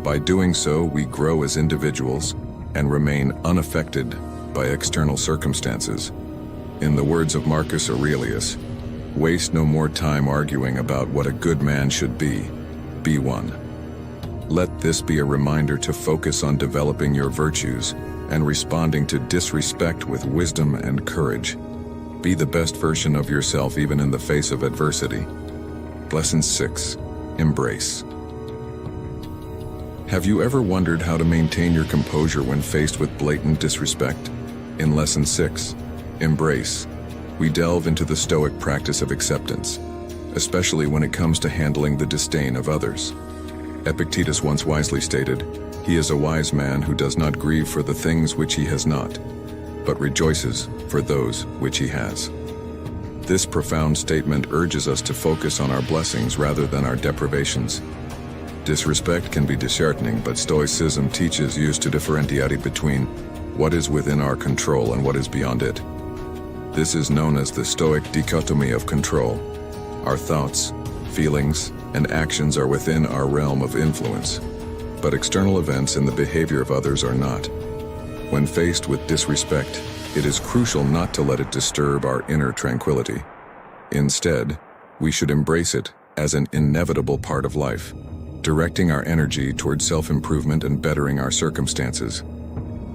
By doing so, we grow as individuals and remain unaffected by external circumstances. In the words of Marcus Aurelius, "Waste no more time arguing about what a good man should be one." Let this be a reminder to focus on developing your virtues and responding to disrespect with wisdom and courage. Be the best version of yourself even in the face of adversity. Lesson 6. Embrace. Have you ever wondered how to maintain your composure when faced with blatant disrespect? In Lesson 6, Embrace, we delve into the Stoic practice of acceptance, especially when it comes to handling the disdain of others. Epictetus once wisely stated, "He is a wise man who does not grieve for the things which he has not, but rejoices for those which he has." This profound statement urges us to focus on our blessings rather than our deprivations. Disrespect can be disheartening, but Stoicism teaches us to differentiate between what is within our control and what is beyond it. This is known as the Stoic dichotomy of control. Our thoughts, feelings, and actions are within our realm of influence, but external events and the behavior of others are not. When faced with disrespect, it is crucial not to let it disturb our inner tranquility. Instead, we should embrace it as an inevitable part of life, directing our energy towards self-improvement and bettering our circumstances.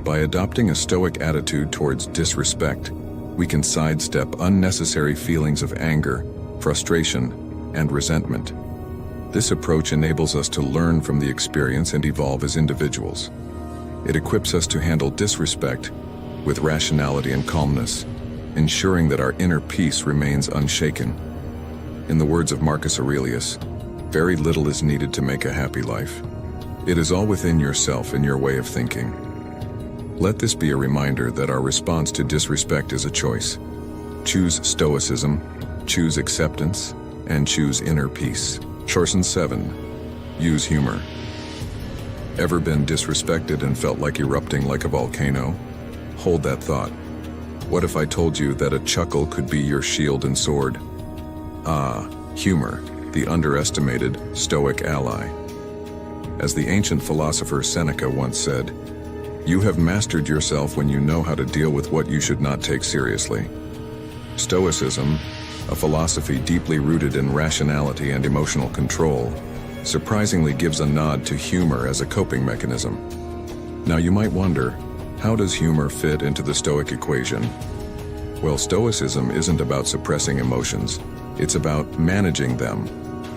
By adopting a Stoic attitude towards disrespect, we can sidestep unnecessary feelings of anger, frustration, and resentment. This approach enables us to learn from the experience and evolve as individuals. It equips us to handle disrespect with rationality and calmness, ensuring that our inner peace remains unshaken. In the words of Marcus Aurelius, "Very little is needed to make a happy life. It is all within yourself and your way of thinking." Let this be a reminder that our response to disrespect is a choice. Choose Stoicism, choose acceptance, and choose inner peace. Lesson 7. Use humor. Ever been disrespected and felt like erupting like a volcano? Hold that thought. What if I told you that a chuckle could be your shield and sword? Ah, humor, the underestimated Stoic ally. As the ancient philosopher Seneca once said, "You have mastered yourself when you know how to deal with what you should not take seriously." Stoicism, a philosophy deeply rooted in rationality and emotional control, surprisingly gives a nod to humor as a coping mechanism. Now you might wonder, how does humor fit into the Stoic equation? Well, Stoicism isn't about suppressing emotions, it's about managing them.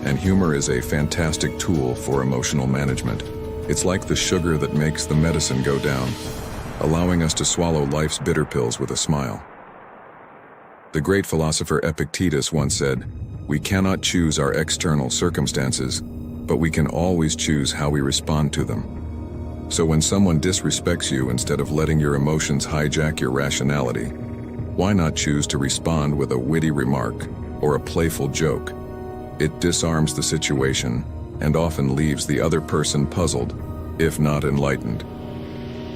And humor is a fantastic tool for emotional management. It's like the sugar that makes the medicine go down, allowing us to swallow life's bitter pills with a smile. The great philosopher Epictetus once said, "We cannot choose our external circumstances, but we can always choose how we respond to them." So when someone disrespects you, instead of letting your emotions hijack your rationality, why not choose to respond with a witty remark or a playful joke? It disarms the situation and often leaves the other person puzzled, if not enlightened.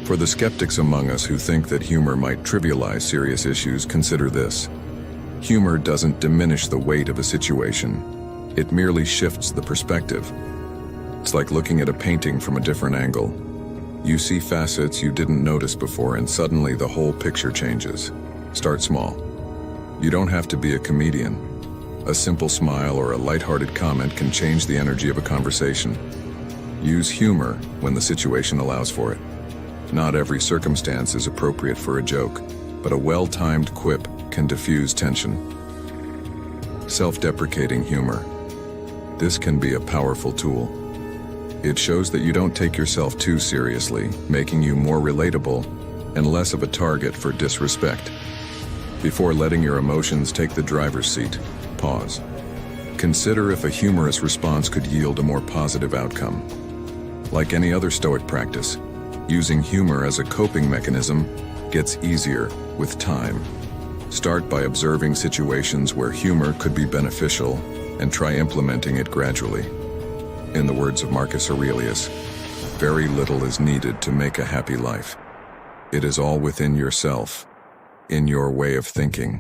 For the skeptics among us who think that humor might trivialize serious issues, consider this. Humor doesn't diminish the weight of a situation. It merely shifts the perspective. It's like looking at a painting from a different angle. You see facets you didn't notice before, and suddenly the whole picture changes. Start small. You don't have to be a comedian. A simple smile or a lighthearted comment can change the energy of a conversation. Use humor when the situation allows for it. Not every circumstance is appropriate for a joke, but a well-timed quip can diffuse tension. Self-deprecating humor. This can be a powerful tool. It shows that you don't take yourself too seriously, making you more relatable and less of a target for disrespect. Before letting your emotions take the driver's seat, pause. Consider if a humorous response could yield a more positive outcome. Like any other Stoic practice, using humor as a coping mechanism gets easier with time. Start by observing situations where humor could be beneficial and try implementing it gradually. In the words of Marcus Aurelius, "Very little is needed to make a happy life. It is all within yourself, in your way of thinking."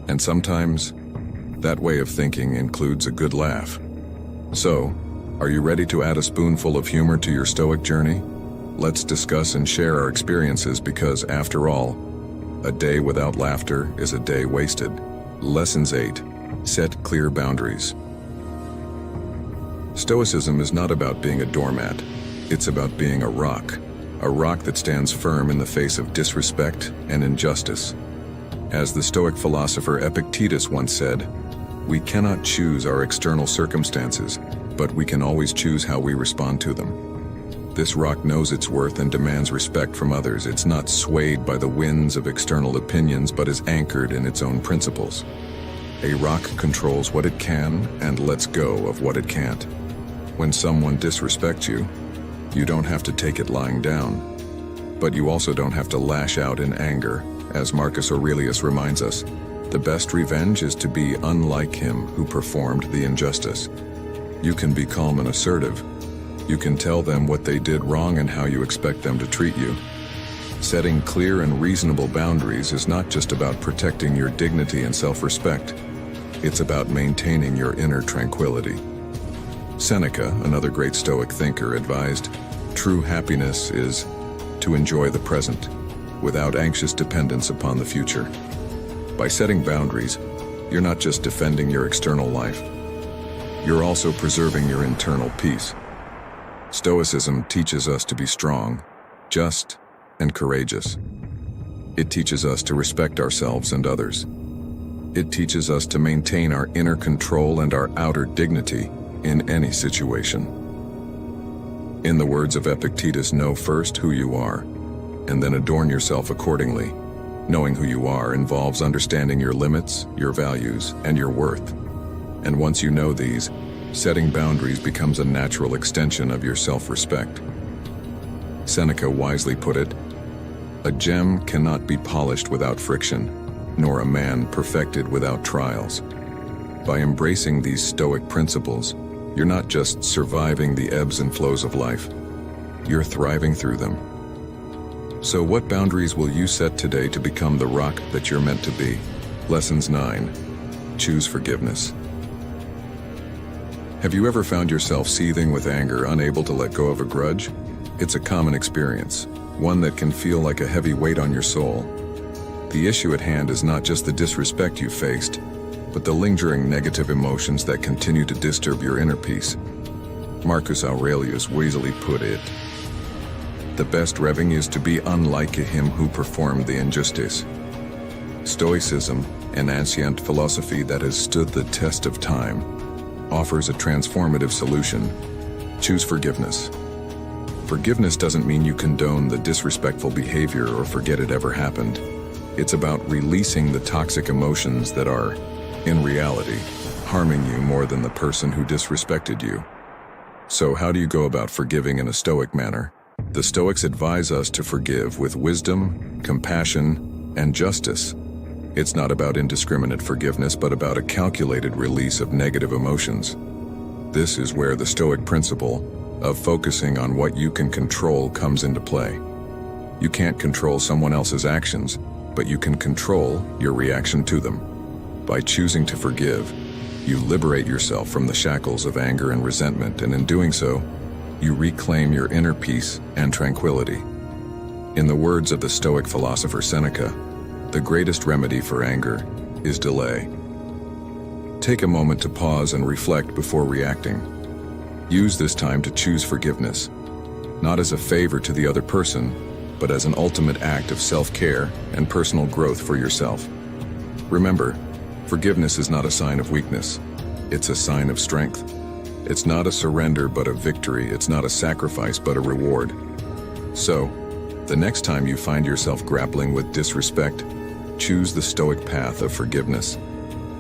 And sometimes, that way of thinking includes a good laugh. So, are you ready to add a spoonful of humor to your Stoic journey? Let's discuss and share our experiences, because, after all, a day without laughter is a day wasted. Lessons 8. Set clear boundaries. Stoicism is not about being a doormat. It's about being a rock that stands firm in the face of disrespect and injustice. As the Stoic philosopher Epictetus once said, "We cannot choose our external circumstances, but we can always choose how we respond to them." This rock knows its worth and demands respect from others. It's not swayed by the winds of external opinions, but is anchored in its own principles. A rock controls what it can and lets go of what it can't. When someone disrespects you, you don't have to take it lying down. But you also don't have to lash out in anger. As Marcus Aurelius reminds us, the best revenge is to be unlike him who performed the injustice. You can be calm and assertive. You can tell them what they did wrong and how you expect them to treat you. Setting clear and reasonable boundaries is not just about protecting your dignity and self-respect. It's about maintaining your inner tranquility. Seneca, another great Stoic thinker, advised, "True happiness is to enjoy the present, without anxious dependence upon the future." By setting boundaries, you're not just defending your external life, you're also preserving your internal peace. Stoicism teaches us to be strong, just, and courageous. It teaches us to respect ourselves and others. It teaches us to maintain our inner control and our outer dignity in any situation. In the words of Epictetus, know first who you are, and then adorn yourself accordingly. Knowing who you are involves understanding your limits, your values, and your worth. And once you know these, setting boundaries becomes a natural extension of your self-respect. Seneca wisely put it, "A gem cannot be polished without friction, nor a man perfected without trials." By embracing these Stoic principles, you're not just surviving the ebbs and flows of life, you're thriving through them. So what boundaries will you set today to become the rock that you're meant to be? Lessons 9. Choose forgiveness. Have you ever found yourself seething with anger, unable to let go of a grudge? It's a common experience, one that can feel like a heavy weight on your soul. The issue at hand is not just the disrespect you faced, but the lingering negative emotions that continue to disturb your inner peace. Marcus Aurelius wisely put it, "The best revenge is to be unlike him who performed the injustice." Stoicism, an ancient philosophy that has stood the test of time, offers a transformative solution. Choose forgiveness. Forgiveness doesn't mean you condone the disrespectful behavior or forget it ever happened. It's about releasing the toxic emotions that are, in reality, harming you more than the person who disrespected you. So how do you go about forgiving in a Stoic manner? The Stoics advise us to forgive with wisdom, compassion, and justice. It's not about indiscriminate forgiveness, but about a calculated release of negative emotions. This is where the Stoic principle of focusing on what you can control comes into play. You can't control someone else's actions, but you can control your reaction to them. By choosing to forgive, you liberate yourself from the shackles of anger and resentment, and in doing so, you reclaim your inner peace and tranquility. In the words of the Stoic philosopher Seneca, the greatest remedy for anger is delay. Take a moment to pause and reflect before reacting. Use this time to choose forgiveness, not as a favor to the other person, but as an ultimate act of self-care and personal growth for yourself. Remember, forgiveness is not a sign of weakness. It's a sign of strength. It's not a surrender but a victory. It's not a sacrifice but a reward. So, the next time you find yourself grappling with disrespect, choose the Stoic path of forgiveness.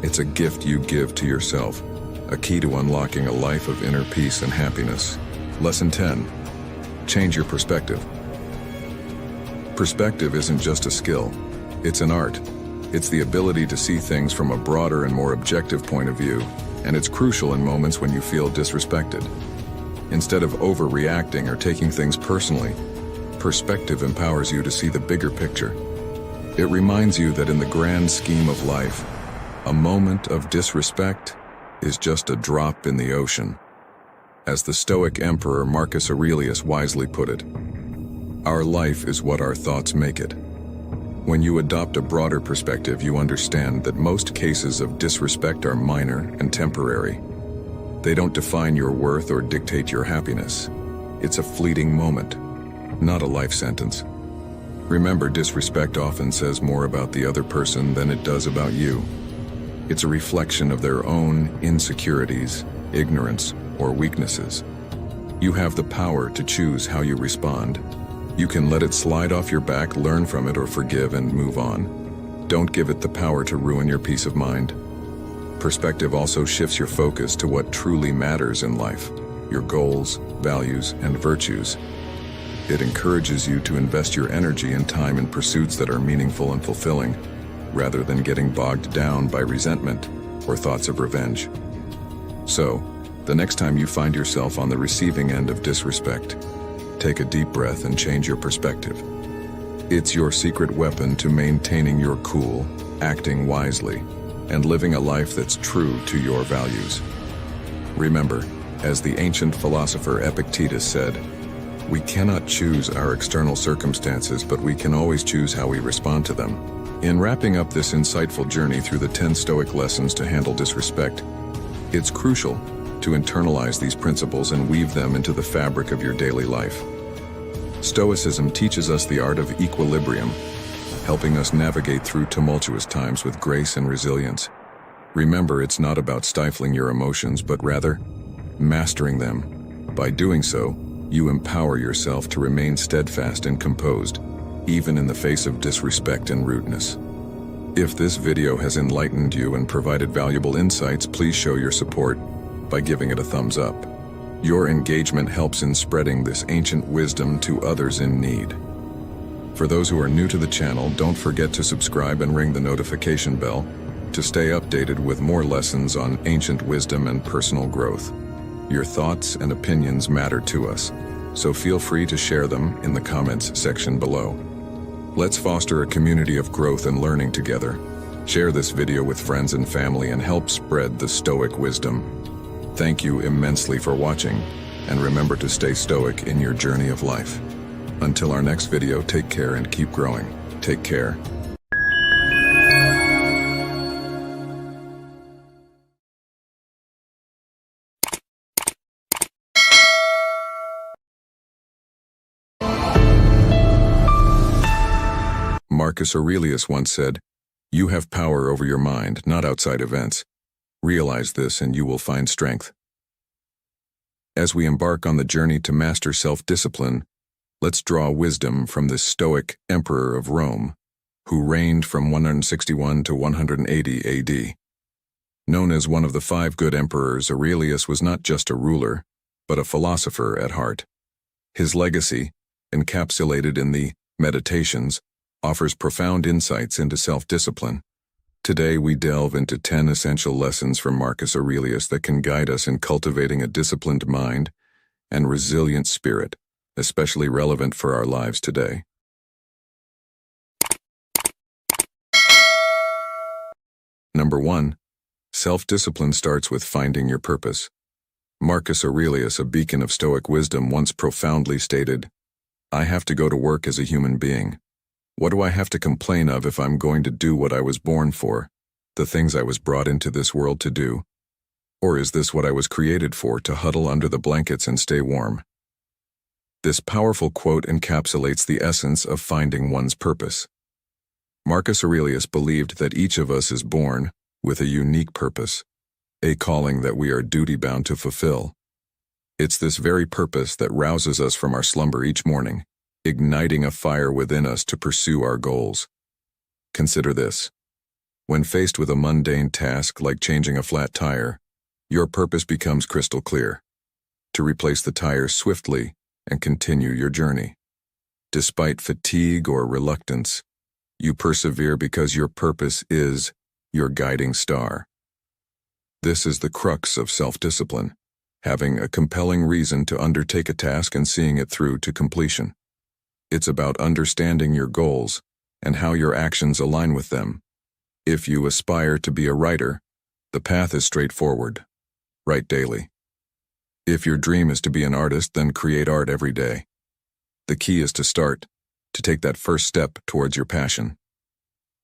It's a gift you give to yourself, a key to unlocking a life of inner peace and happiness. Lesson 10. Change your perspective. Perspective isn't just a skill, it's an art. It's the ability to see things from a broader and more objective point of view, and it's crucial in moments when you feel disrespected. Instead of overreacting or taking things personally, perspective empowers you to see the bigger picture. It reminds you that in the grand scheme of life, a moment of disrespect is just a drop in the ocean. As the Stoic Emperor Marcus Aurelius wisely put it, "Our life is what our thoughts make it." When you adopt a broader perspective, you understand that most cases of disrespect are minor and temporary. They don't define your worth or dictate your happiness. It's a fleeting moment, not a life sentence. Remember, disrespect often says more about the other person than it does about you. It's a reflection of their own insecurities, ignorance, or weaknesses. You have the power to choose how you respond. You can let it slide off your back, learn from it, or forgive and move on. Don't give it the power to ruin your peace of mind. Perspective also shifts your focus to what truly matters in life, your goals, values, and virtues. It encourages you to invest your energy and time in pursuits that are meaningful and fulfilling, rather than getting bogged down by resentment or thoughts of revenge. So, the next time you find yourself on the receiving end of disrespect, take a deep breath and change your perspective. It's your secret weapon to maintaining your cool, acting wisely, and living a life that's true to your values. Remember, as the ancient philosopher Epictetus said, we cannot choose our external circumstances, but we can always choose how we respond to them. In wrapping up this insightful journey through the 10 Stoic lessons to handle disrespect, it's crucial to internalize these principles and weave them into the fabric of your daily life. Stoicism teaches us the art of equilibrium, helping us navigate through tumultuous times with grace and resilience. Remember, it's not about stifling your emotions, but rather mastering them. By doing so, you empower yourself to remain steadfast and composed, even in the face of disrespect and rudeness. If this video has enlightened you and provided valuable insights, please show your support by giving it a thumbs up. Your engagement helps in spreading this ancient wisdom to others in need. For those who are new to the channel, don't forget to subscribe and ring the notification bell to stay updated with more lessons on ancient wisdom and personal growth. Your thoughts and opinions matter to us, so feel free to share them in the comments section below. Let's foster a community of growth and learning together. Share this video with friends and family and help spread the Stoic wisdom. Thank you immensely for watching, and remember to stay stoic in your journey of life. Until our next video, take care and keep growing. Take care. Marcus Aurelius once said, "You have power over your mind, not outside events. Realize this and you will find strength." As we embark on the journey to master self-discipline, let's draw wisdom from this Stoic emperor of Rome, who reigned from 161 to 180 AD. Known as one of the 5 good emperors, Aurelius was not just a ruler, but a philosopher at heart. His legacy, encapsulated in the Meditations, offers profound insights into self-discipline. Today we delve into 10 essential lessons from Marcus Aurelius that can guide us in cultivating a disciplined mind and resilient spirit, especially relevant for our lives today. Number 1. Self-discipline starts with finding your purpose. Marcus Aurelius, a beacon of Stoic wisdom, once profoundly stated, "I have to go to work as a human being. What do I have to complain of if I'm going to do what I was born for, the things I was brought into this world to do? Or is this what I was created for, to huddle under the blankets and stay warm?" This powerful quote encapsulates the essence of finding one's purpose. Marcus Aurelius believed that each of us is born with a unique purpose, a calling that we are duty-bound to fulfill. It's this very purpose that rouses us from our slumber each morning, igniting a fire within us to pursue our goals. Consider this. When faced with a mundane task like changing a flat tire, your purpose becomes crystal clear: to replace the tire swiftly and continue your journey. Despite fatigue or reluctance, you persevere because your purpose is your guiding star. This is the crux of self-discipline, having a compelling reason to undertake a task and seeing it through to completion. It's about understanding your goals and how your actions align with them. If you aspire to be a writer, the path is straightforward. Write daily. If your dream is to be an artist, then create art every day. The key is to start, to take that first step towards your passion.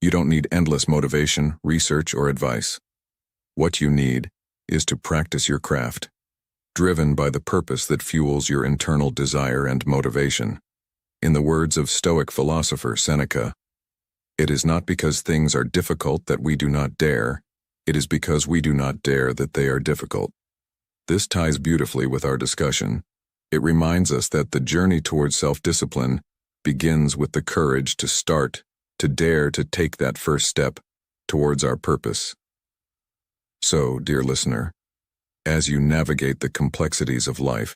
You don't need endless motivation, research, or advice. What you need is to practice your craft, driven by the purpose that fuels your internal desire and motivation. In the words of Stoic philosopher Seneca, "It is not because things are difficult that we do not dare, it is because we do not dare that they are difficult." This ties beautifully with our discussion. It reminds us that the journey towards self-discipline begins with the courage to start, to dare to take that first step towards our purpose. So, dear listener, as you navigate the complexities of life,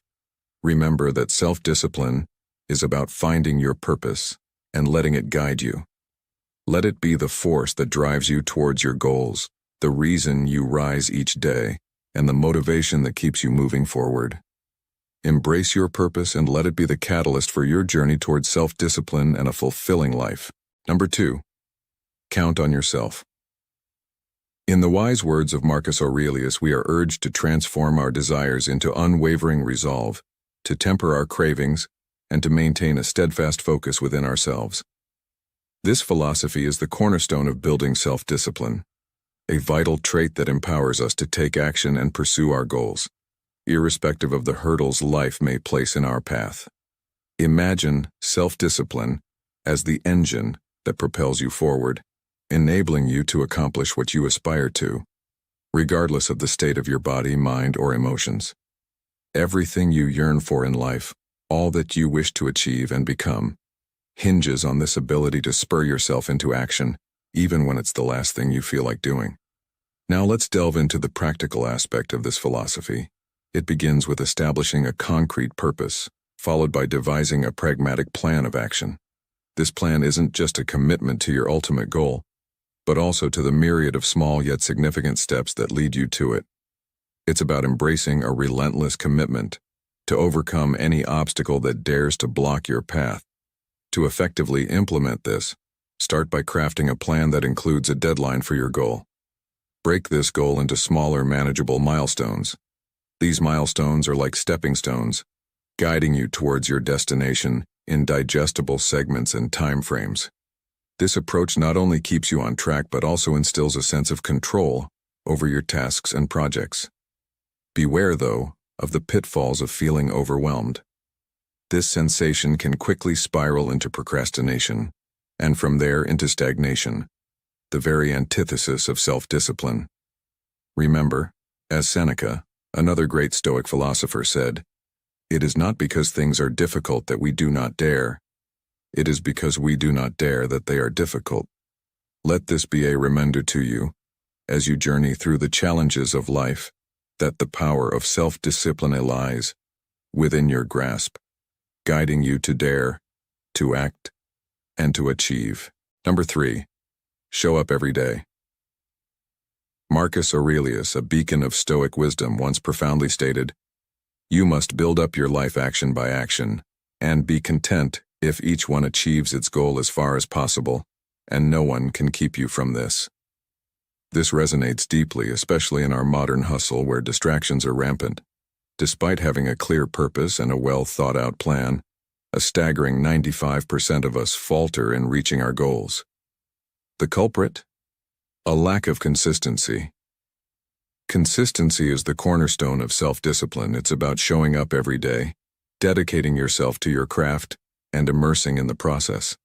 remember that self-discipline is about finding your purpose and letting it guide you. Let it be the force that drives you towards your goals, the reason you rise each day, and the motivation that keeps you moving forward. Embrace your purpose and let it be the catalyst for your journey towards self-discipline and a fulfilling life. Number 2. Count on yourself. In the wise words of Marcus Aurelius, we are urged to transform our desires into unwavering resolve, to temper our cravings, and to maintain a steadfast focus within ourselves. This philosophy is the cornerstone of building self-discipline, a vital trait that empowers us to take action and pursue our goals, irrespective of the hurdles life may place in our path. Imagine self-discipline as the engine that propels you forward, enabling you to accomplish what you aspire to, regardless of the state of your body, mind, or emotions. Everything you yearn for in life, all that you wish to achieve and become, hinges on this ability to spur yourself into action, even when it's the last thing you feel like doing. Now let's delve into the practical aspect of this philosophy. It begins with establishing a concrete purpose, followed by devising a pragmatic plan of action. This plan isn't just a commitment to your ultimate goal, but also to the myriad of small yet significant steps that lead you to it. It's about embracing a relentless commitment to overcome any obstacle that dares to block your path. To effectively implement this, start by crafting a plan that includes a deadline for your goal. Break this goal into smaller, manageable milestones. These milestones are like stepping stones, guiding you towards your destination in digestible segments and time frames. This approach not only keeps you on track but also instills a sense of control over your tasks and projects. Beware, though, of the pitfalls of feeling overwhelmed. This sensation can quickly spiral into procrastination, and from there into stagnation, the very antithesis of self-discipline. Remember, as Seneca, another great Stoic philosopher, said, "It is not because things are difficult that we do not dare. It is because we do not dare that they are difficult." Let this be a reminder to you, as you journey through the challenges of life, that the power of self-discipline lies within your grasp, guiding you to dare, to act, and to achieve. Number 3. Show up every day. Marcus Aurelius, a beacon of Stoic wisdom, once profoundly stated, "You must build up your life action by action, and be content if each one achieves its goal as far as possible, and no one can keep you from this." This resonates deeply, especially in our modern hustle where distractions are rampant. Despite having a clear purpose and a well-thought-out plan, a staggering 95% of us falter in reaching our goals. The culprit? A lack of consistency. Consistency is the cornerstone of self-discipline. It's about showing up every day, dedicating yourself to your craft, and immersing in the process.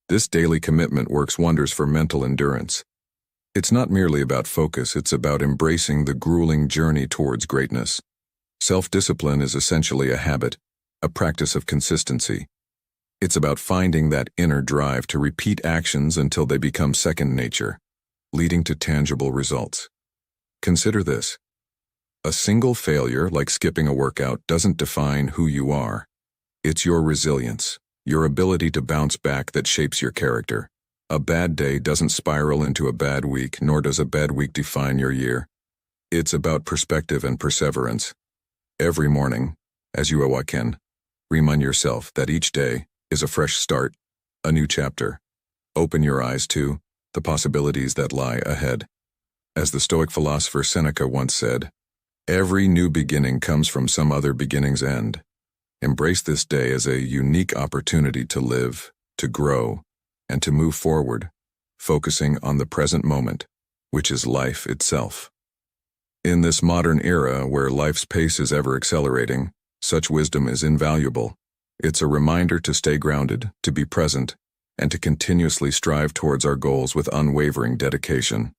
This daily commitment works wonders for mental endurance. It's not merely about focus, it's about embracing the grueling journey towards greatness. Self-discipline is essentially a habit, a practice of consistency. It's about finding that inner drive to repeat actions until they become second nature, leading to tangible results. Consider this. A single failure, like skipping a workout, doesn't define who you are. It's your resilience, your ability to bounce back that shapes your character. A bad day doesn't spiral into a bad week, nor does a bad week define your year. It's about perspective and perseverance. Every morning, as you awaken, remind yourself that each day is a fresh start, a new chapter. Open your eyes to the possibilities that lie ahead. As the Stoic philosopher Seneca once said, "Every new beginning comes from some other beginning's end." Embrace this day as a unique opportunity to live, to grow, and to move forward, focusing on the present moment, which is life itself. In this modern era where life's pace is ever accelerating, such wisdom is invaluable. It's a reminder to stay grounded, to be present, and to continuously strive towards our goals with unwavering dedication.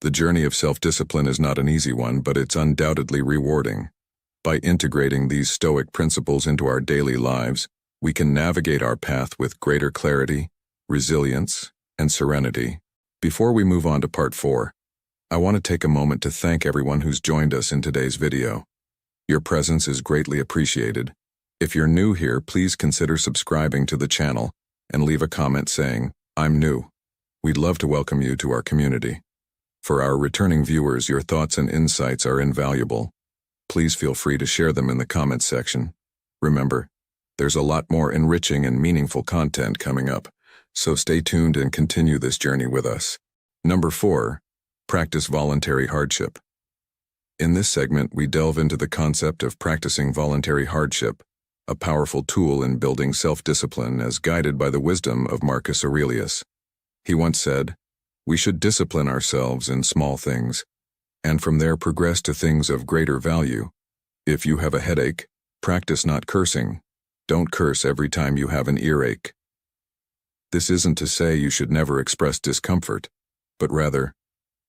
The journey of self-discipline is not an easy one, but it's undoubtedly rewarding. By integrating these Stoic principles into our daily lives, we can navigate our path with greater clarity, resilience, and serenity. Before we move on to part 4, I want to take a moment to thank everyone who's joined us in today's video. Your presence is greatly appreciated. If you're new here, please consider subscribing to the channel and leave a comment saying, "I'm new." We'd love to welcome you to our community. For our returning viewers, your thoughts and insights are invaluable. Please feel free to share them in the comments section. Remember, there's a lot more enriching and meaningful content coming up, so stay tuned and continue this journey with us. Number 4. Practice voluntary hardship. In this segment, we delve into the concept of practicing voluntary hardship, a powerful tool in building self-discipline as guided by the wisdom of Marcus Aurelius. He once said, "We should discipline ourselves in small things, and from there progress to things of greater value. If you have a headache, practice not cursing. Don't curse every time you have an earache." This isn't to say you should never express discomfort, but rather,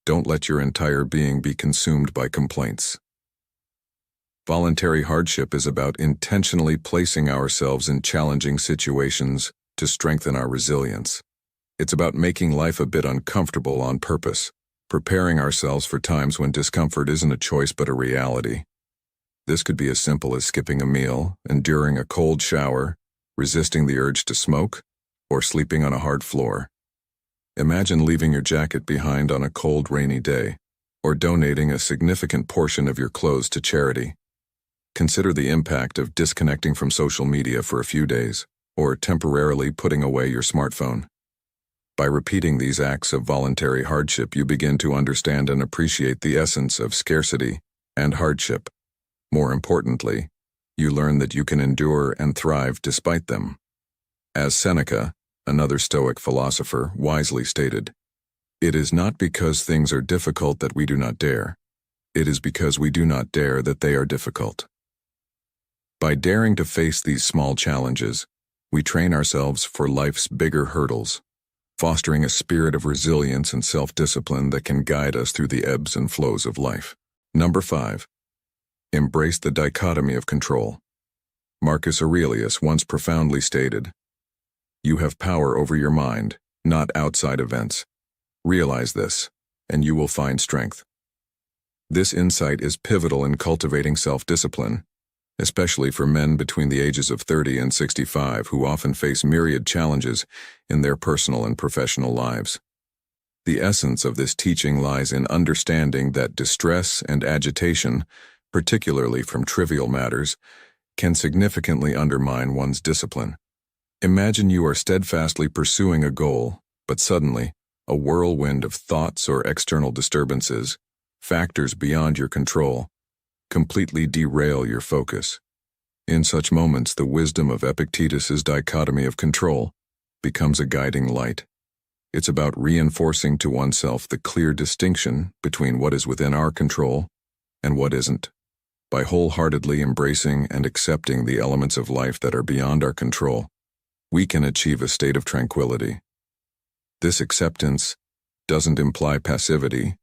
don't let your entire being be consumed by complaints. Voluntary hardship is about intentionally placing ourselves in challenging situations to strengthen our resilience. It's about making life a bit uncomfortable on purpose, preparing ourselves for times when discomfort isn't a choice but a reality. This could be as simple as skipping a meal, enduring a cold shower, resisting the urge to smoke, or sleeping on a hard floor. Imagine leaving your jacket behind on a cold, rainy day, or donating a significant portion of your clothes to charity. Consider the impact of disconnecting from social media for a few days, or temporarily putting away your smartphone. By repeating these acts of voluntary hardship, you begin to understand and appreciate the essence of scarcity and hardship. More importantly, you learn that you can endure and thrive despite them. As Seneca, another Stoic philosopher, wisely stated, "It is not because things are difficult that we do not dare. It is because we do not dare that they are difficult." By daring to face these small challenges, we train ourselves for life's bigger hurdles, fostering a spirit of resilience and self-discipline that can guide us through the ebbs and flows of life. Number 5. Embrace the dichotomy of control. Marcus Aurelius once profoundly stated, "You have power over your mind, not outside events. Realize this, and you will find strength." This insight is pivotal in cultivating self-discipline, especially for men between the ages of 30 and 65 who often face myriad challenges in their personal and professional lives. The essence of this teaching lies in understanding that distress and agitation, particularly from trivial matters, can significantly undermine one's discipline. Imagine you are steadfastly pursuing a goal, but suddenly, a whirlwind of thoughts or external disturbances, factors beyond your control, completely derail your focus. In such moments, the wisdom of Epictetus's dichotomy of control becomes a guiding light. It's about reinforcing to oneself the clear distinction between what is within our control and what isn't. By wholeheartedly embracing and accepting the elements of life that are beyond our control, we can achieve a state of tranquility. This acceptance doesn't imply passivity.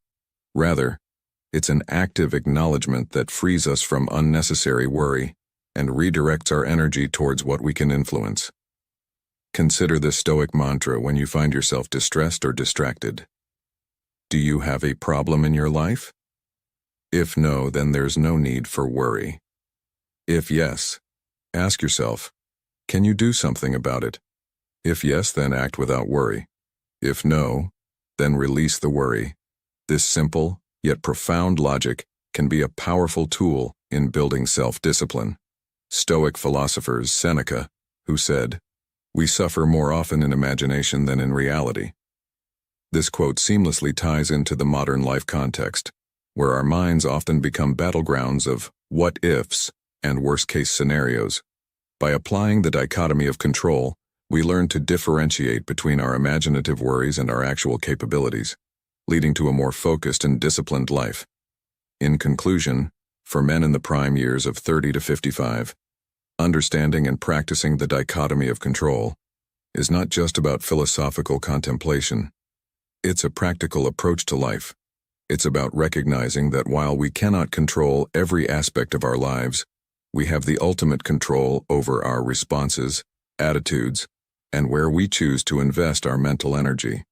Rather, it's an active acknowledgement that frees us from unnecessary worry and redirects our energy towards what we can influence. Consider this Stoic mantra when you find yourself distressed or distracted. Do you have a problem in your life? If no, then there's no need for worry. If yes, ask yourself, can you do something about it? If yes, then act without worry. If no, then release the worry. This simple, yet profound logic can be a powerful tool in building self-discipline. Stoic philosophers Seneca, who said, "We suffer more often in imagination than in reality." This quote seamlessly ties into the modern life context, where our minds often become battlegrounds of what-ifs and worst-case scenarios. By applying the dichotomy of control, we learn to differentiate between our imaginative worries and our actual capabilities, leading to a more focused and disciplined life. In conclusion, for men in the prime years of 30 to 55, understanding and practicing the dichotomy of control is not just about philosophical contemplation. It's a practical approach to life. It's about recognizing that while we cannot control every aspect of our lives, we have the ultimate control over our responses, attitudes, and where we choose to invest our mental energy.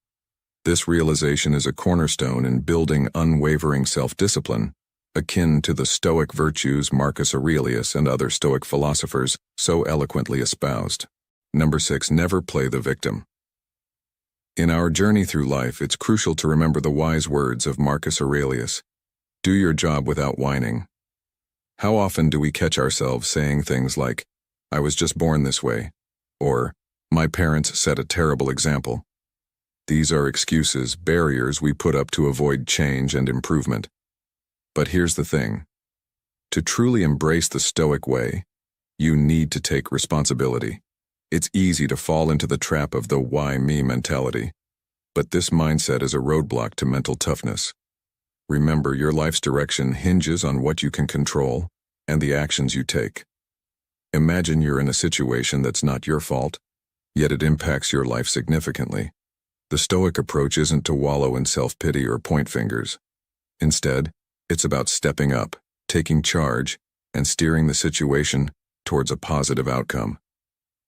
This realization is a cornerstone in building unwavering self-discipline, akin to the Stoic virtues Marcus Aurelius and other Stoic philosophers so eloquently espoused. Number 6. Never play the victim. In our journey through life, it's crucial to remember the wise words of Marcus Aurelius. Do your job without whining. How often do we catch ourselves saying things like, "I was just born this way," or "My parents set a terrible example"? These are excuses, barriers we put up to avoid change and improvement. But here's the thing. To truly embrace the Stoic way, you need to take responsibility. It's easy to fall into the trap of the "why me" mentality, but this mindset is a roadblock to mental toughness. Remember, your life's direction hinges on what you can control and the actions you take. Imagine you're in a situation that's not your fault, yet it impacts your life significantly. The Stoic approach isn't to wallow in self-pity or point fingers. Instead, it's about stepping up, taking charge, and steering the situation towards a positive outcome.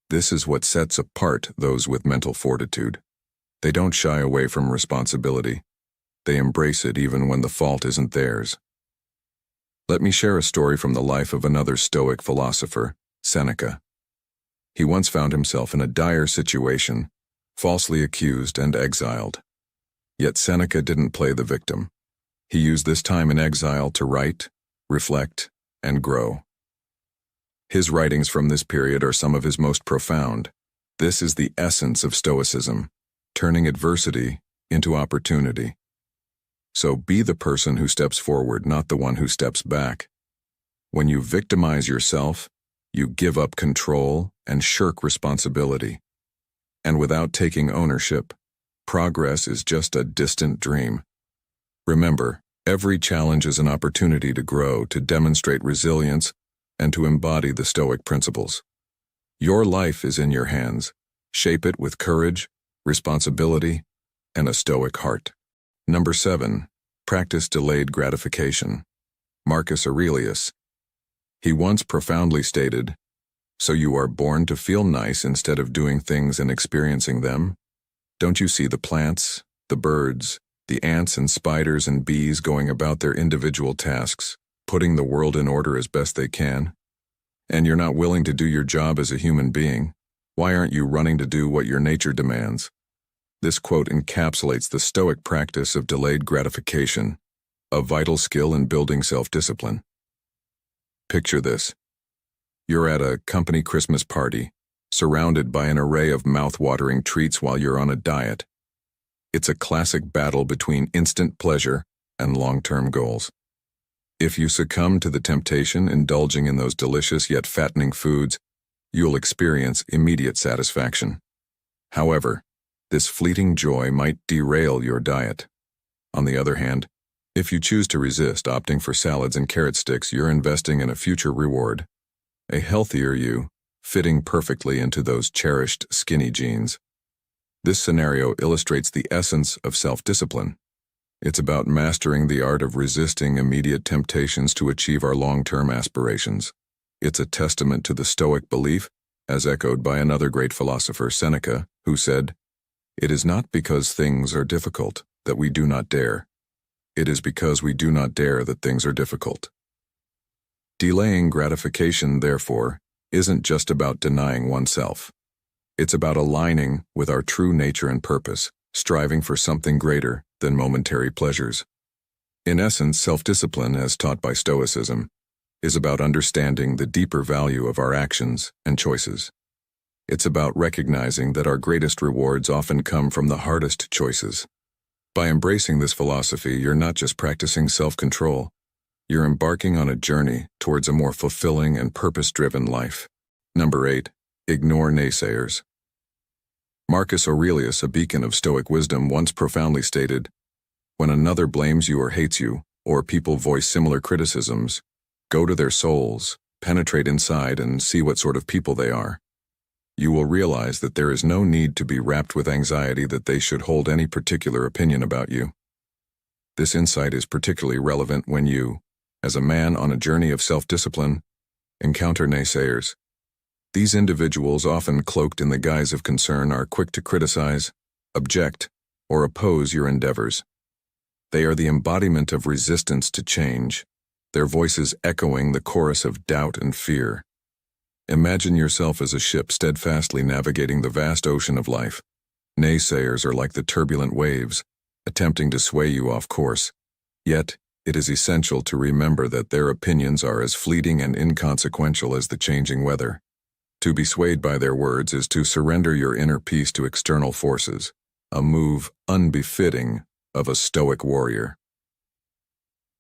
This is what sets apart those with mental fortitude. They don't shy away from responsibility. They embrace it even when the fault isn't theirs. Let me share a story from the life of another Stoic philosopher, Seneca. He once found himself in a dire situation, falsely accused and exiled. Yet Seneca didn't play the victim. He used this time in exile to write, reflect, and grow. His writings from this period are some of his most profound. This is the essence of Stoicism, turning adversity into opportunity. So be the person who steps forward, not the one who steps back. When you victimize yourself, you give up control and shirk responsibility. And without taking ownership, progress is just a distant dream. Remember, every challenge is an opportunity to grow, to demonstrate resilience, and to embody the Stoic principles. Your life is in your hands. Shape it with courage, responsibility, and a Stoic heart. Number 7. Practice delayed gratification. Marcus Aurelius. He once profoundly stated, "So you are born to feel nice instead of doing things and experiencing them? Don't you see the plants, the birds, the ants and spiders and bees going about their individual tasks, putting the world in order as best they can? And you're not willing to do your job as a human being. Why aren't you running to do what your nature demands?" This quote encapsulates the Stoic practice of delayed gratification, a vital skill in building self-discipline. Picture this. You're at a company Christmas party, surrounded by an array of mouth-watering treats while you're on a diet. It's a classic battle between instant pleasure and long-term goals. If you succumb to the temptation indulging in those delicious yet fattening foods, you'll experience immediate satisfaction. However, this fleeting joy might derail your diet. On the other hand, if you choose to resist, opting for salads and carrot sticks, you're investing in a future reward, a healthier you, fitting perfectly into those cherished skinny jeans. This scenario illustrates the essence of self-discipline. It's about mastering the art of resisting immediate temptations to achieve our long-term aspirations. It's a testament to the Stoic belief, as echoed by another great philosopher, Seneca, who said, "It is not because things are difficult that we do not dare. It is because we do not dare that things are difficult." Delaying gratification, therefore, isn't just about denying oneself. It's about aligning with our true nature and purpose, striving for something greater than momentary pleasures. In essence, self-discipline, as taught by Stoicism, is about understanding the deeper value of our actions and choices. It's about recognizing that our greatest rewards often come from the hardest choices. By embracing this philosophy, you're not just practicing self-control, you're embarking on a journey towards a more fulfilling and purpose-driven life. Number 8. Ignore naysayers. Marcus Aurelius, a beacon of Stoic wisdom, once profoundly stated, "When another blames you or hates you, or people voice similar criticisms, go to their souls, penetrate inside, and see what sort of people they are. You will realize that there is no need to be wrapped with anxiety that they should hold any particular opinion about you." This insight is particularly relevant when you, as a man on a journey of self-discipline, encounter naysayers. These individuals, often cloaked in the guise of concern, are quick to criticize, object, or oppose your endeavors. They are the embodiment of resistance to change, their voices echoing the chorus of doubt and fear. Imagine yourself as a ship steadfastly navigating the vast ocean of life. Naysayers are like the turbulent waves, attempting to sway you off course. Yet, it is essential to remember that their opinions are as fleeting and inconsequential as the changing weather. To be swayed by their words is to surrender your inner peace to external forces, a move unbefitting of a Stoic warrior.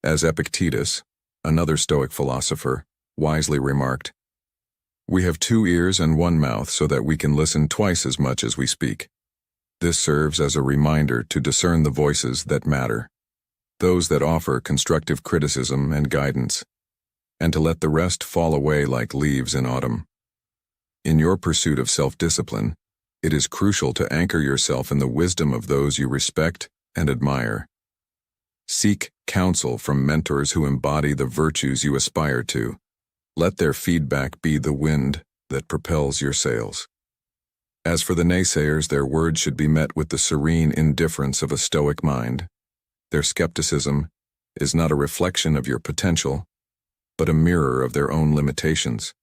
As Epictetus, another Stoic philosopher, wisely remarked, "We have 2 ears and 1 mouth so that we can listen twice as much as we speak." This serves as a reminder to discern the voices that matter, those that offer constructive criticism and guidance, and to let the rest fall away like leaves in autumn. In your pursuit of self-discipline, it is crucial to anchor yourself in the wisdom of those you respect and admire. Seek counsel from mentors who embody the virtues you aspire to. Let their feedback be the wind that propels your sails. As for the naysayers, their words should be met with the serene indifference of a Stoic mind. Their skepticism is not a reflection of your potential, but a mirror of their own limitations.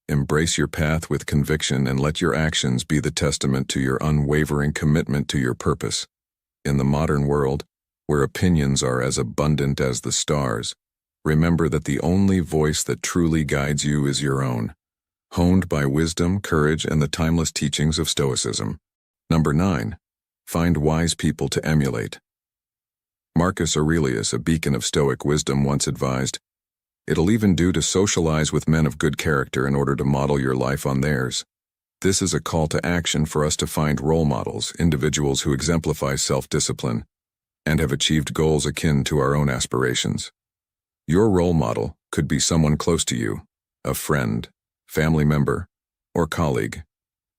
Embrace your path with conviction and let your actions be the testament to your unwavering commitment to your purpose. In the modern world, where opinions are as abundant as the stars, Remember that the only voice that truly guides you is your own, honed by wisdom, courage, and the timeless teachings of Stoicism. Number 9. Find wise people to emulate. Marcus Aurelius, a beacon of Stoic wisdom, once advised, "It'll even do to socialize with men of good character in order to model your life on theirs." This is a call to action for us to find role models, individuals who exemplify self-discipline and have achieved goals akin to our own aspirations. Your role model could be someone close to you, a friend, family member, or colleague.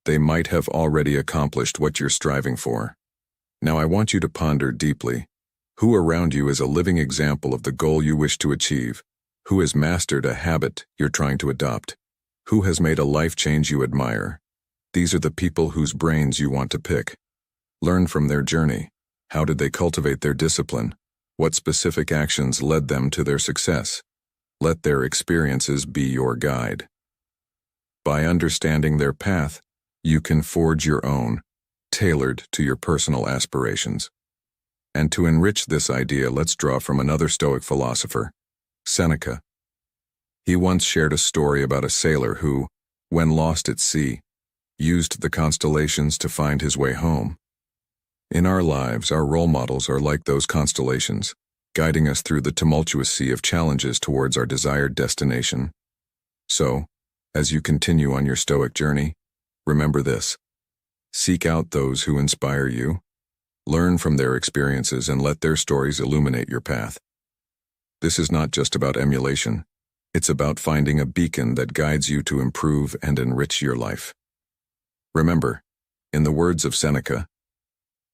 They might have already accomplished what you're striving for. Now I want you to ponder deeply. Who around you is a living example of the goal you wish to achieve? Who has mastered a habit you're trying to adopt? Who has made a life change you admire? These are the people whose brains you want to pick. Learn from their journey. How did they cultivate their discipline? What specific actions led them to their success? Let their experiences be your guide. By understanding their path, you can forge your own, tailored to your personal aspirations. And to enrich this idea, let's draw from another Stoic philosopher, Seneca. He once shared a story about a sailor who, when lost at sea, used the constellations to find his way home. In our lives, our role models are like those constellations, guiding us through the tumultuous sea of challenges towards our desired destination. So, as you continue on your Stoic journey, remember this: seek out those who inspire you, learn from their experiences, and let their stories illuminate your path. This is not just about emulation. It's about finding a beacon that guides you to improve and enrich your life. Remember, in the words of Seneca,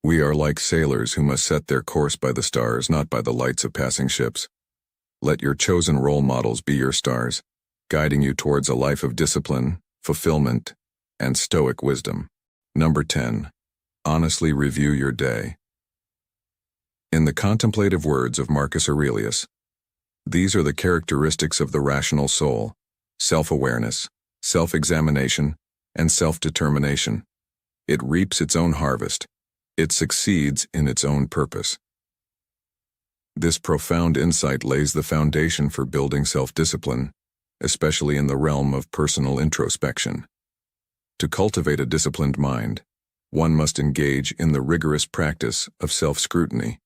"We are like sailors who must set their course by the stars, not by the lights of passing ships." Let your chosen role models be your stars, guiding you towards a life of discipline, fulfillment, and Stoic wisdom. Number 10. Honestly review your day. In the contemplative words of Marcus Aurelius, these are the characteristics of the rational soul: self-awareness, self-examination, and self-determination. It reaps its own harvest. It succeeds in its own purpose. This profound insight lays the foundation for building self-discipline, especially in the realm of personal introspection. To cultivate a disciplined mind, one must engage in the rigorous practice of self-scrutiny.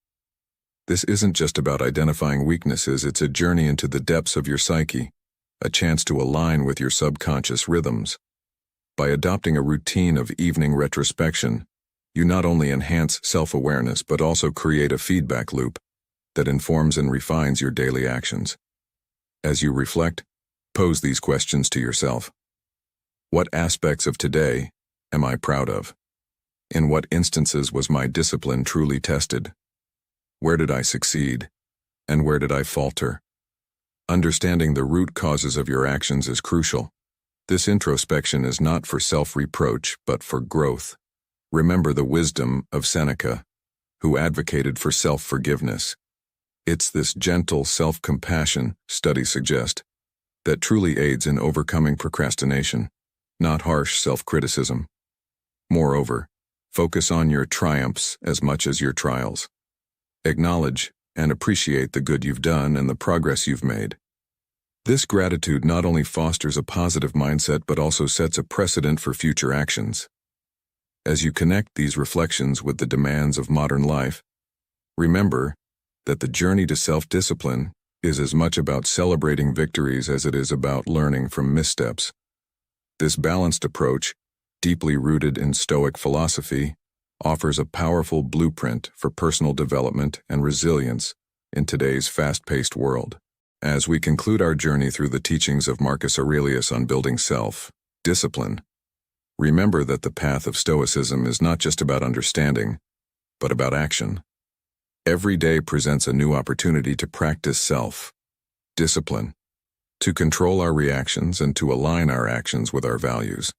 This isn't just about identifying weaknesses, it's a journey into the depths of your psyche, a chance to align with your subconscious rhythms. By adopting a routine of evening retrospection, you not only enhance self-awareness but also create a feedback loop that informs and refines your daily actions. As you reflect, pose these questions to yourself. What aspects of today am I proud of? In what instances was my discipline truly tested? Where did I succeed? And where did I falter? Understanding the root causes of your actions is crucial. This introspection is not for self-reproach, but for growth. Remember the wisdom of Seneca, who advocated for self-forgiveness. It's this gentle self-compassion, studies suggest, that truly aids in overcoming procrastination, not harsh self-criticism. Moreover, focus on your triumphs as much as your trials. Acknowledge and appreciate the good you've done and the progress you've made. This gratitude not only fosters a positive mindset but also sets a precedent for future actions. As you connect these reflections with the demands of modern life, remember that the journey to self-discipline is as much about celebrating victories as it is about learning from missteps. This balanced approach, deeply rooted in Stoic philosophy, offers a powerful blueprint for personal development and resilience in today's fast-paced world. As we conclude our journey through the teachings of Marcus Aurelius on building self-discipline, remember that the path of Stoicism is not just about understanding, but about action. Every day presents a new opportunity to practice self-discipline, to control our reactions and to align our actions with our values.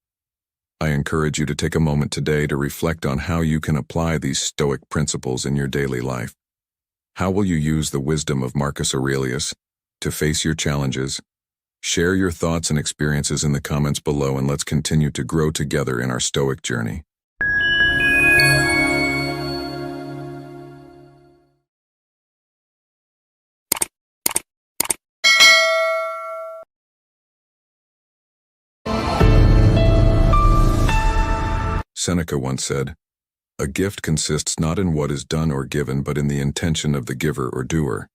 I encourage you to take a moment today to reflect on how you can apply these Stoic principles in your daily life. How will you use the wisdom of Marcus Aurelius to face your challenges? Share your thoughts and experiences in the comments below, and let's continue to grow together in our Stoic journey. Seneca once said, "A gift consists not in what is done or given, but in the intention of the giver or doer."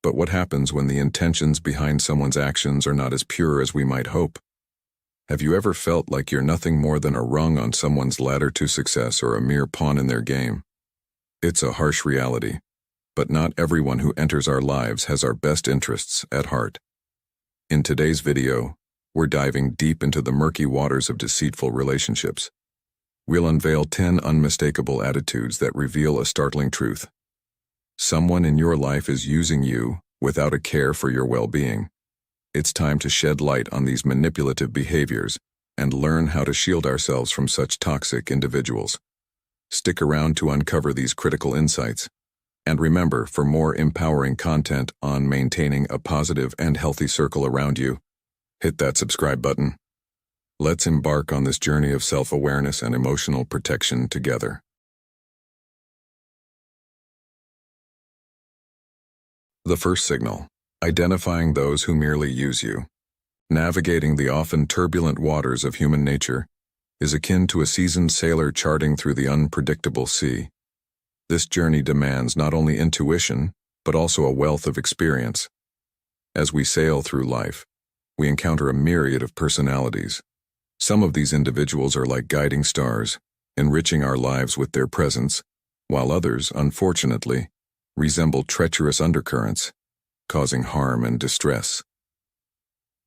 But what happens when the intentions behind someone's actions are not as pure as we might hope? Have you ever felt like you're nothing more than a rung on someone's ladder to success or a mere pawn in their game? It's a harsh reality, but not everyone who enters our lives has our best interests at heart. In today's video, we're diving deep into the murky waters of deceitful relationships. We'll unveil 10 unmistakable attitudes that reveal a startling truth. Someone in your life is using you without a care for your well-being. It's time to shed light on these manipulative behaviors and learn how to shield ourselves from such toxic individuals. Stick around to uncover these critical insights. And remember, for more empowering content on maintaining a positive and healthy circle around you, hit that subscribe button. Let's embark on this journey of self-awareness and emotional protection together. The first signal: identifying those who merely use you. Navigating the often turbulent waters of human nature is akin to a seasoned sailor charting through the unpredictable sea. This journey demands not only intuition, but also a wealth of experience. As we sail through life, we encounter a myriad of personalities. Some of these individuals are like guiding stars, enriching our lives with their presence, while others, unfortunately, resemble treacherous undercurrents, causing harm and distress.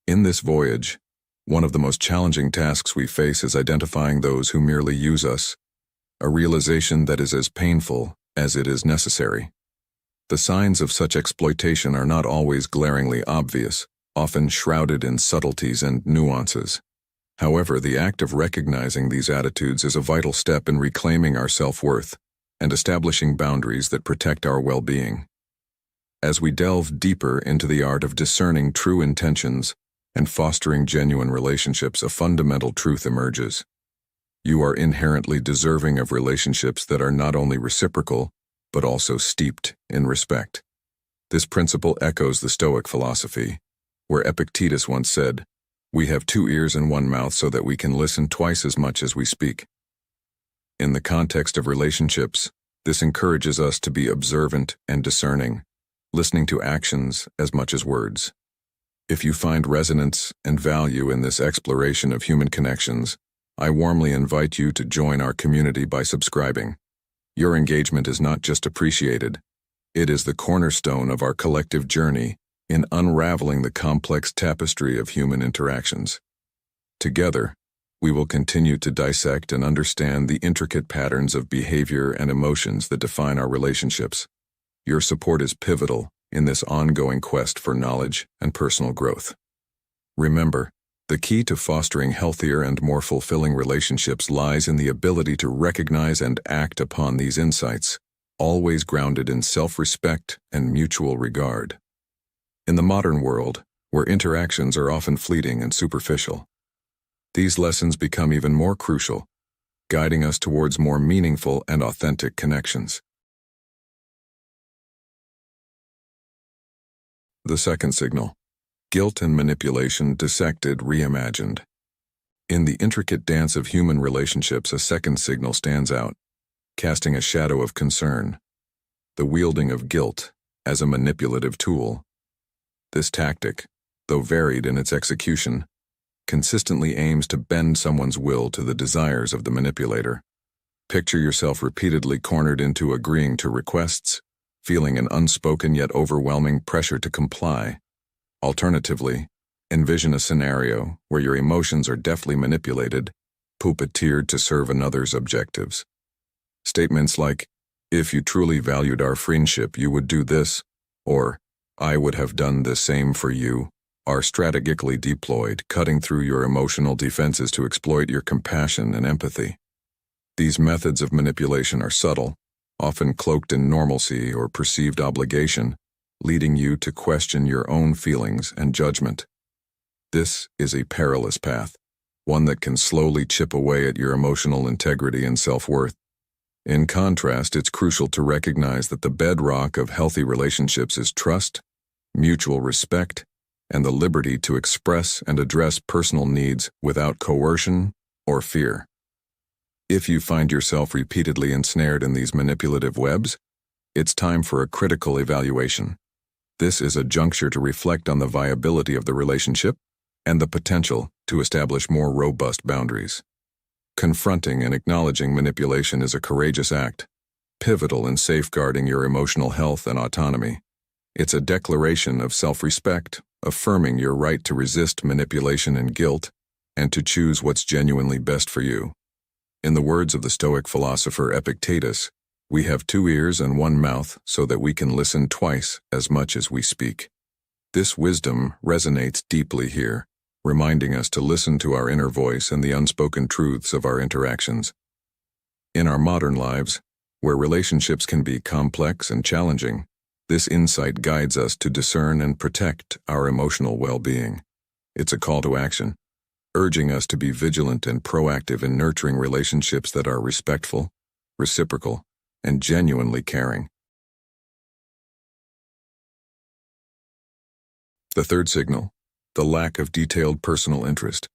In this voyage, one of the most challenging tasks we face is identifying those who merely use us, a realization that is as painful as it is necessary. The signs of such exploitation are not always glaringly obvious, often shrouded in subtleties and nuances. However, the act of recognizing these attitudes is a vital step in reclaiming our self-worth and establishing boundaries that protect our well-being. As we delve deeper into the art of discerning true intentions and fostering genuine relationships, a fundamental truth emerges. You are inherently deserving of relationships that are not only reciprocal, but also steeped in respect. This principle echoes the Stoic philosophy, where Epictetus once said, "We have 2 ears and 1 mouth so that we can listen twice as much as we speak." In the context of relationships, this encourages us to be observant and discerning, listening to actions as much as words. If you find resonance and value in this exploration of human connections, I warmly invite you to join our community by subscribing. Your engagement is not just appreciated, it is the cornerstone of our collective journey in unraveling the complex tapestry of human interactions. Together, we will continue to dissect and understand the intricate patterns of behavior and emotions that define our relationships. Your support is pivotal in this ongoing quest for knowledge and personal growth. Remember, the key to fostering healthier and more fulfilling relationships lies in the ability to recognize and act upon these insights, always grounded in self-respect and mutual regard. In the modern world, where interactions are often fleeting and superficial, these lessons become even more crucial, guiding us towards more meaningful and authentic connections. The second signal: guilt and manipulation dissected, reimagined. In the intricate dance of human relationships, a second signal stands out, casting a shadow of concern: the wielding of guilt as a manipulative tool. This tactic, though varied in its execution, consistently aims to bend someone's will to the desires of the manipulator. Picture yourself repeatedly cornered into agreeing to requests, feeling an unspoken yet overwhelming pressure to comply. Alternatively, envision a scenario where your emotions are deftly manipulated, puppeteered to serve another's objectives. Statements like, "If you truly valued our friendship, you would do this," or "I would have done the same for you," are strategically deployed, cutting through your emotional defenses to exploit your compassion and empathy. These methods of manipulation are subtle, often cloaked in normalcy or perceived obligation, leading you to question your own feelings and judgment. This is a perilous path, one that can slowly chip away at your emotional integrity and self-worth. In contrast, it's crucial to recognize that the bedrock of healthy relationships is trust, mutual respect, and the liberty to express and address personal needs without coercion or fear. If you find yourself repeatedly ensnared in these manipulative webs, it's time for a critical evaluation. This is a juncture to reflect on the viability of the relationship and the potential to establish more robust boundaries. Confronting and acknowledging manipulation is a courageous act, pivotal in safeguarding your emotional health and autonomy. It's a declaration of self-respect, affirming your right to resist manipulation and guilt, and to choose what's genuinely best for you. In the words of the Stoic philosopher Epictetus, we have 2 ears and 1 mouth so that we can listen twice as much as we speak. This wisdom resonates deeply here, reminding us to listen to our inner voice and the unspoken truths of our interactions. In our modern lives, where relationships can be complex and challenging, this insight guides us to discern and protect our emotional well-being. It's a call to action, urging us to be vigilant and proactive in nurturing relationships that are respectful, reciprocal, and genuinely caring. The third signal, the lack of detailed personal interest.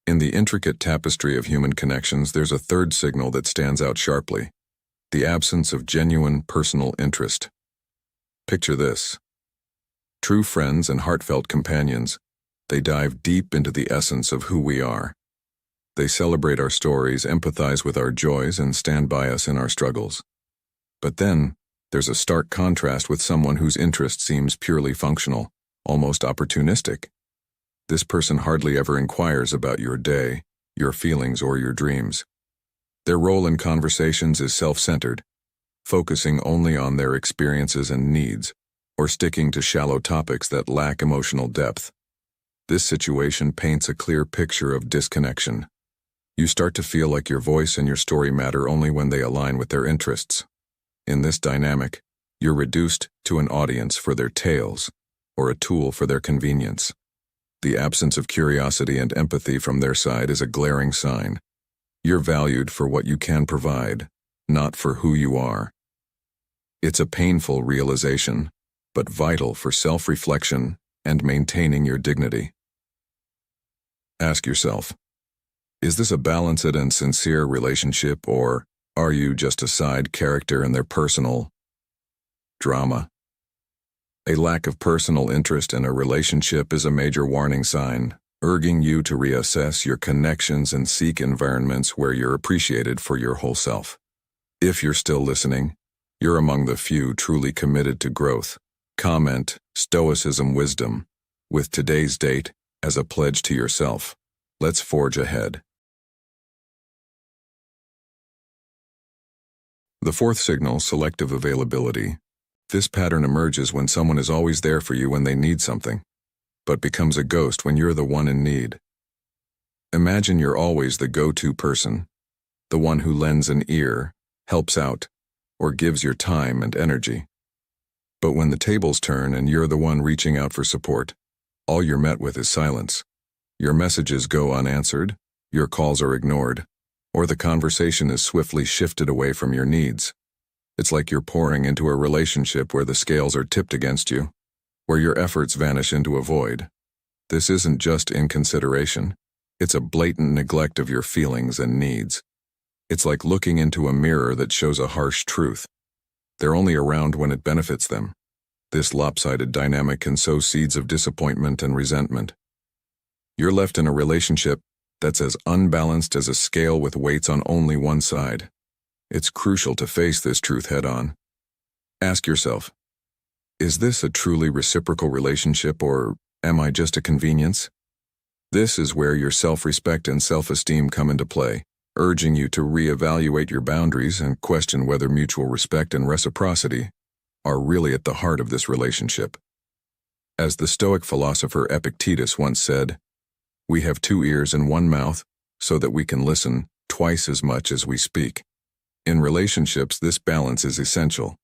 In the intricate tapestry of human connections, there's a third signal that stands out sharply: the absence of genuine personal interest. Picture this. True friends and heartfelt companions, they dive deep into the essence of who we are. They celebrate our stories, empathize with our joys, and stand by us in our struggles. But then, there's a stark contrast with someone whose interest seems purely functional, almost opportunistic. This person hardly ever inquires about your day, your feelings, or your dreams. Their role in conversations is self-centered, focusing only on their experiences and needs, or sticking to shallow topics that lack emotional depth. This situation paints a clear picture of disconnection. You start to feel like your voice and your story matter only when they align with their interests. In this dynamic, you're reduced to an audience for their tales, or a tool for their convenience. The absence of curiosity and empathy from their side is a glaring sign. You're valued for what you can provide, not for who you are. It's a painful realization, but vital for self-reflection and maintaining your dignity. Ask yourself, is this a balanced and sincere relationship, or are you just a side character in their personal drama? A lack of personal interest in a relationship is a major warning sign, urging you to reassess your connections and seek environments where you're appreciated for your whole self. If you're still listening, you're among the few truly committed to growth. Comment Stoicism wisdom with today's date as a pledge to yourself. Let's forge ahead. The fourth signal, selective availability. This pattern emerges when someone is always there for you when they need something, but becomes a ghost when you're the one in need. Imagine you're always the go-to person, the one who lends an ear, helps out, or gives your time and energy. But when the tables turn and you're the one reaching out for support, all you're met with is silence. Your messages go unanswered, your calls are ignored, or the conversation is swiftly shifted away from your needs. It's like you're pouring into a relationship where the scales are tipped against you, where your efforts vanish into a void. This isn't just inconsideration, it's a blatant neglect of your feelings and needs. It's like looking into a mirror that shows a harsh truth. They're only around when it benefits them. This lopsided dynamic can sow seeds of disappointment and resentment. You're left in a relationship that's as unbalanced as a scale with weights on only one side. It's crucial to face this truth head-on. Ask yourself, is this a truly reciprocal relationship, or am I just a convenience? This is where your self-respect and self-esteem come into play, urging you to reevaluate your boundaries and question whether mutual respect and reciprocity are really at the heart of this relationship. As the Stoic philosopher Epictetus once said, "We have 2 ears and 1 mouth so that we can listen twice as much as we speak." In relationships, this balance is essential.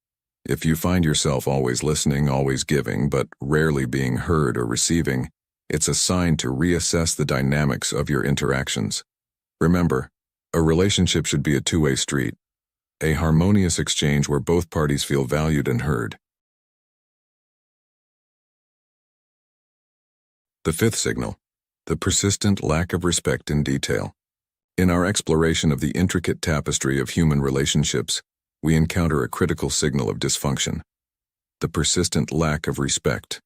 If you find yourself always listening, always giving, but rarely being heard or receiving, it's a sign to reassess the dynamics of your interactions. Remember, a relationship should be a two-way street, a harmonious exchange where both parties feel valued and heard. The fifth signal, the persistent lack of respect in detail. In our exploration of the intricate tapestry of human relationships, we encounter a critical signal of dysfunction: the persistent lack of respect.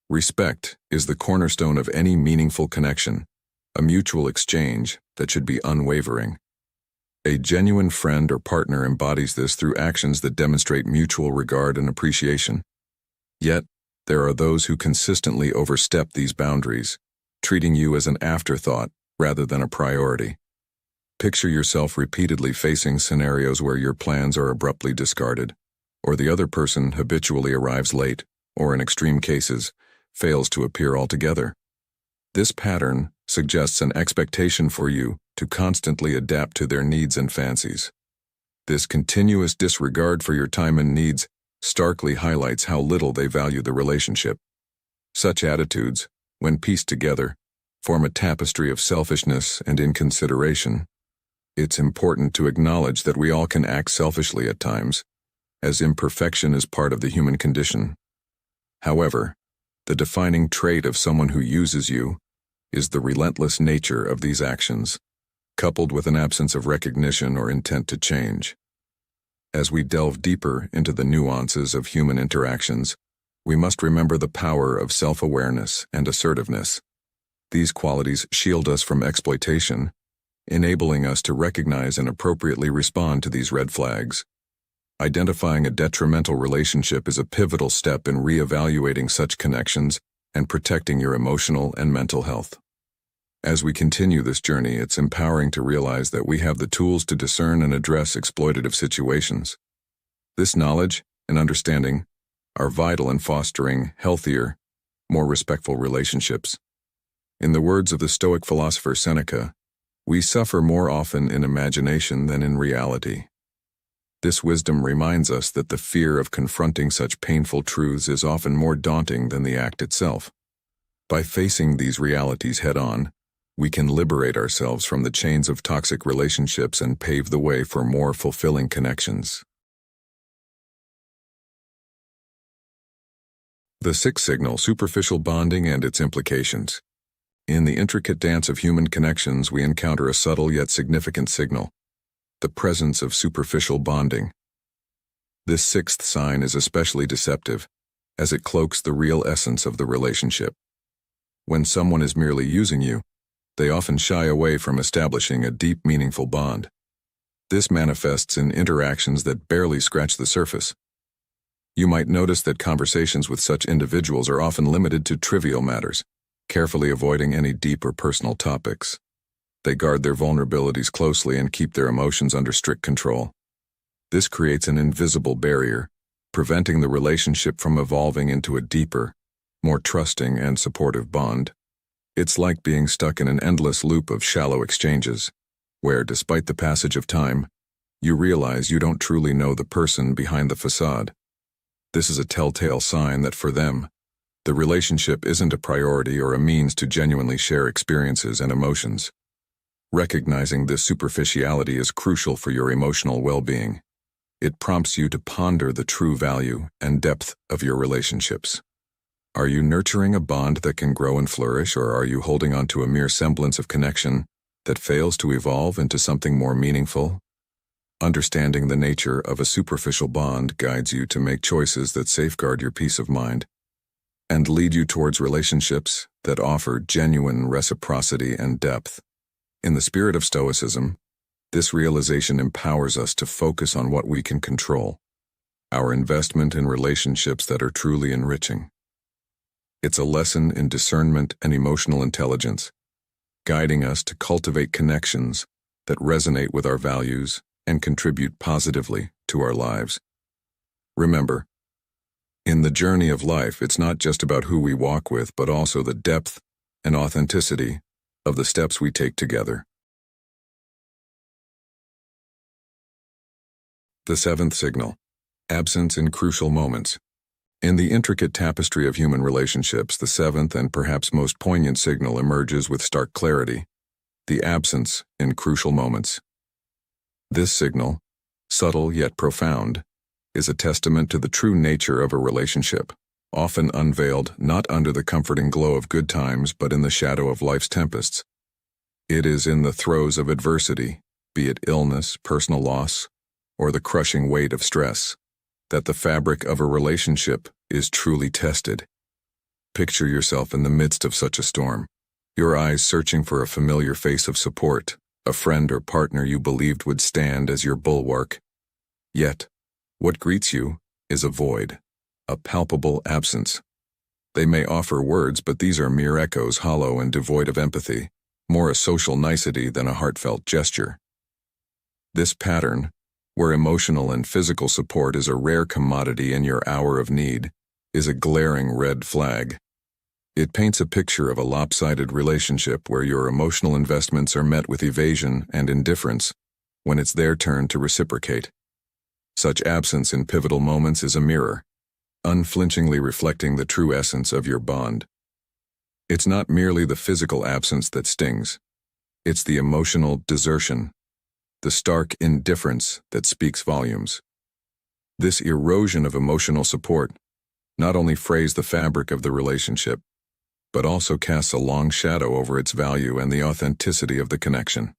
Respect is the cornerstone of any meaningful connection, a mutual exchange that should be unwavering. A genuine friend or partner embodies this through actions that demonstrate mutual regard and appreciation. Yet, there are those who consistently overstep these boundaries, treating you as an afterthought rather than a priority. Picture yourself repeatedly facing scenarios where your plans are abruptly discarded, or the other person habitually arrives late, or in extreme cases, fails to appear altogether. This pattern suggests an expectation for you to constantly adapt to their needs and fancies. This continuous disregard for your time and needs starkly highlights how little they value the relationship. Such attitudes, when pieced together, form a tapestry of selfishness and inconsideration. It's important to acknowledge that we all can act selfishly at times, as imperfection is part of the human condition. However, the defining trait of someone who uses you is the relentless nature of these actions, coupled with an absence of recognition or intent to change. As we delve deeper into the nuances of human interactions, we must remember the power of self-awareness and assertiveness. These qualities shield us from exploitation, enabling us to recognize and appropriately respond to these red flags. Identifying a detrimental relationship is a pivotal step in reevaluating such connections and protecting your emotional and mental health. As we continue this journey, it's empowering to realize that we have the tools to discern and address exploitative situations. This knowledge and understanding are vital in fostering healthier, more respectful relationships. In the words of the Stoic philosopher Seneca, we suffer more often in imagination than in reality. This wisdom reminds us that the fear of confronting such painful truths is often more daunting than the act itself. By facing these realities head-on, we can liberate ourselves from the chains of toxic relationships and pave the way for more fulfilling connections. The sixth signal: superficial bonding and its implications. In the intricate dance of human connections, we encounter a subtle yet significant signal: the presence of superficial bonding. This sixth sign is especially deceptive, as it cloaks the real essence of the relationship. When someone is merely using you, they often shy away from establishing a deep, meaningful bond. This manifests in interactions that barely scratch the surface. You might notice that conversations with such individuals are often limited to trivial matters, carefully avoiding any deep or personal topics. They guard their vulnerabilities closely and keep their emotions under strict control. This creates an invisible barrier, preventing the relationship from evolving into a deeper, more trusting and supportive bond. It's like being stuck in an endless loop of shallow exchanges, where, despite the passage of time, you realize you don't truly know the person behind the facade. This is a telltale sign that for them, the relationship isn't a priority or a means to genuinely share experiences and emotions. Recognizing this superficiality is crucial for your emotional well-being. It prompts you to ponder the true value and depth of your relationships. Are you nurturing a bond that can grow and flourish, or are you holding on to a mere semblance of connection that fails to evolve into something more meaningful? Understanding the nature of a superficial bond guides you to make choices that safeguard your peace of mind and lead you towards relationships that offer genuine reciprocity and depth. In the spirit of Stoicism, this realization empowers us to focus on what we can control, our investment in relationships that are truly enriching. It's a lesson in discernment and emotional intelligence, guiding us to cultivate connections that resonate with our values and contribute positively to our lives. Remember, in the journey of life, it's not just about who we walk with, but also the depth and authenticity of the steps we take together. The seventh signal: absence in crucial moments. In the intricate tapestry of human relationships, the seventh and perhaps most poignant signal emerges with stark clarity: the absence in crucial moments. This signal, subtle yet profound, is a testament to the true nature of a relationship, often unveiled not under the comforting glow of good times but in the shadow of life's tempests. It is in the throes of adversity, be it illness, personal loss, or the crushing weight of stress, that the fabric of a relationship is truly tested. Picture yourself in the midst of such a storm, your eyes searching for a familiar face of support, a friend or partner you believed would stand as your bulwark. Yet, what greets you is a void, a palpable absence. They may offer words, but these are mere echoes, hollow and devoid of empathy, more a social nicety than a heartfelt gesture. This pattern, where emotional and physical support is a rare commodity in your hour of need, is a glaring red flag. It paints a picture of a lopsided relationship where your emotional investments are met with evasion and indifference when it's their turn to reciprocate. Such absence in pivotal moments is a mirror, unflinchingly reflecting the true essence of your bond. It's not merely the physical absence that stings. It's the emotional desertion, the stark indifference that speaks volumes. This erosion of emotional support not only frays the fabric of the relationship, but also casts a long shadow over its value and the authenticity of the connection.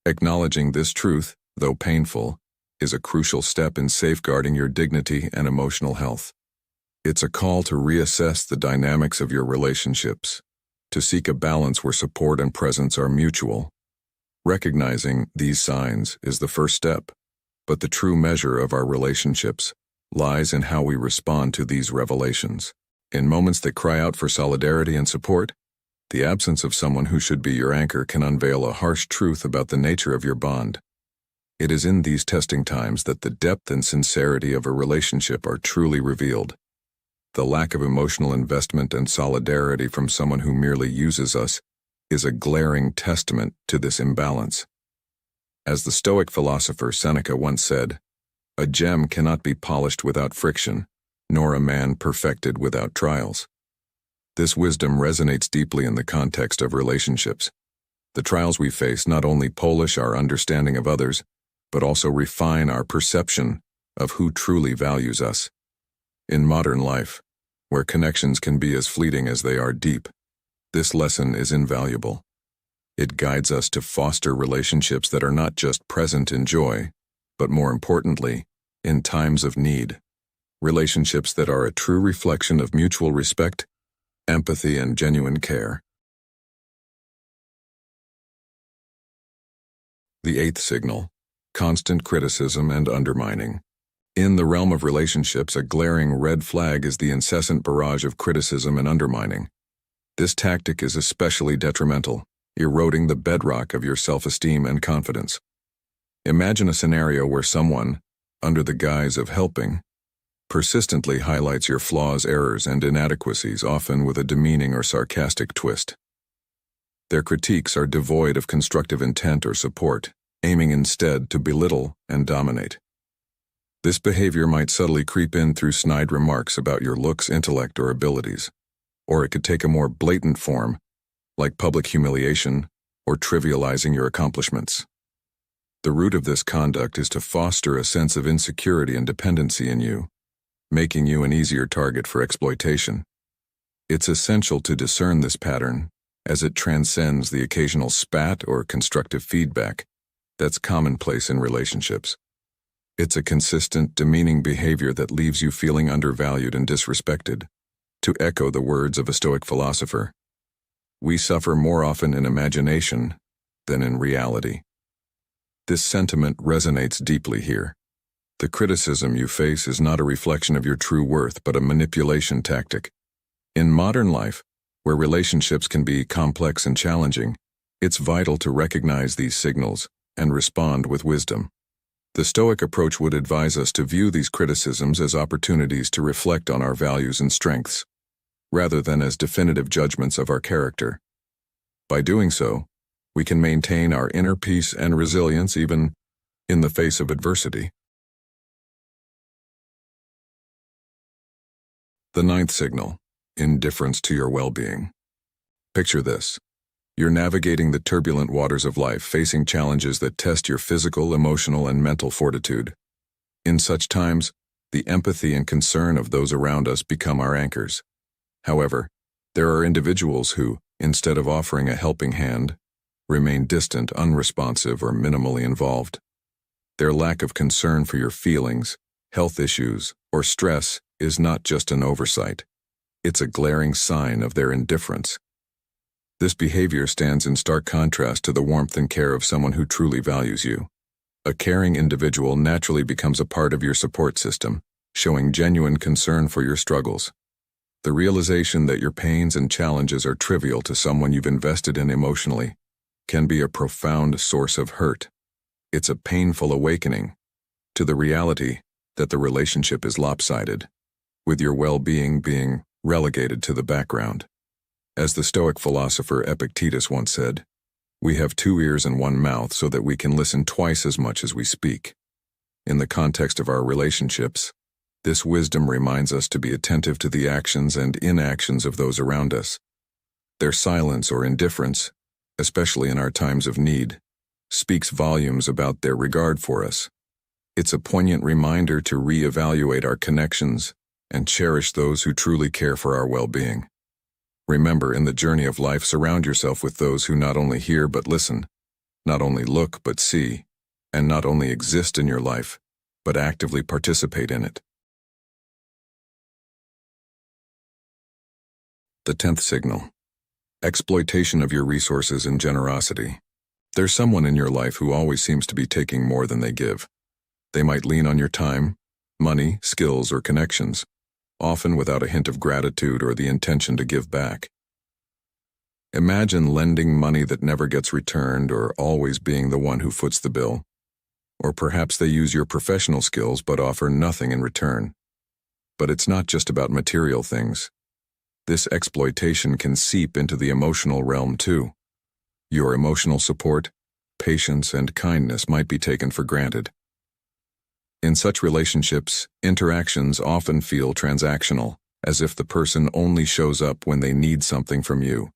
Acknowledging this truth, though painful, is a crucial step in safeguarding your dignity and emotional health. It's a call to reassess the dynamics of your relationships, to seek a balance where support and presence are mutual. Recognizing these signs is the first step, but the true measure of our relationships lies in how we respond to these revelations. In moments that cry out for solidarity and support, the absence of someone who should be your anchor can unveil a harsh truth about the nature of your bond. It is in these testing times that the depth and sincerity of a relationship are truly revealed. The lack of emotional investment and solidarity from someone who merely uses us is a glaring testament to this imbalance. As the Stoic philosopher Seneca once said, "A gem cannot be polished without friction, nor a man perfected without trials." This wisdom resonates deeply in the context of relationships. The trials we face not only polish our understanding of others, but also refine our perception of who truly values us. In modern life, where connections can be as fleeting as they are deep, this lesson is invaluable. It guides us to foster relationships that are not just present in joy, but more importantly, in times of need. Relationships that are a true reflection of mutual respect, empathy, and genuine care. The eighth signal: constant criticism and undermining. In the realm of relationships, a glaring red flag is the incessant barrage of criticism and undermining. This tactic is especially detrimental, eroding the bedrock of your self-esteem and confidence. Imagine a scenario where someone, under the guise of helping, persistently highlights your flaws, errors, and inadequacies, often with a demeaning or sarcastic twist. Their critiques are devoid of constructive intent or support, aiming instead to belittle and dominate. This behavior might subtly creep in through snide remarks about your looks, intellect, or abilities, or it could take a more blatant form, like public humiliation or trivializing your accomplishments. The root of this conduct is to foster a sense of insecurity and dependency in you, making you an easier target for exploitation. It's essential to discern this pattern, as it transcends the occasional spat or constructive feedback that's commonplace in relationships. It's a consistent, demeaning behavior that leaves you feeling undervalued and disrespected. To echo the words of a Stoic philosopher, "We suffer more often in imagination than in reality." This sentiment resonates deeply here. The criticism you face is not a reflection of your true worth, but a manipulation tactic. In modern life, where relationships can be complex and challenging, it's vital to recognize these signals and respond with wisdom. The Stoic approach would advise us to view these criticisms as opportunities to reflect on our values and strengths, rather than as definitive judgments of our character. By doing so, we can maintain our inner peace and resilience even in the face of adversity. The ninth signal: indifference to your well-being. Picture this. You're navigating the turbulent waters of life, facing challenges that test your physical, emotional, and mental fortitude. In such times, the empathy and concern of those around us become our anchors. However, there are individuals who, instead of offering a helping hand, remain distant, unresponsive, or minimally involved. Their lack of concern for your feelings, health issues, or stress is not just an oversight. It's a glaring sign of their indifference. This behavior stands in stark contrast to the warmth and care of someone who truly values you. A caring individual naturally becomes a part of your support system, showing genuine concern for your struggles. The realization that your pains and challenges are trivial to someone you've invested in emotionally can be a profound source of hurt. It's a painful awakening to the reality that the relationship is lopsided, with your well-being being relegated to the background. As the Stoic philosopher Epictetus once said, "We have 2 ears and 1 mouth so that we can listen twice as much as we speak." In the context of our relationships, this wisdom reminds us to be attentive to the actions and inactions of those around us. Their silence or indifference, especially in our times of need, speaks volumes about their regard for us. It's a poignant reminder to reevaluate our connections and cherish those who truly care for our well-being. Remember, in the journey of life, surround yourself with those who not only hear but listen, not only look but see, and not only exist in your life, but actively participate in it. The 10th signal. Exploitation of your resources and generosity. There's someone in your life who always seems to be taking more than they give. They might lean on your time, money, skills, or connections, often without a hint of gratitude or the intention to give back. Imagine lending money that never gets returned, or always being the one who foots the bill. Or perhaps they use your professional skills but offer nothing in return. But it's not just about material things. This exploitation can seep into the emotional realm too. Your emotional support, patience, and kindness might be taken for granted. In such relationships, interactions often feel transactional, as if the person only shows up when they need something from you.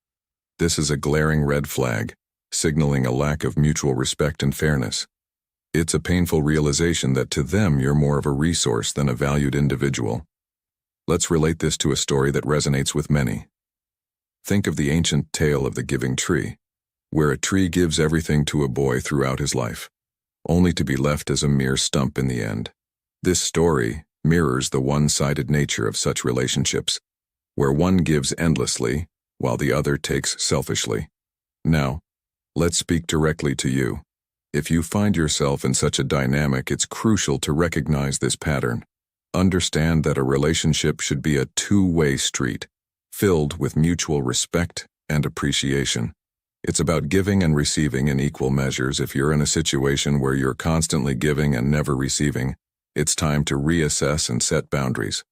This is a glaring red flag, signaling a lack of mutual respect and fairness. It's a painful realization that to them you're more of a resource than a valued individual. Let's relate this to a story that resonates with many. Think of the ancient tale of the giving tree, where a tree gives everything to a boy throughout his life, only to be left as a mere stump in the end. This story mirrors the one-sided nature of such relationships, where one gives endlessly while the other takes selfishly. Now, let's speak directly to you. If you find yourself in such a dynamic, it's crucial to recognize this pattern. Understand that a relationship should be a two-way street, filled with mutual respect and appreciation. It's about giving and receiving in equal measures. If you're in a situation where you're constantly giving and never receiving, it's time to reassess and set boundaries.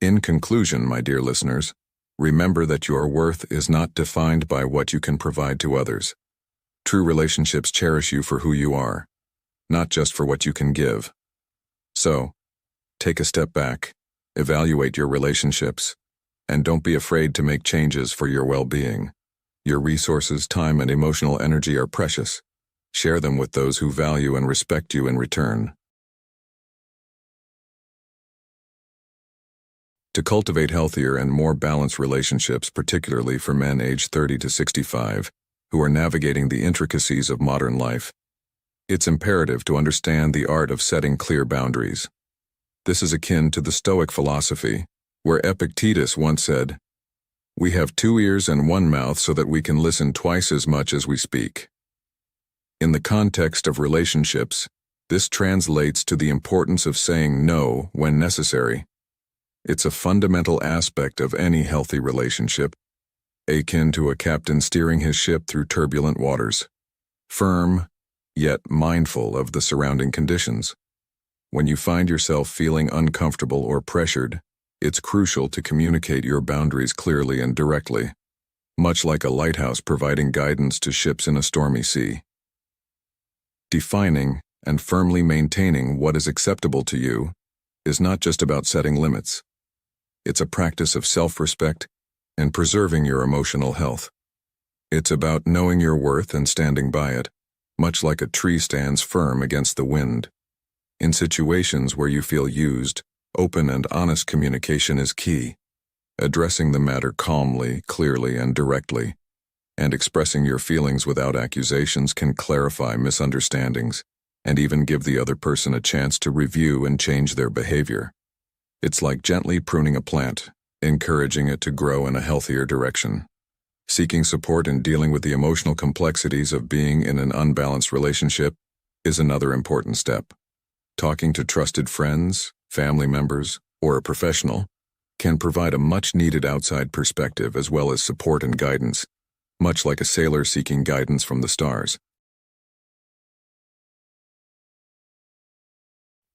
In conclusion, my dear listeners, remember that your worth is not defined by what you can provide to others. True relationships cherish you for who you are, not just for what you can give. So, take a step back, evaluate your relationships, and don't be afraid to make changes for your well-being. Your resources, time, and emotional energy are precious. Share them with those who value and respect you in return. To cultivate healthier and more balanced relationships, particularly for men aged 30 to 65, who are navigating the intricacies of modern life, it's imperative to understand the art of setting clear boundaries. This is akin to the Stoic philosophy, where Epictetus once said, "We have 2 ears and 1 mouth so that we can listen twice as much as we speak." In the context of relationships, this translates to the importance of saying no when necessary. It's a fundamental aspect of any healthy relationship, akin to a captain steering his ship through turbulent waters, firm, yet mindful of the surrounding conditions. When you find yourself feeling uncomfortable or pressured, it's crucial to communicate your boundaries clearly and directly, much like a lighthouse providing guidance to ships in a stormy sea. Defining and firmly maintaining what is acceptable to you is not just about setting limits. It's a practice of self-respect and preserving your emotional health. It's about knowing your worth and standing by it, much like a tree stands firm against the wind. In situations where you feel used, open and honest communication is key. Addressing the matter calmly, clearly, and directly and expressing your feelings without accusations can clarify misunderstandings and even give the other person a chance to review and change their behavior. It's like gently pruning a plant, encouraging it to grow in a healthier direction. Seeking support in dealing with the emotional complexities of being in an unbalanced relationship is another important step. Talking to trusted friends, family members, or a professional can provide a much-needed outside perspective as well as support and guidance, much like a sailor seeking guidance from the stars.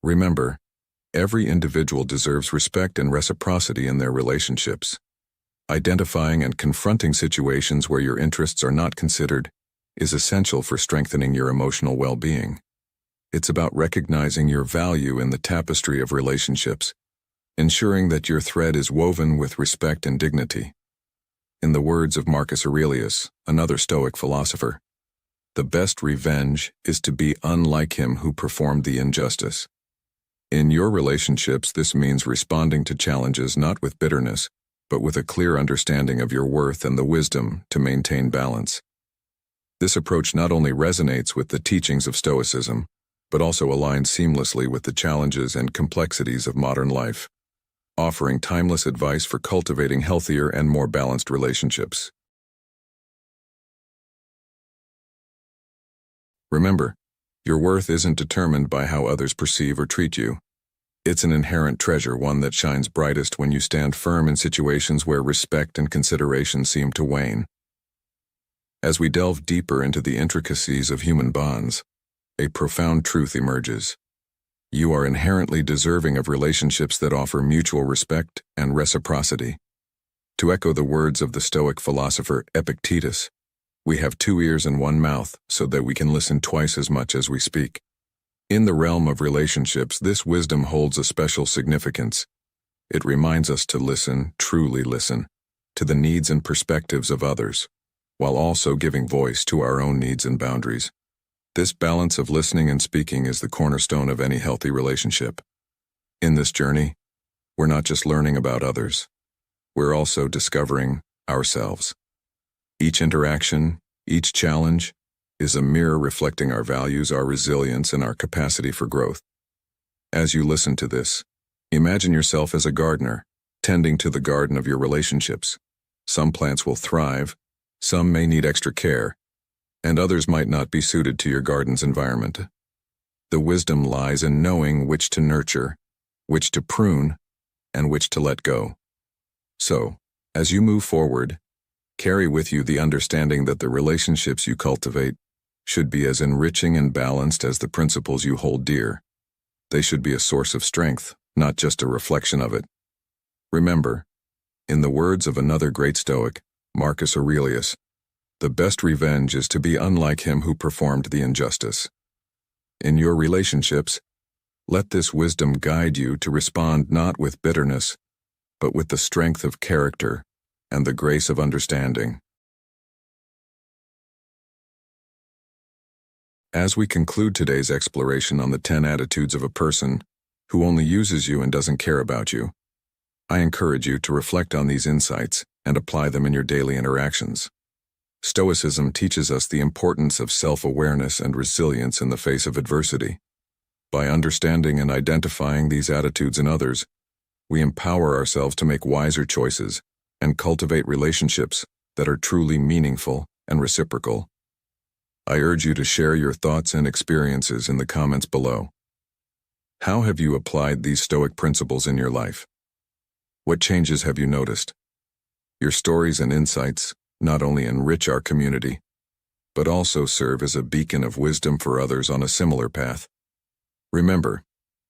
Remember, every individual deserves respect and reciprocity in their relationships. Identifying and confronting situations where your interests are not considered is essential for strengthening your emotional well-being. It's about recognizing your value in the tapestry of relationships, ensuring that your thread is woven with respect and dignity. In the words of Marcus Aurelius, another Stoic philosopher, "The best revenge is to be unlike him who performed the injustice." In your relationships, this means responding to challenges not with bitterness, but with a clear understanding of your worth and the wisdom to maintain balance. This approach not only resonates with the teachings of Stoicism, but also aligns seamlessly with the challenges and complexities of modern life, offering timeless advice for cultivating healthier and more balanced relationships. Remember, your worth isn't determined by how others perceive or treat you. It's an inherent treasure, one that shines brightest when you stand firm in situations where respect and consideration seem to wane. As we delve deeper into the intricacies of human bonds, a profound truth emerges. You are inherently deserving of relationships that offer mutual respect and reciprocity. To echo the words of the Stoic philosopher Epictetus, "We have 2 ears and 1 mouth so that we can listen twice as much as we speak." In the realm of relationships, this wisdom holds a special significance. It reminds us to listen, truly listen, to the needs and perspectives of others, while also giving voice to our own needs and boundaries. This balance of listening and speaking is the cornerstone of any healthy relationship. In this journey, we're not just learning about others, we're also discovering ourselves. Each interaction, each challenge, is a mirror reflecting our values, our resilience, and our capacity for growth. As you listen to this, imagine yourself as a gardener, tending to the garden of your relationships. Some plants will thrive, some may need extra care, and others might not be suited to your garden's environment. The wisdom lies in knowing which to nurture, which to prune, and which to let go. So, as you move forward, carry with you the understanding that the relationships you cultivate should be as enriching and balanced as the principles you hold dear. They should be a source of strength, not just a reflection of it. Remember, in the words of another great Stoic, Marcus Aurelius, "The best revenge is to be unlike him who performed the injustice." In your relationships, let this wisdom guide you to respond not with bitterness, but with the strength of character and the grace of understanding. As we conclude today's exploration on the 10 attitudes of a person who only uses you and doesn't care about you, I encourage you to reflect on these insights and apply them in your daily interactions. Stoicism teaches us the importance of self-awareness and resilience in the face of adversity. By understanding and identifying these attitudes in others, we empower ourselves to make wiser choices and cultivate relationships that are truly meaningful and reciprocal. I urge you to share your thoughts and experiences in the comments below. How have you applied these Stoic principles in your life? What changes have you noticed? Your stories and insights not only enrich our community, but also serve as a beacon of wisdom for others on a similar path. Remember,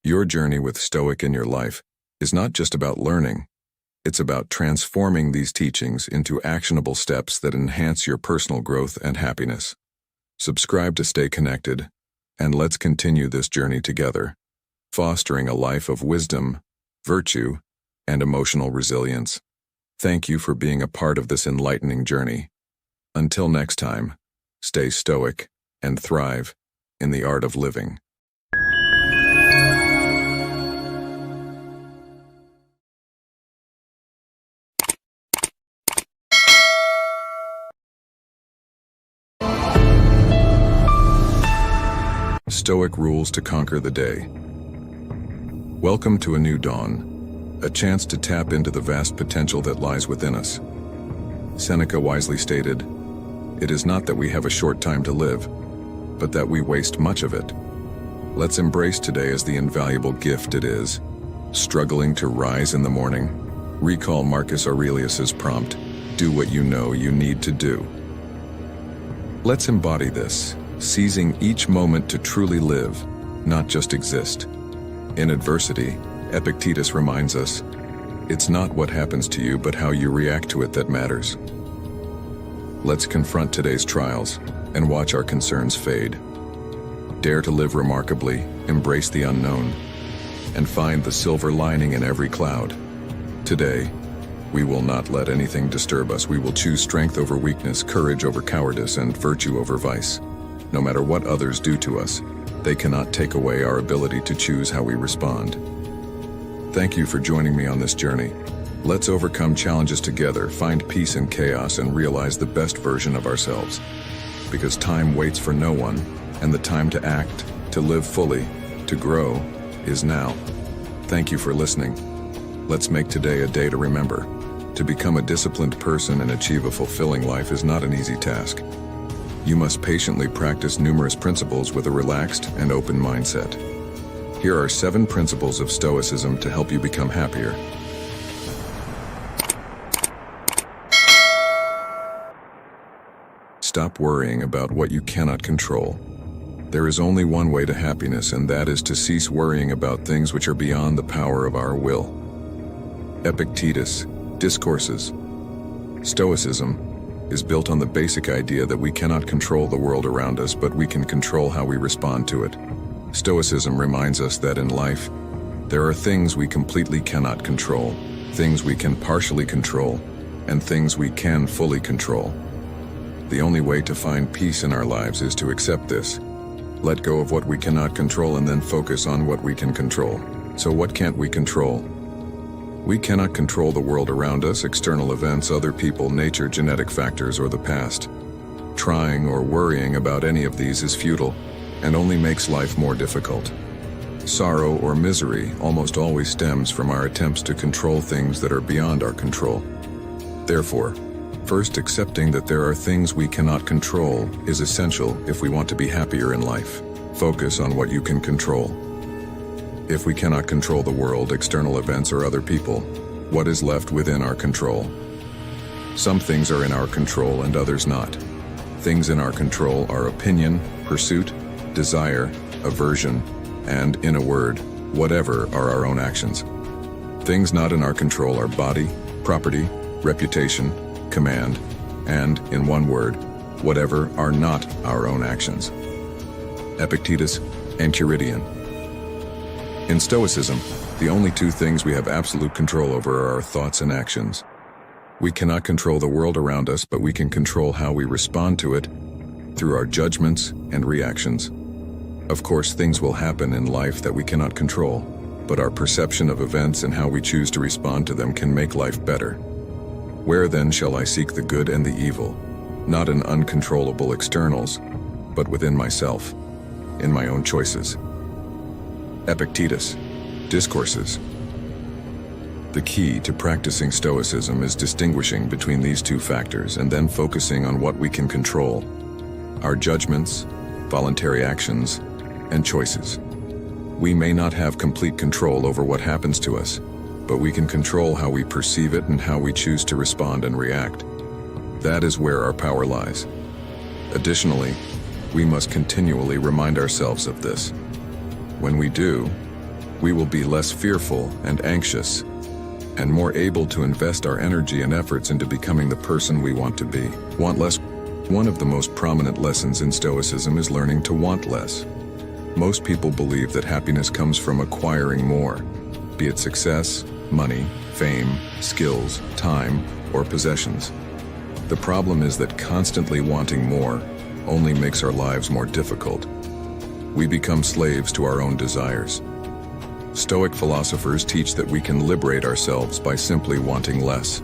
your journey with Stoic in your life is not just about learning, it's about transforming these teachings into actionable steps that enhance your personal growth and happiness. Subscribe to stay connected, and let's continue this journey together, fostering a life of wisdom, virtue, and emotional resilience. Thank you for being a part of this enlightening journey. Until next time, stay stoic and thrive in the art of living. Stoic rules to conquer the day. Welcome to a new dawn, a chance to tap into the vast potential that lies within us. Seneca wisely stated, "It is not that we have a short time to live, but that we waste much of it." Let's embrace today as the invaluable gift it is. Struggling to rise in the morning? Recall Marcus Aurelius's prompt, "Do what you know you need to do." Let's embody this, seizing each moment to truly live, not just exist. In adversity, Epictetus reminds us, it's not what happens to you but how you react to it that matters. Let's confront today's trials and watch our concerns fade. Dare to live remarkably, embrace the unknown, and find the silver lining in every cloud. Today, we will not let anything disturb us. We will choose strength over weakness, courage over cowardice, and virtue over vice. No matter what others do to us, they cannot take away our ability to choose how we respond. Thank you for joining me on this journey. Let's overcome challenges together, find peace in chaos, and realize the best version of ourselves. Because time waits for no one, and the time to act, to live fully, to grow, is now. Thank you for listening. Let's make today a day to remember. To become a disciplined person and achieve a fulfilling life is not an easy task. You must patiently practice numerous principles with a relaxed and open mindset. Here are 7 principles of Stoicism to help you become happier. Stop worrying about what you cannot control. There is only one way to happiness, and that is to cease worrying about things which are beyond the power of our will. Epictetus, Discourses. Stoicism is built on the basic idea that we cannot control the world around us, but we can control how we respond to it. Stoicism reminds us that in life, there are things we completely cannot control, things we can partially control, and things we can fully control. The only way to find peace in our lives is to accept this. Let go of what we cannot control and then focus on what we can control. So what can't we control? We cannot control the world around us, external events, other people, nature, genetic factors, or the past. Trying or worrying about any of these is futile and only makes life more difficult. Sorrow or misery almost always stems from our attempts to control things that are beyond our control. Therefore, first accepting that there are things we cannot control is essential if we want to be happier in life. Focus on what you can control. If we cannot control the world, external events, or other people, what is left within our control? Some things are in our control and others not. Things in our control are opinion, pursuit, desire, aversion, and, in a word, whatever are our own actions. Things not in our control are body, property, reputation, command, and, in one word, whatever are not our own actions. Epictetus, Enchiridion. In Stoicism, the only 2 things we have absolute control over are our thoughts and actions. We cannot control the world around us, but we can control how we respond to it through our judgments and reactions. Of course, things will happen in life that we cannot control, but our perception of events and how we choose to respond to them can make life better. Where then shall I seek the good and the evil? Not in uncontrollable externals, but within myself, in my own choices. Epictetus, Discourses. The key to practicing Stoicism is distinguishing between these 2 factors and then focusing on what we can control: our judgments, voluntary actions, and choices. We may not have complete control over what happens to us, but we can control how we perceive it and how we choose to respond and react. That is where our power lies. Additionally, we must continually remind ourselves of this. When we do, we will be less fearful and anxious, and more able to invest our energy and efforts into becoming the person we want to be. Want less? One of the most prominent lessons in Stoicism is learning to want less. Most people believe that happiness comes from acquiring more, be it success, money, fame, skills, time, or possessions. The problem is that constantly wanting more only makes our lives more difficult. We become slaves to our own desires. Stoic philosophers teach that we can liberate ourselves by simply wanting less.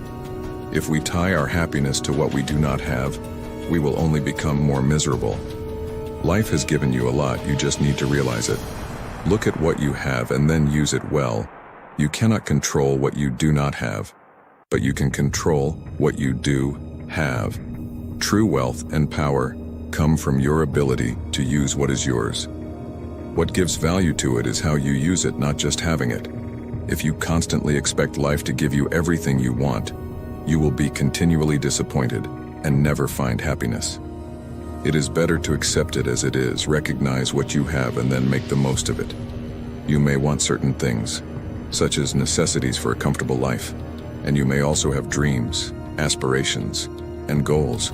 If we tie our happiness to what we do not have, we will only become more miserable. Life has given you a lot, you just need to realize it. Look at what you have and then use it well. You cannot control what you do not have, but you can control what you do have. True wealth and power come from your ability to use what is yours. What gives value to it is how you use it, not just having it. If you constantly expect life to give you everything you want, you will be continually disappointed and never find happiness. It is better to accept it as it is, recognize what you have, and then make the most of it. You may want certain things, such as necessities for a comfortable life, and you may also have dreams, aspirations, and goals.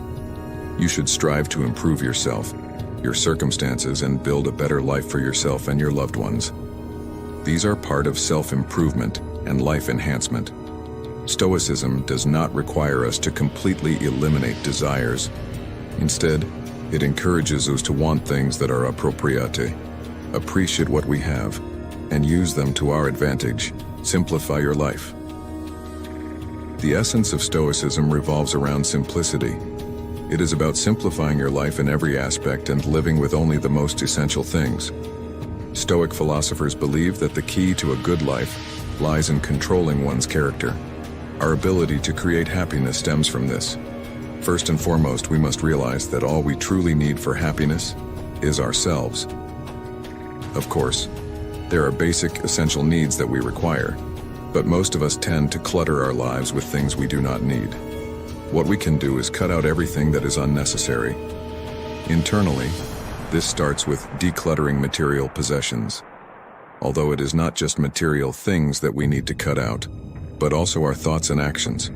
You should strive to improve yourself, your circumstances, and build a better life for yourself and your loved ones. These are part of self-improvement and life enhancement. Stoicism does not require us to completely eliminate desires. Instead, it encourages us to want things that are appropriate, appreciate what we have, and use them to our advantage. Simplify your life. The essence of Stoicism revolves around simplicity. It is about simplifying your life in every aspect and living with only the most essential things. Stoic philosophers believe that the key to a good life lies in controlling one's character. Our ability to create happiness stems from this. First and foremost, we must realize that all we truly need for happiness is ourselves. Of course, there are basic, essential needs that we require, but most of us tend to clutter our lives with things we do not need. What we can do is cut out everything that is unnecessary. Internally, this starts with decluttering material possessions. Although it is not just material things that we need to cut out, but also our thoughts and actions.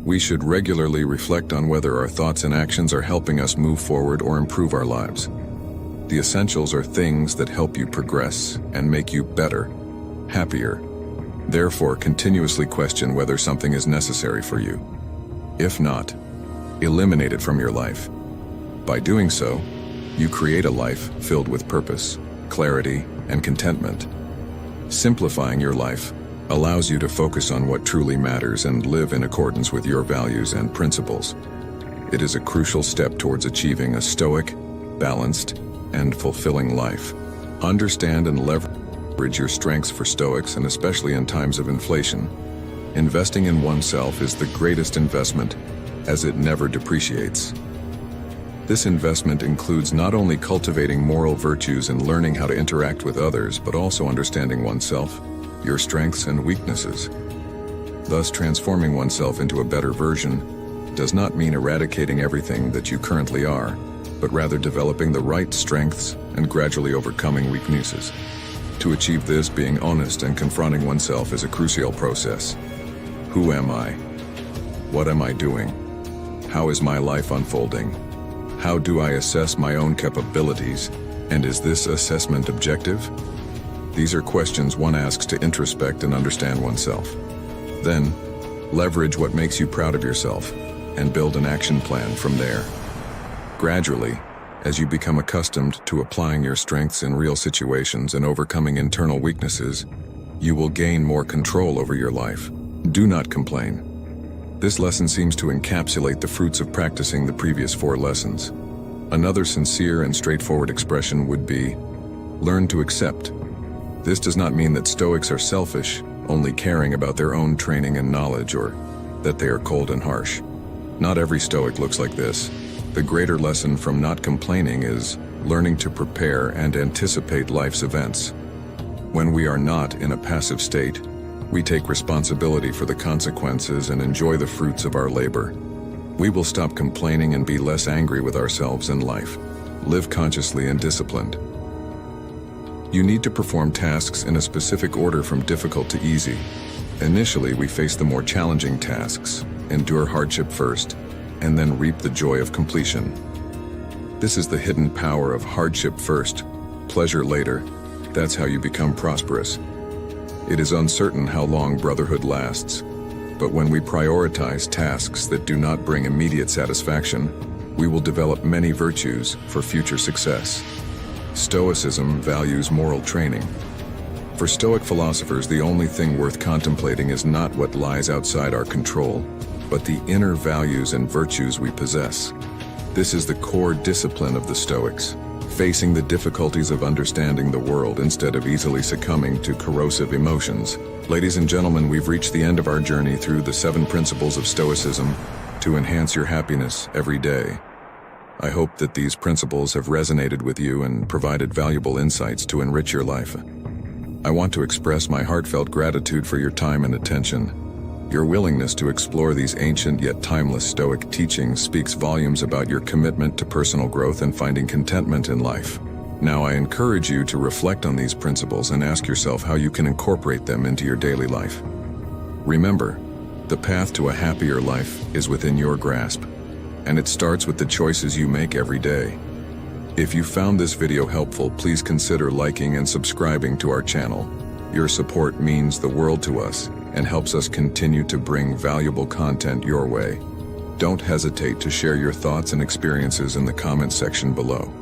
We should regularly reflect on whether our thoughts and actions are helping us move forward or improve our lives. The essentials are things that help you progress and make you better, happier. Therefore, continuously question whether something is necessary for you. If not, eliminate it from your life. By doing so, you create a life filled with purpose, clarity, and contentment. Simplifying your life allows you to focus on what truly matters and live in accordance with your values and principles. It is a crucial step towards achieving a stoic, balanced, and fulfilling life. Understand and leverage your strengths for Stoics, and especially in times of inflation. Investing in oneself is the greatest investment, as it never depreciates. This investment includes not only cultivating moral virtues and learning how to interact with others, but also understanding oneself, your strengths and weaknesses. Thus, transforming oneself into a better version does not mean eradicating everything that you currently are, but rather developing the right strengths and gradually overcoming weaknesses. To achieve this, being honest and confronting oneself is a crucial process. Who am I? What am I doing? How is my life unfolding? How do I assess my own capabilities? And is this assessment objective? These are questions one asks to introspect and understand oneself. Then, leverage what makes you proud of yourself and build an action plan from there. Gradually, as you become accustomed to applying your strengths in real situations and overcoming internal weaknesses, you will gain more control over your life. Do not complain. This lesson seems to encapsulate the fruits of practicing the previous 4 lessons. Another sincere and straightforward expression would be, learn to accept. This does not mean that Stoics are selfish, only caring about their own training and knowledge, or that they are cold and harsh. Not every Stoic looks like this. The greater lesson from not complaining is learning to prepare and anticipate life's events. When we are not in a passive state, we take responsibility for the consequences and enjoy the fruits of our labor. We will stop complaining and be less angry with ourselves and life. Live consciously and disciplined. You need to perform tasks in a specific order from difficult to easy. Initially, we face the more challenging tasks, endure hardship first, and then reap the joy of completion. This is the hidden power of hardship first, pleasure later. That's how you become prosperous. It is uncertain how long brotherhood lasts, but when we prioritize tasks that do not bring immediate satisfaction, we will develop many virtues for future success. Stoicism values moral training. For Stoic philosophers, the only thing worth contemplating is not what lies outside our control, but the inner values and virtues we possess. This is the core discipline of the Stoics. facing the difficulties of understanding the world instead of easily succumbing to corrosive emotions. Ladies and gentlemen, we've reached the end of our journey through the 7 principles of Stoicism to enhance your happiness every day. I hope that these principles have resonated with you and provided valuable insights to enrich your life. I want to express my heartfelt gratitude for your time and attention. Your willingness to explore these ancient yet timeless Stoic teachings speaks volumes about your commitment to personal growth and finding contentment in life. Now, I encourage you to reflect on these principles and ask yourself how you can incorporate them into your daily life. Remember, the path to a happier life is within your grasp, and it starts with the choices you make every day. If you found this video helpful, please consider liking and subscribing to our channel. Your support means the world to us and helps us continue to bring valuable content your way. Don't hesitate to share your thoughts and experiences in the comments section below.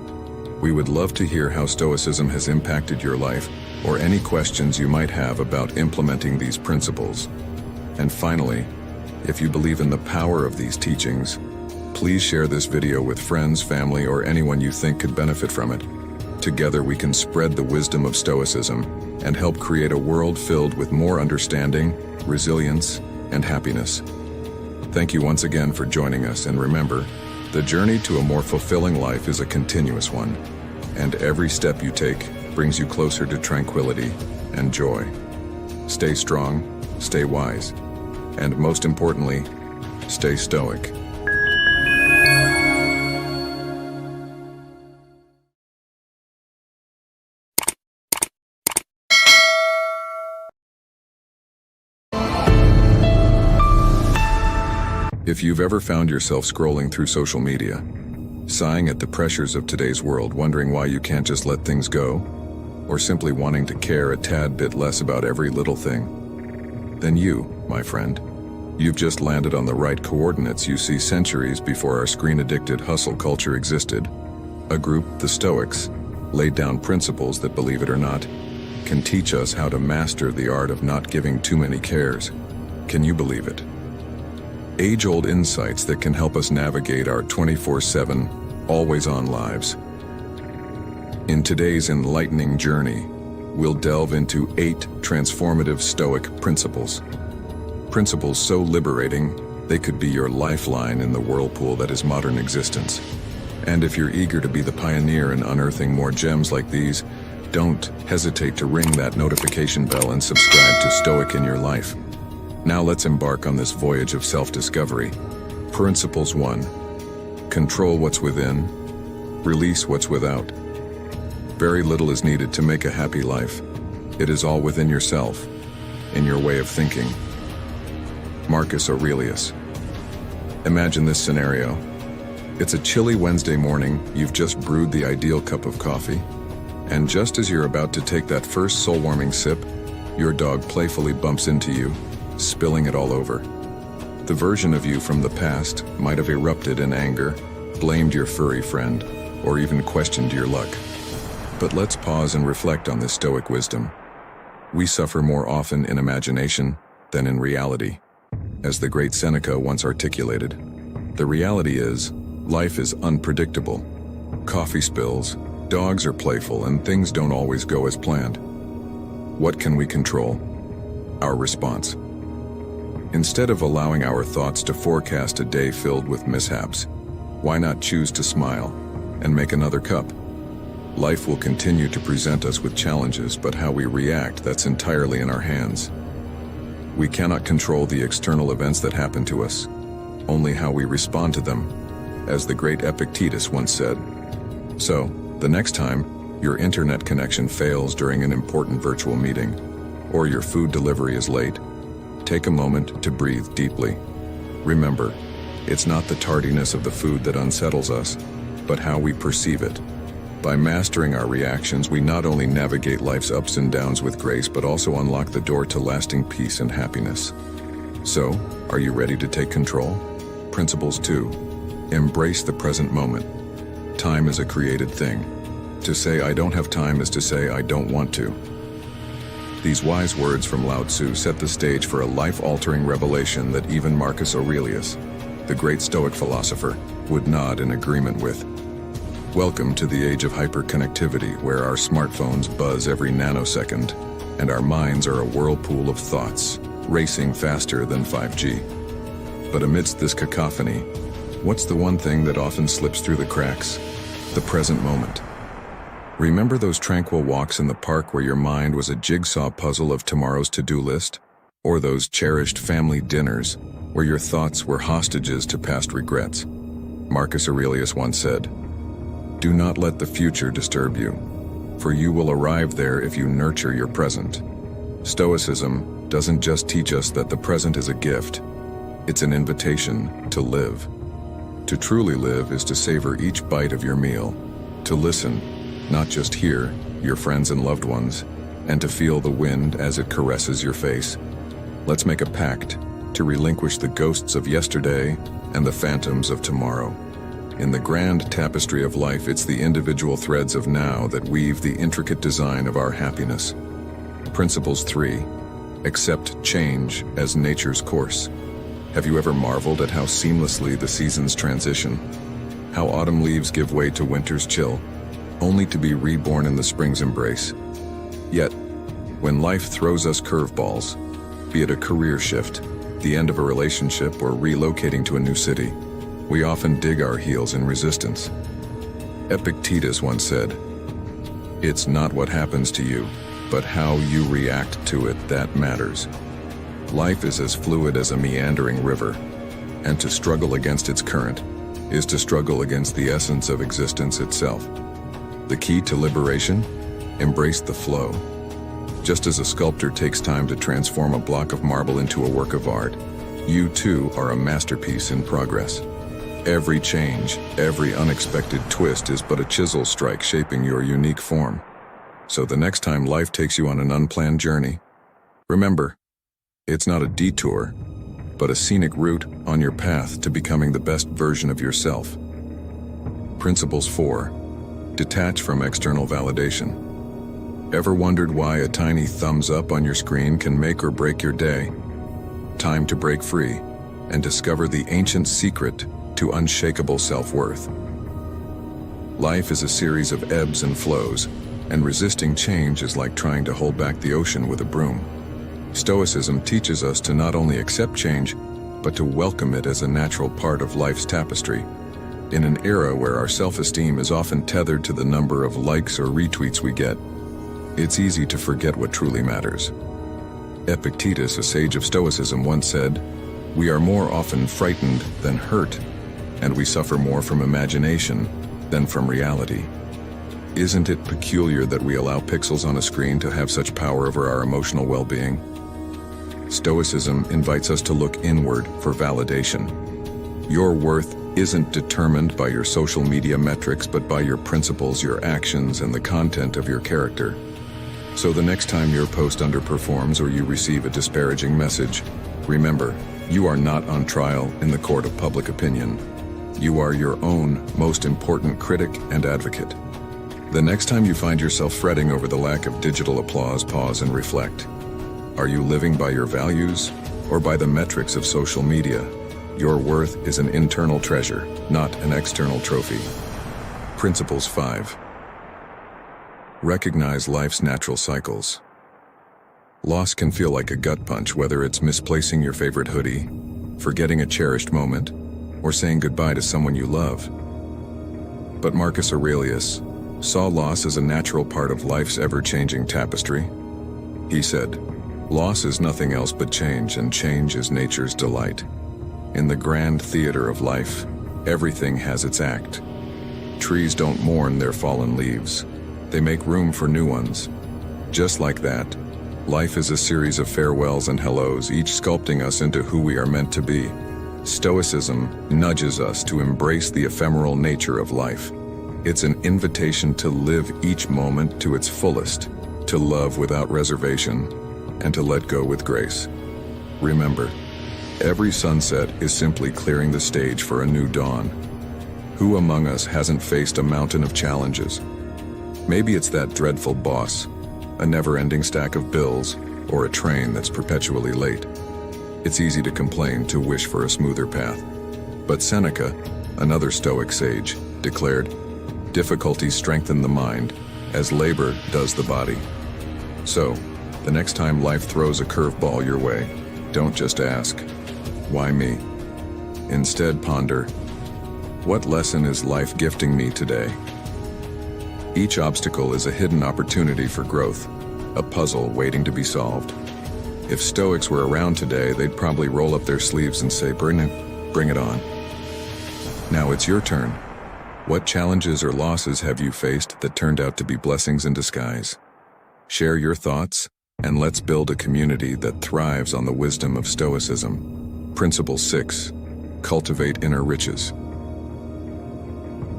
We would love to hear how Stoicism has impacted your life or any questions you might have about implementing these principles. And finally, if you believe in the power of these teachings, please share this video with friends, family, or anyone you think could benefit from it. Together we can spread the wisdom of Stoicism and help create a world filled with more understanding, resilience, and happiness. Thank you once again for joining us, and remember, the journey to a more fulfilling life is a continuous one, and every step you take brings you closer to tranquility and joy. Stay strong, stay wise, and most importantly, stay stoic. If you've ever found yourself scrolling through social media, sighing at the pressures of today's world, wondering why you can't just let things go, or simply wanting to care a tad bit less about every little thing, then you, my friend, you've just landed on the right coordinates. You see, centuries before our screen-addicted hustle culture existed, a group, the Stoics, laid down principles that, believe it or not, can teach us how to master the art of not giving too many cares. Can you believe it? Age-old insights that can help us navigate our 24/7, always-on lives. In today's enlightening journey, we'll delve into 8 transformative Stoic principles. Principles so liberating, they could be your lifeline in the whirlpool that is modern existence. And if you're eager to be the pioneer in unearthing more gems like these, don't hesitate to ring that notification bell and subscribe to Stoic in Your Life. Now let's embark on this voyage of self-discovery. Principles 1. Control what's within, release what's without. Very little is needed to make a happy life. It is all within yourself, in your way of thinking. Marcus Aurelius. Imagine this scenario. It's a chilly Wednesday morning, you've just brewed the ideal cup of coffee, and just as you're about to take that first soul-warming sip, your dog playfully bumps into you, spilling it all over. The version of you from the past might have erupted in anger, blamed your furry friend, or even questioned your luck. But let's pause and reflect on this Stoic wisdom. We suffer more often in imagination than in reality. As the great Seneca once articulated, the reality is, life is unpredictable. Coffee spills, dogs are playful, and things don't always go as planned. What can we control? Our response. Instead of allowing our thoughts to forecast a day filled with mishaps, why not choose to smile and make another cup? Life will continue to present us with challenges, but how we react, that's entirely in our hands. We cannot control the external events that happen to us, only how we respond to them, as the great Epictetus once said. So, the next time your internet connection fails during an important virtual meeting, or your food delivery is late, take a moment to breathe deeply. Remember, it's not the tardiness of the food that unsettles us, but how we perceive it. By mastering our reactions, we not only navigate life's ups and downs with grace, but also unlock the door to lasting peace and happiness. So, are you ready to take control? Principles 2. Embrace the present moment. Time is a created thing. To say I don't have time is to say I don't want to. These wise words from Lao Tzu set the stage for a life-altering revelation that even Marcus Aurelius, the great Stoic philosopher, would nod in agreement with. Welcome to the age of hyperconnectivity, where our smartphones buzz every nanosecond, and our minds are a whirlpool of thoughts, racing faster than 5G. But amidst this cacophony, what's the one thing that often slips through the cracks? The present moment. Remember those tranquil walks in the park where your mind was a jigsaw puzzle of tomorrow's to-do list? Or those cherished family dinners where your thoughts were hostages to past regrets? Marcus Aurelius once said, "Do not let the future disturb you, for you will arrive there if you nurture your present." Stoicism doesn't just teach us that the present is a gift, it's an invitation to live. To truly live is to savor each bite of your meal, to listen, not just hear, your friends and loved ones, and to feel the wind as it caresses your face. Let's make a pact to relinquish the ghosts of yesterday and the phantoms of tomorrow. In the grand tapestry of life, it's the individual threads of now that weave the intricate design of our happiness. Principles 3. Accept change as nature's course. Have you ever marveled at how seamlessly the seasons transition? How autumn leaves give way to winter's chill, only to be reborn in the spring's embrace? Yet, when life throws us curveballs, be it a career shift, the end of a relationship, or relocating to a new city, we often dig our heels in resistance. Epictetus once said, "It's not what happens to you, but how you react to it that matters." Life is as fluid as a meandering river, and to struggle against its current is to struggle against the essence of existence itself. The key to liberation? Embrace the flow. Just as a sculptor takes time to transform a block of marble into a work of art, you too are a masterpiece in progress. Every change, every unexpected twist is but a chisel strike shaping your unique form. So the next time life takes you on an unplanned journey, remember, it's not a detour, but a scenic route on your path to becoming the best version of yourself. Principles 4. Detach from external validation. Ever wondered why a tiny thumbs up on your screen can make or break your day? Time to break free and discover the ancient secret to unshakable self-worth. Life is a series of ebbs and flows, and resisting change is like trying to hold back the ocean with a broom. Stoicism teaches us to not only accept change, but to welcome it as a natural part of life's tapestry. In an era where our self-esteem is often tethered to the number of likes or retweets we get, it's easy to forget what truly matters. Epictetus, a sage of Stoicism, once said, "We are more often frightened than hurt, and we suffer more from imagination than from reality." Isn't it peculiar that we allow pixels on a screen to have such power over our emotional well-being? Stoicism invites us to look inward for validation. Your worth isn't determined by your social media metrics, but by your principles, your actions, and the content of your character. So the next time your post underperforms or you receive a disparaging message, remember, you are not on trial in the court of public opinion. You are your own most important critic and advocate. The next time you find yourself fretting over the lack of digital applause, pause and reflect. Are you living by your values or by the metrics of social media? Your worth is an internal treasure, not an external trophy. Principles 5. Recognize life's natural cycles. Loss can feel like a gut punch, whether it's misplacing your favorite hoodie, forgetting a cherished moment, or saying goodbye to someone you love. But Marcus Aurelius saw loss as a natural part of life's ever-changing tapestry. He said, "Loss is nothing else but change, and change is nature's delight." In the grand theater of life, everything has its act. Trees don't mourn their fallen leaves. They make room for new ones. Just like that, life is a series of farewells and hellos, each sculpting us into who we are meant to be. Stoicism nudges us to embrace the ephemeral nature of life. It's an invitation to live each moment to its fullest, to love without reservation, and to let go with grace. Remember, every sunset is simply clearing the stage for a new dawn. Who among us hasn't faced a mountain of challenges? Maybe it's that dreadful boss, a never-ending stack of bills, or a train that's perpetually late. It's easy to complain, to wish for a smoother path. But Seneca, another Stoic sage, declared, Difficulties strengthen the mind, as labor does the body. So, the next time life throws a curveball your way, don't just ask, "Why me?" Instead, ponder, "What lesson is life gifting me today?" Each obstacle is a hidden opportunity for growth, a puzzle waiting to be solved. If Stoics were around today, they'd probably roll up their sleeves and say, bring it on. Now it's your turn. What challenges or losses have you faced that turned out to be blessings in disguise? Share your thoughts, and let's build a community that thrives on the wisdom of Stoicism. Principle 6. Cultivate inner riches.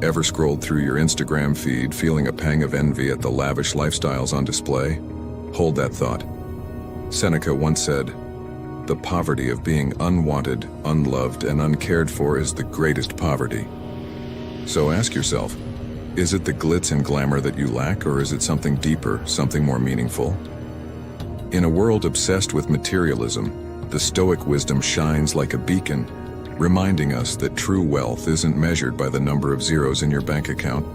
Ever scrolled through your Instagram feed feeling a pang of envy at the lavish lifestyles on display? Hold that thought. Seneca once said, "The poverty of being unwanted, unloved, and uncared for is the greatest poverty." So ask yourself, is it the glitz and glamour that you lack, or is it something deeper, something more meaningful? In a world obsessed with materialism, the Stoic wisdom shines like a beacon, reminding us that true wealth isn't measured by the number of zeros in your bank account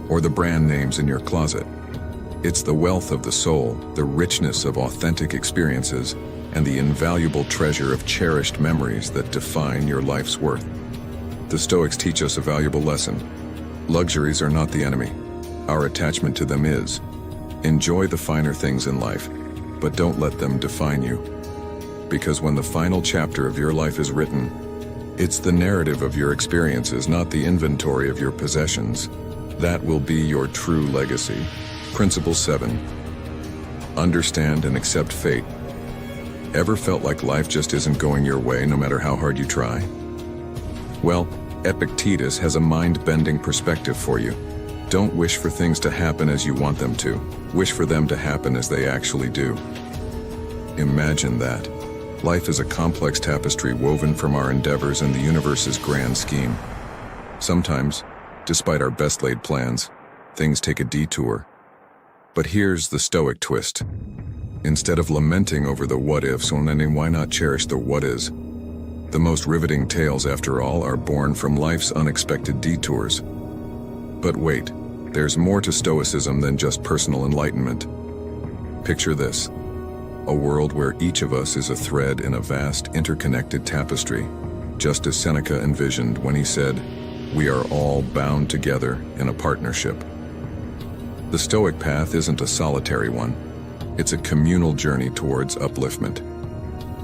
or the brand names in your closet. It's the wealth of the soul, the richness of authentic experiences, and the invaluable treasure of cherished memories that define your life's worth. The Stoics teach us a valuable lesson. Luxuries are not the enemy. Our attachment to them is. Enjoy the finer things in life, but don't let them define you. Because when the final chapter of your life is written, it's the narrative of your experiences, not the inventory of your possessions. That will be your true legacy. Principle 7. Understand and accept fate. Ever felt like life just isn't going your way no matter how hard you try? Well, Epictetus has a mind-bending perspective for you. Don't wish for things to happen as you want them to. Wish for them to happen as they actually do. Imagine that. Life is a complex tapestry woven from our endeavors and the universe's grand scheme. Sometimes, despite our best-laid plans, things take a detour. But here's the Stoic twist. Instead of lamenting over the what-ifs, why not cherish the what-is? The most riveting tales, after all, are born from life's unexpected detours. But wait, there's more to Stoicism than just personal enlightenment. Picture this. A world where each of us is a thread in a vast, interconnected tapestry, just as Seneca envisioned when he said, "We are all bound together in a partnership." The Stoic path isn't a solitary one. It's a communal journey towards upliftment.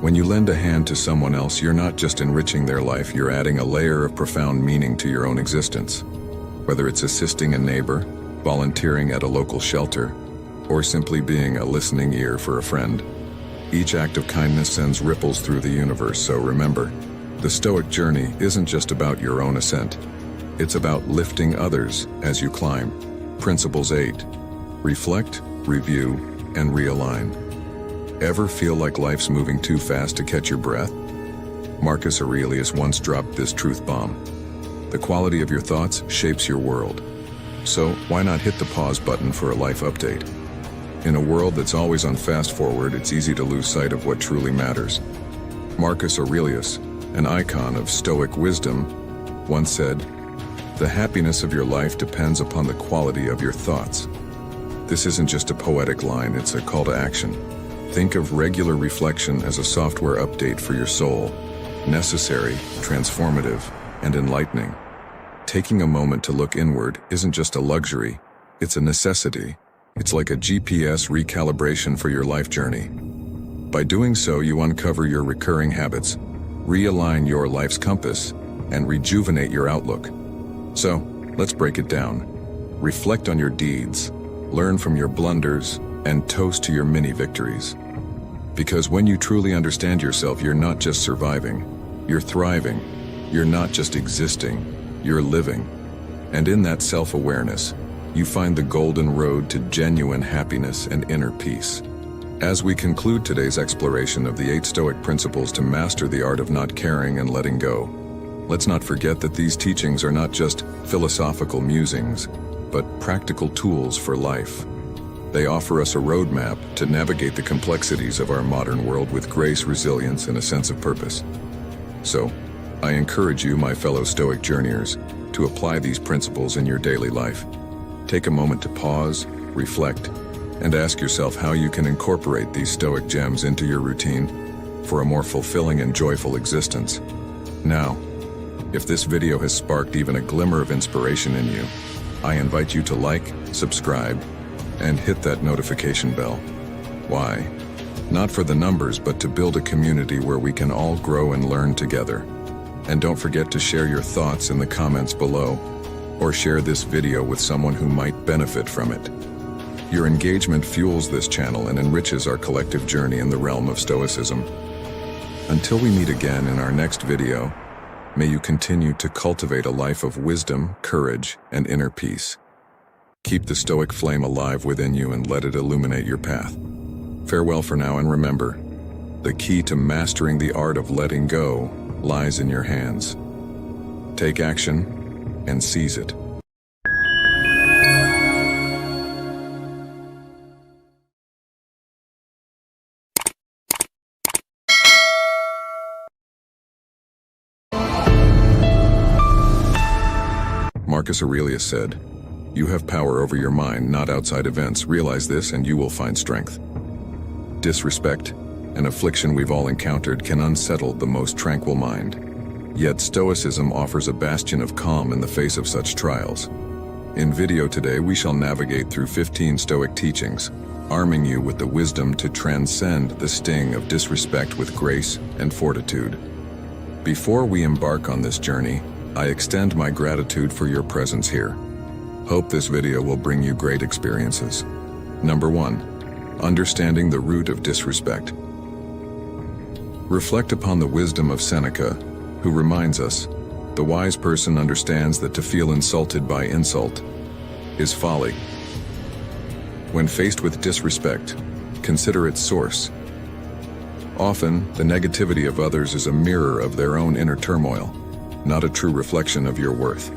When you lend a hand to someone else, you're not just enriching their life, you're adding a layer of profound meaning to your own existence. Whether it's assisting a neighbor, volunteering at a local shelter, or simply being a listening ear for a friend, each act of kindness sends ripples through the universe. So remember, the Stoic journey isn't just about your own ascent. It's about lifting others as you climb. Principles 8. Reflect, review, and realign. Ever feel like life's moving too fast to catch your breath? Marcus Aurelius once dropped this truth bomb. The quality of your thoughts shapes your world. So why not hit the pause button for a life update? In a world that's always on fast forward, it's easy to lose sight of what truly matters. Marcus Aurelius, an icon of Stoic wisdom, once said, "The happiness of your life depends upon the quality of your thoughts." This isn't just a poetic line, it's a call to action. Think of regular reflection as a software update for your soul, necessary, transformative, and enlightening. Taking a moment to look inward isn't just a luxury, it's a necessity. It's like a GPS recalibration for your life journey. By doing so, you uncover your recurring habits, realign your life's compass, and rejuvenate your outlook. So, let's break it down. Reflect on your deeds, learn from your blunders, and toast to your mini victories. Because when you truly understand yourself, you're not just surviving, you're thriving. You're not just existing, you're living. And in that self-awareness, you find the golden road to genuine happiness and inner peace. As we conclude today's exploration of the 8 Stoic principles to master the art of not caring and letting go, let's not forget that these teachings are not just philosophical musings, but practical tools for life. They offer us a roadmap to navigate the complexities of our modern world with grace, resilience, and a sense of purpose. So, I encourage you, my fellow Stoic journeyers, to apply these principles in your daily life. Take a moment to pause, reflect, and ask yourself how you can incorporate these Stoic gems into your routine for a more fulfilling and joyful existence. Now, if this video has sparked even a glimmer of inspiration in you, I invite you to like, subscribe, and hit that notification bell. Why? Not for the numbers, but to build a community where we can all grow and learn together. And don't forget to share your thoughts in the comments below, or share this video with someone who might benefit from it. Your engagement fuels this channel and enriches our collective journey in the realm of Stoicism. Until we meet again in our next video, may you continue to cultivate a life of wisdom, courage, and inner peace. Keep the Stoic flame alive within you and let it illuminate your path. Farewell for now, and remember, the key to mastering the art of letting go lies in your hands. Take action and seize it. Marcus Aurelius said, "You have power over your mind, not outside events. Realize this and you will find strength." Disrespect, an affliction we've all encountered, can unsettle the most tranquil mind. Yet Stoicism offers a bastion of calm in the face of such trials. In video today, we shall navigate through 15 Stoic teachings, arming you with the wisdom to transcend the sting of disrespect with grace and fortitude. Before we embark on this journey, I extend my gratitude for your presence here. Hope this video will bring you great experiences. Number 1. Understanding the root of disrespect. Reflect upon the wisdom of Seneca, who reminds us, the wise person understands that to feel insulted by insult is folly. When faced with disrespect, consider its source. Often, the negativity of others is a mirror of their own inner turmoil, not a true reflection of your worth.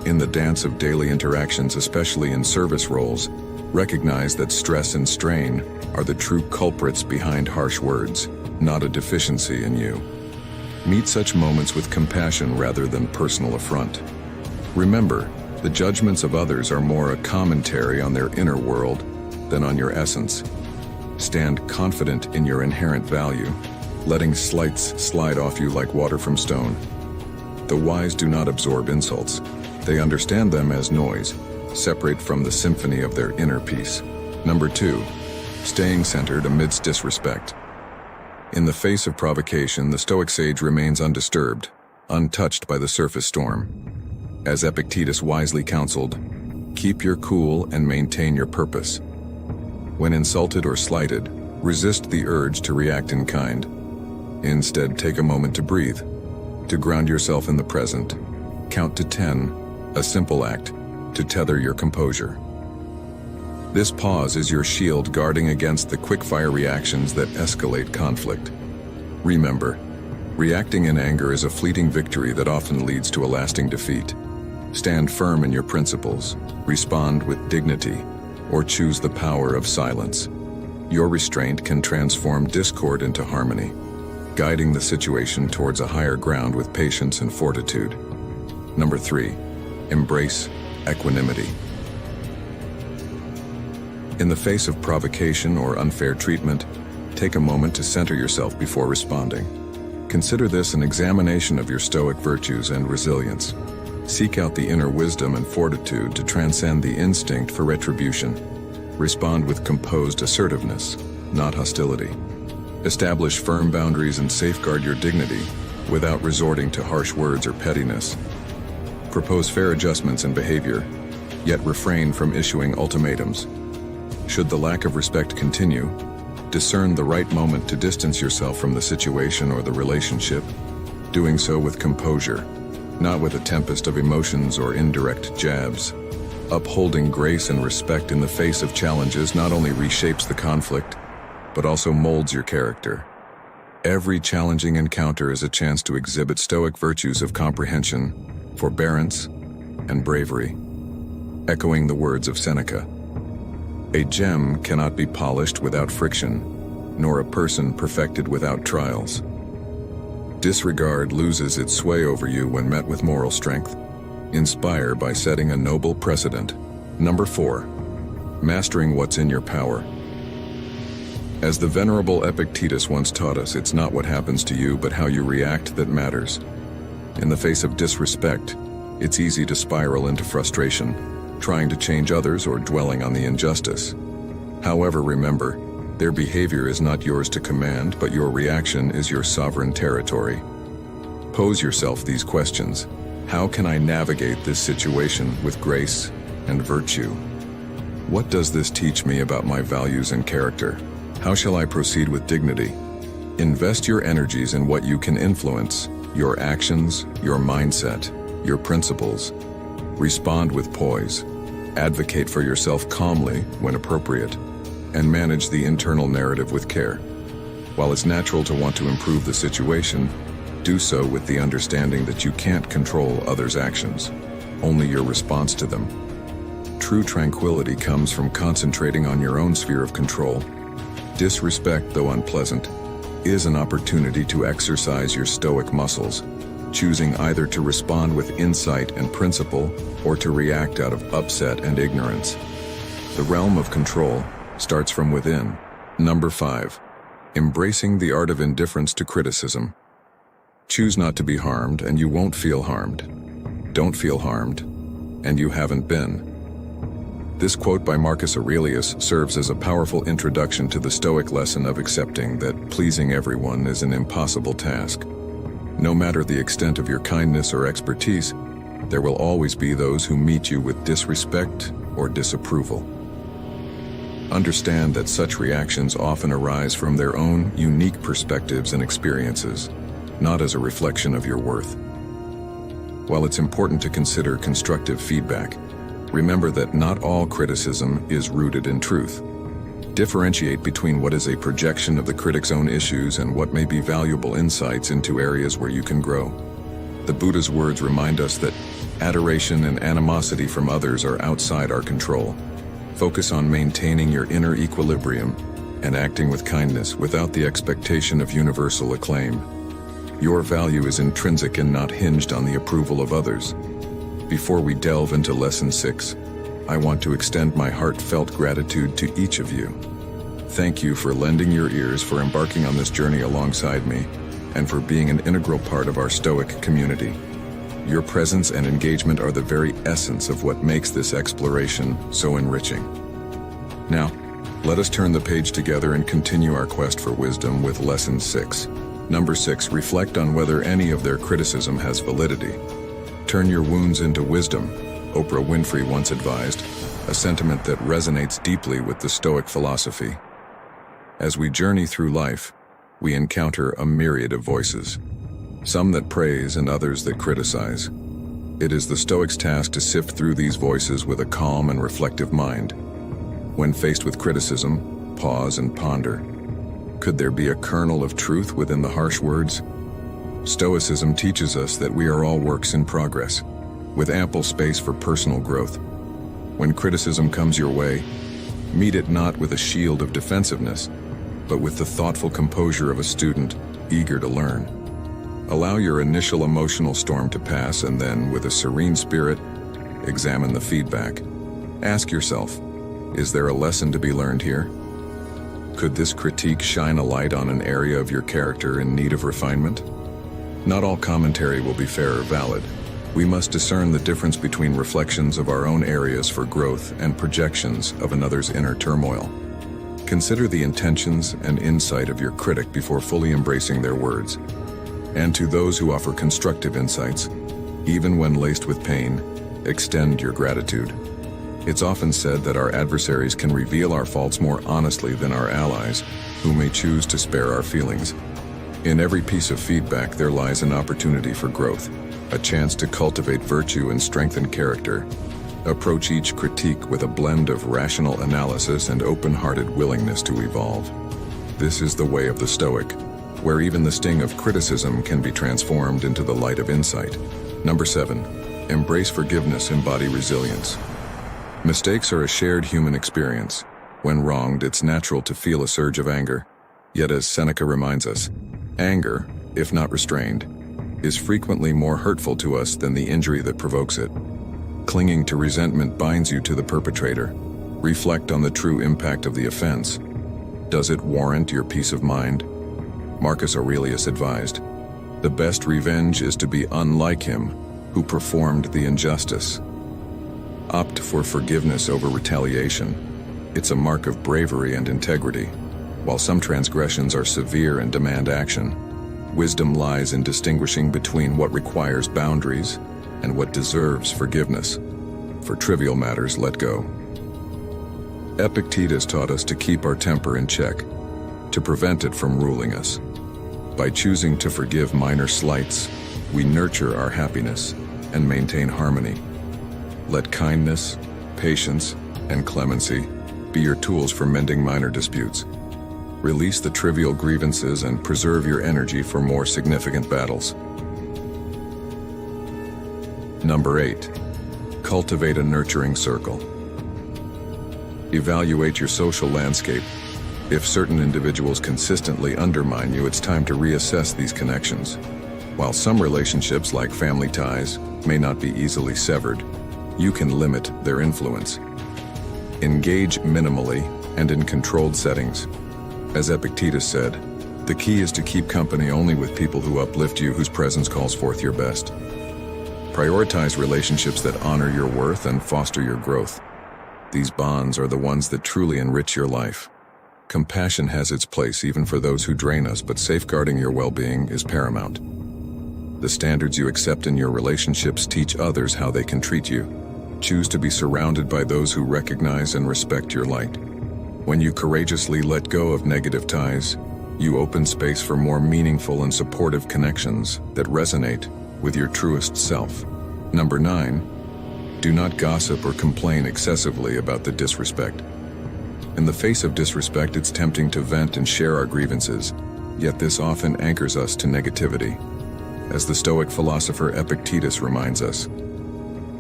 In the dance of daily interactions, especially in service roles, recognize that stress and strain are the true culprits behind harsh words, not a deficiency in you. Meet such moments with compassion rather than personal affront. Remember, the judgments of others are more a commentary on their inner world than on your essence. Stand confident in your inherent value, letting slights slide off you like water from stone. The wise do not absorb insults. They understand them as noise, separate from the symphony of their inner peace. Number 2, staying centered amidst disrespect. In the face of provocation, the Stoic sage remains undisturbed, untouched by the surface storm. As Epictetus wisely counseled, keep your cool and maintain your purpose. When insulted or slighted, resist the urge to react in kind. Instead, take a moment to breathe, to ground yourself in the present. Count to 10, a simple act to tether your composure. This pause is your shield guarding against the quick-fire reactions that escalate conflict. Remember, reacting in anger is a fleeting victory that often leads to a lasting defeat. Stand firm in your principles, respond with dignity, or choose the power of silence. Your restraint can transform discord into harmony, guiding the situation towards a higher ground with patience and fortitude. Number 3, embrace equanimity. In the face of provocation or unfair treatment, take a moment to center yourself before responding. Consider this an examination of your Stoic virtues and resilience. Seek out the inner wisdom and fortitude to transcend the instinct for retribution. Respond with composed assertiveness, not hostility. Establish firm boundaries and safeguard your dignity without resorting to harsh words or pettiness. Propose fair adjustments in behavior, yet refrain from issuing ultimatums. Should the lack of respect continue, discern the right moment to distance yourself from the situation or the relationship, doing so with composure, not with a tempest of emotions or indirect jabs. Upholding grace and respect in the face of challenges not only reshapes the conflict, but also molds your character. Every challenging encounter is a chance to exhibit Stoic virtues of comprehension, forbearance, and bravery. Echoing the words of Seneca, "A gem cannot be polished without friction, nor a person perfected without trials." Disregard loses its sway over you when met with moral strength. Inspire by setting a noble precedent, Number 4. Mastering what's in your power. As the venerable Epictetus once taught us, it's not what happens to you, but how you react that matters. In the face of disrespect, it's easy to spiral into frustration, trying to change others or dwelling on the injustice. However, remember, their behavior is not yours to command, but your reaction is your sovereign territory. Pose yourself these questions. How can I navigate this situation with grace and virtue? What does this teach me about my values and character? How shall I proceed with dignity? Invest your energies in what you can influence, your actions, your mindset, your principles. Respond with poise. Advocate for yourself calmly when appropriate, and manage the internal narrative with care. While it's natural to want to improve the situation, do so with the understanding that you can't control others' actions, only your response to them. True tranquility comes from concentrating on your own sphere of control. Disrespect, though unpleasant, is an opportunity to exercise your stoic muscles, choosing either to respond with insight and principle or to react out of upset and ignorance. The realm of control starts from within. Number 5. Embracing the art of indifference to criticism. Choose not to be harmed, and you won't feel harmed. Don't feel harmed, and you haven't been. This quote by Marcus Aurelius serves as a powerful introduction to the Stoic lesson of accepting that pleasing everyone is an impossible task. No matter the extent of your kindness or expertise, there will always be those who meet you with disrespect or disapproval. Understand that such reactions often arise from their own unique perspectives and experiences, not as a reflection of your worth. While it's important to consider constructive feedback, remember that not all criticism is rooted in truth. Differentiate between what is a projection of the critic's own issues and what may be valuable insights into areas where you can grow. The Buddha's words remind us that adoration and animosity from others are outside our control. Focus on maintaining your inner equilibrium and acting with kindness without the expectation of universal acclaim. Your value is intrinsic and not hinged on the approval of others. Before we delve into Lesson 6, I want to extend my heartfelt gratitude to each of you. Thank you for lending your ears, for embarking on this journey alongside me, and for being an integral part of our Stoic community. Your presence and engagement are the very essence of what makes this exploration so enriching. Now, let us turn the page together and continue our quest for wisdom with Lesson 6. Number 6, reflect on whether any of their criticism has validity. Turn your wounds into wisdom, Oprah Winfrey once advised, a sentiment that resonates deeply with the Stoic philosophy. As we journey through life, we encounter a myriad of voices, some that praise and others that criticize. It is the Stoic's task to sift through these voices with a calm and reflective mind. When faced with criticism, pause and ponder. Could there be a kernel of truth within the harsh words? Stoicism teaches us that we are all works in progress, with ample space for personal growth. When criticism comes your way, meet it not with a shield of defensiveness, but with the thoughtful composure of a student eager to learn. Allow your initial emotional storm to pass, and then, with a serene spirit, examine the feedback. Ask yourself, is there a lesson to be learned here? Could this critique shine a light on an area of your character in need of refinement? Not all commentary will be fair or valid. We must discern the difference between reflections of our own areas for growth and projections of another's inner turmoil. Consider the intentions and insight of your critic before fully embracing their words. And to those who offer constructive insights, even when laced with pain, extend your gratitude. It's often said that our adversaries can reveal our faults more honestly than our allies, who may choose to spare our feelings. In every piece of feedback there lies an opportunity for growth, a chance to cultivate virtue and strengthen character. Approach each critique with a blend of rational analysis and open-hearted willingness to evolve. This is the way of the Stoic, where even the sting of criticism can be transformed into the light of insight. Number 7, embrace forgiveness, embody resilience. Mistakes are a shared human experience. When wronged, it's natural to feel a surge of anger. Yet, as Seneca reminds us, anger, if not restrained, is frequently more hurtful to us than the injury that provokes it. Clinging to resentment binds you to the perpetrator. Reflect on the true impact of the offense. Does it warrant your peace of mind? Marcus Aurelius advised, "The best revenge is to be unlike him who performed the injustice." Opt for forgiveness over retaliation. It's a mark of bravery and integrity. While some transgressions are severe and demand action, wisdom lies in distinguishing between what requires boundaries and what deserves forgiveness. For trivial matters, let go. Epictetus taught us to keep our temper in check, to prevent it from ruling us. By choosing to forgive minor slights, we nurture our happiness and maintain harmony. Let kindness, patience, and clemency be your tools for mending minor disputes. Release the trivial grievances and preserve your energy for more significant battles. Number 8. Cultivate a nurturing circle. Evaluate your social landscape. If certain individuals consistently undermine you, it's time to reassess these connections. While some relationships, like family ties, may not be easily severed, you can limit their influence. Engage minimally and in controlled settings. As Epictetus said, the key is to keep company only with people who uplift you, whose presence calls forth your best. Prioritize relationships that honor your worth and foster your growth. These bonds are the ones that truly enrich your life. Compassion has its place even for those who drain us, but safeguarding your well-being is paramount. The standards you accept in your relationships teach others how they can treat you. Choose to be surrounded by those who recognize and respect your light. When you courageously let go of negative ties, you open space for more meaningful and supportive connections that resonate with your truest self. Number 9. Do not gossip or complain excessively about the disrespect. In the face of disrespect, it's tempting to vent and share our grievances, yet this often anchors us to negativity. As the Stoic philosopher Epictetus reminds us,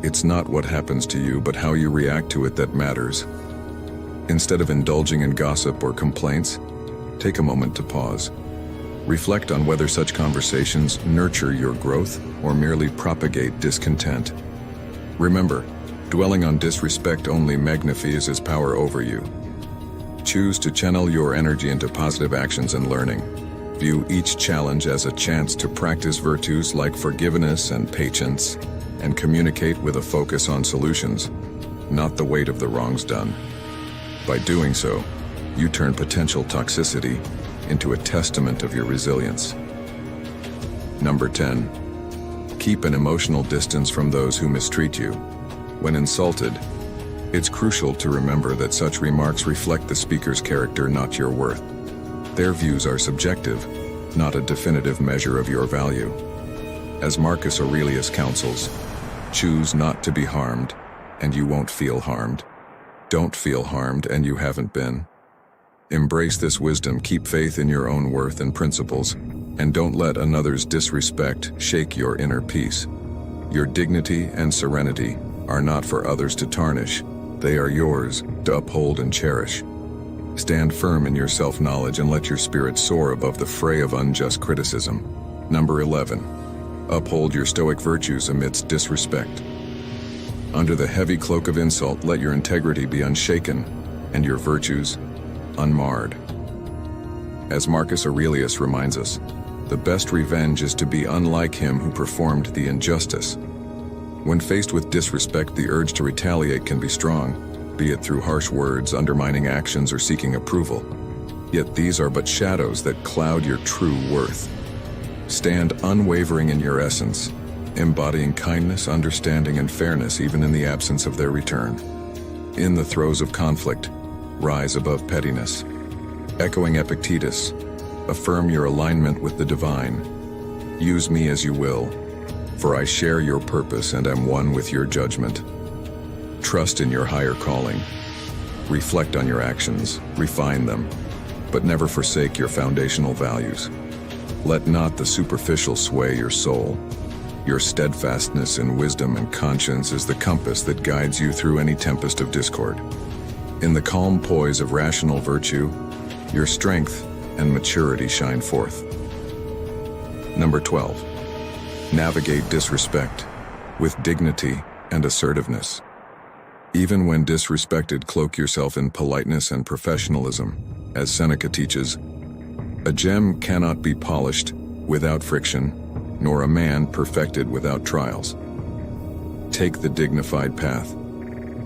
it's not what happens to you, but how you react to it that matters. Instead of indulging in gossip or complaints, take a moment to pause. Reflect on whether such conversations nurture your growth or merely propagate discontent. Remember, dwelling on disrespect only magnifies its power over you. Choose to channel your energy into positive actions and learning. View each challenge as a chance to practice virtues like forgiveness and patience, and communicate with a focus on solutions, not the weight of the wrongs done. By doing so, you turn potential toxicity into a testament of your resilience. Number 10. Keep an emotional distance from those who mistreat you. When insulted, it's crucial to remember that such remarks reflect the speaker's character, not your worth. Their views are subjective, not a definitive measure of your value. As Marcus Aurelius counsels, choose not to be harmed, and you won't feel harmed. Don't feel harmed, and you haven't been. Embrace this wisdom, keep faith in your own worth and principles, and don't let another's disrespect shake your inner peace. Your dignity and serenity are not for others to tarnish. They are yours to uphold and cherish. Stand firm in your self-knowledge and let your spirit soar above the fray of unjust criticism. Number 11. Uphold your stoic virtues amidst disrespect. Under the heavy cloak of insult, let your integrity be unshaken and your virtues unmarred. As Marcus Aurelius reminds us, the best revenge is to be unlike him who performed the injustice. When faced with disrespect, the urge to retaliate can be strong, be it through harsh words, undermining actions, or seeking approval. Yet these are but shadows that cloud your true worth. Stand unwavering in your essence, embodying kindness, understanding, and fairness even in the absence of their return. In the throes of conflict, rise above pettiness. Echoing Epictetus, affirm your alignment with the divine. Use me as you will, for I share your purpose and am one with your judgment. Trust in your higher calling. Reflect on your actions, refine them, but never forsake your foundational values. Let not the superficial sway your soul. Your steadfastness in wisdom and conscience is the compass that guides you through any tempest of discord. In the calm poise of rational virtue, your strength and maturity shine forth. Number 12. Navigate disrespect with dignity and assertiveness. Even when disrespected, cloak yourself in politeness and professionalism. As Seneca teaches, a gem cannot be polished without friction, nor a man perfected without trials. Take the dignified path,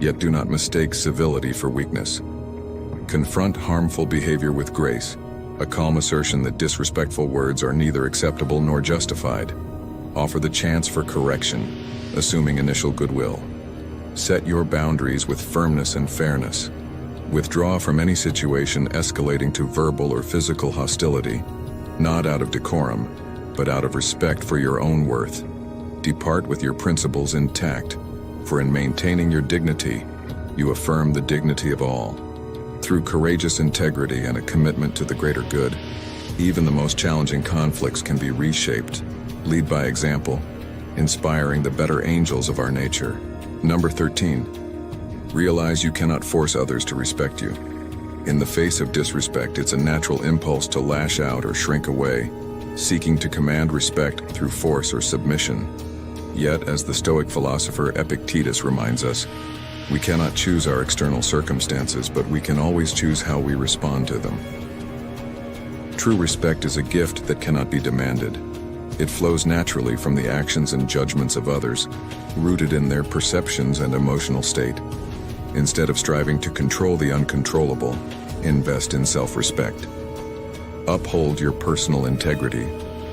yet do not mistake civility for weakness. Confront harmful behavior with grace, a calm assertion that disrespectful words are neither acceptable nor justified. Offer the chance for correction, assuming initial goodwill. Set your boundaries with firmness and fairness. Withdraw from any situation escalating to verbal or physical hostility, not out of decorum, but out of respect for your own worth. Depart with your principles intact, for in maintaining your dignity, you affirm the dignity of all. Through courageous integrity and a commitment to the greater good, even the most challenging conflicts can be reshaped. Lead by example, inspiring the better angels of our nature. Number 13. Realize you cannot force others to respect you. In the face of disrespect, it's a natural impulse to lash out or shrink away, seeking to command respect through force or submission. Yet, as the Stoic philosopher Epictetus reminds us, we cannot choose our external circumstances, but we can always choose how we respond to them. True respect is a gift that cannot be demanded. It flows naturally from the actions and judgments of others, rooted in their perceptions and emotional state. Instead of striving to control the uncontrollable, invest in self-respect. Uphold your personal integrity,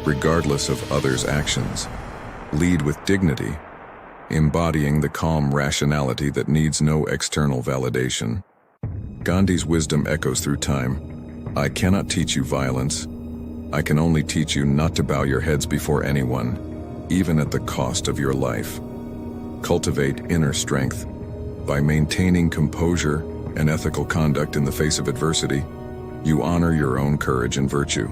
regardless of others' actions. Lead with dignity, embodying the calm rationality that needs no external validation. Gandhi's wisdom echoes through time. I cannot teach you violence. I can only teach you not to bow your heads before anyone, even at the cost of your life. Cultivate inner strength. By maintaining composure and ethical conduct in the face of adversity, you honor your own courage and virtue,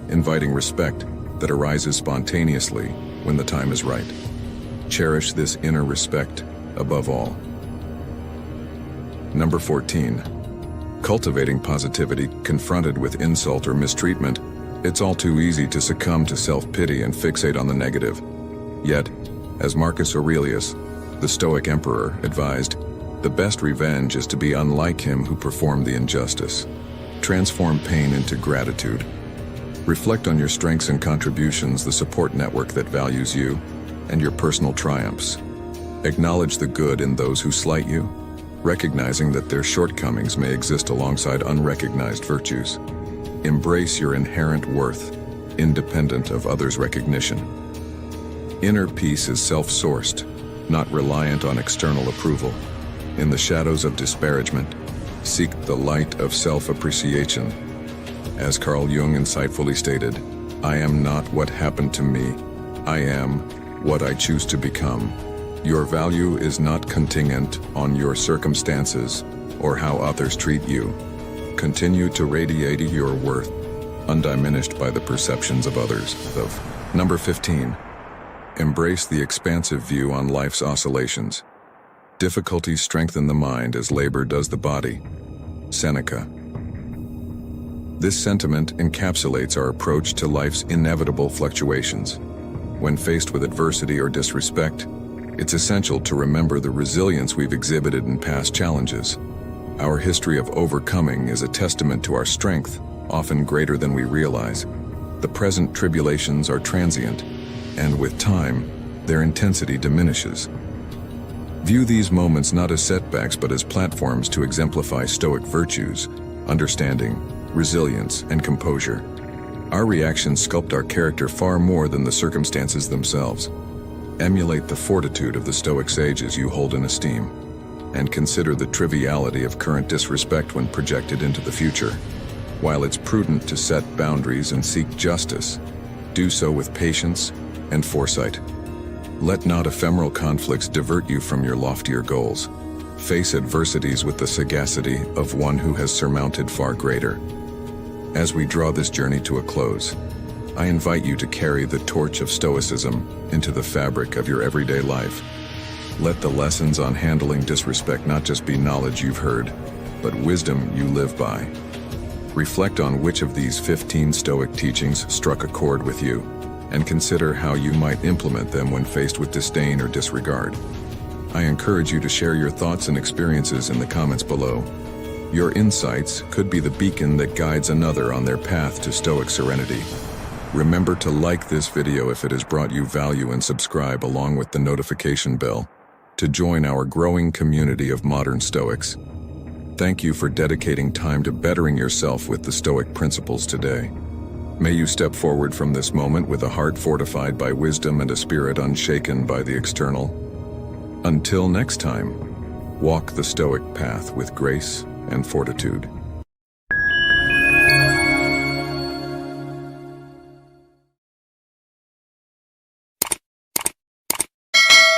inviting respect that arises spontaneously when the time is right. Cherish this inner respect above all. Number 14. Cultivating positivity. Confronted with insult or mistreatment, it's all too easy to succumb to self-pity and fixate on the negative. Yet, as Marcus Aurelius, the Stoic emperor, advised, the best revenge is to be unlike him who performed the injustice. Transform pain into gratitude. Reflect on your strengths and contributions, the support network that values you, and your personal triumphs. Acknowledge the good in those who slight you, recognizing that their shortcomings may exist alongside unrecognized virtues. Embrace your inherent worth, independent of others' recognition. Inner peace is self-sourced, not reliant on external approval. In the shadows of disparagement, seek the light of self-appreciation. As Carl Jung insightfully stated, I am not what happened to me. I am what I choose to become. Your value is not contingent on your circumstances or how others treat you. Continue to radiate your worth, undiminished by the perceptions of others. Number 15. Embrace the expansive view on life's oscillations. Difficulties strengthen the mind as labor does the body. Seneca. This sentiment encapsulates our approach to life's inevitable fluctuations. When faced with adversity or disrespect, it's essential to remember the resilience we've exhibited in past challenges. Our history of overcoming is a testament to our strength, often greater than we realize. The present tribulations are transient, and with time, their intensity diminishes. View these moments not as setbacks but as platforms to exemplify Stoic virtues, understanding, resilience, and composure. Our reactions sculpt our character far more than the circumstances themselves. Emulate the fortitude of the Stoic sages you hold in esteem, and consider the triviality of current disrespect when projected into the future. While it's prudent to set boundaries and seek justice, do so with patience and foresight. Let not ephemeral conflicts divert you from your loftier goals. Face adversities with the sagacity of one who has surmounted far greater. As we draw this journey to a close, I invite you to carry the torch of Stoicism into the fabric of your everyday life. Let the lessons on handling disrespect not just be knowledge you've heard, but wisdom you live by. Reflect on which of these 15 Stoic teachings struck a chord with you, and consider how you might implement them when faced with disdain or disregard. I encourage you to share your thoughts and experiences in the comments below. Your insights could be the beacon that guides another on their path to Stoic serenity. Remember to like this video if it has brought you value and subscribe along with the notification bell to join our growing community of modern Stoics. Thank you for dedicating time to bettering yourself with the Stoic principles today. May you step forward from this moment with a heart fortified by wisdom and a spirit unshaken by the external. Until next time, walk the Stoic path with grace and fortitude.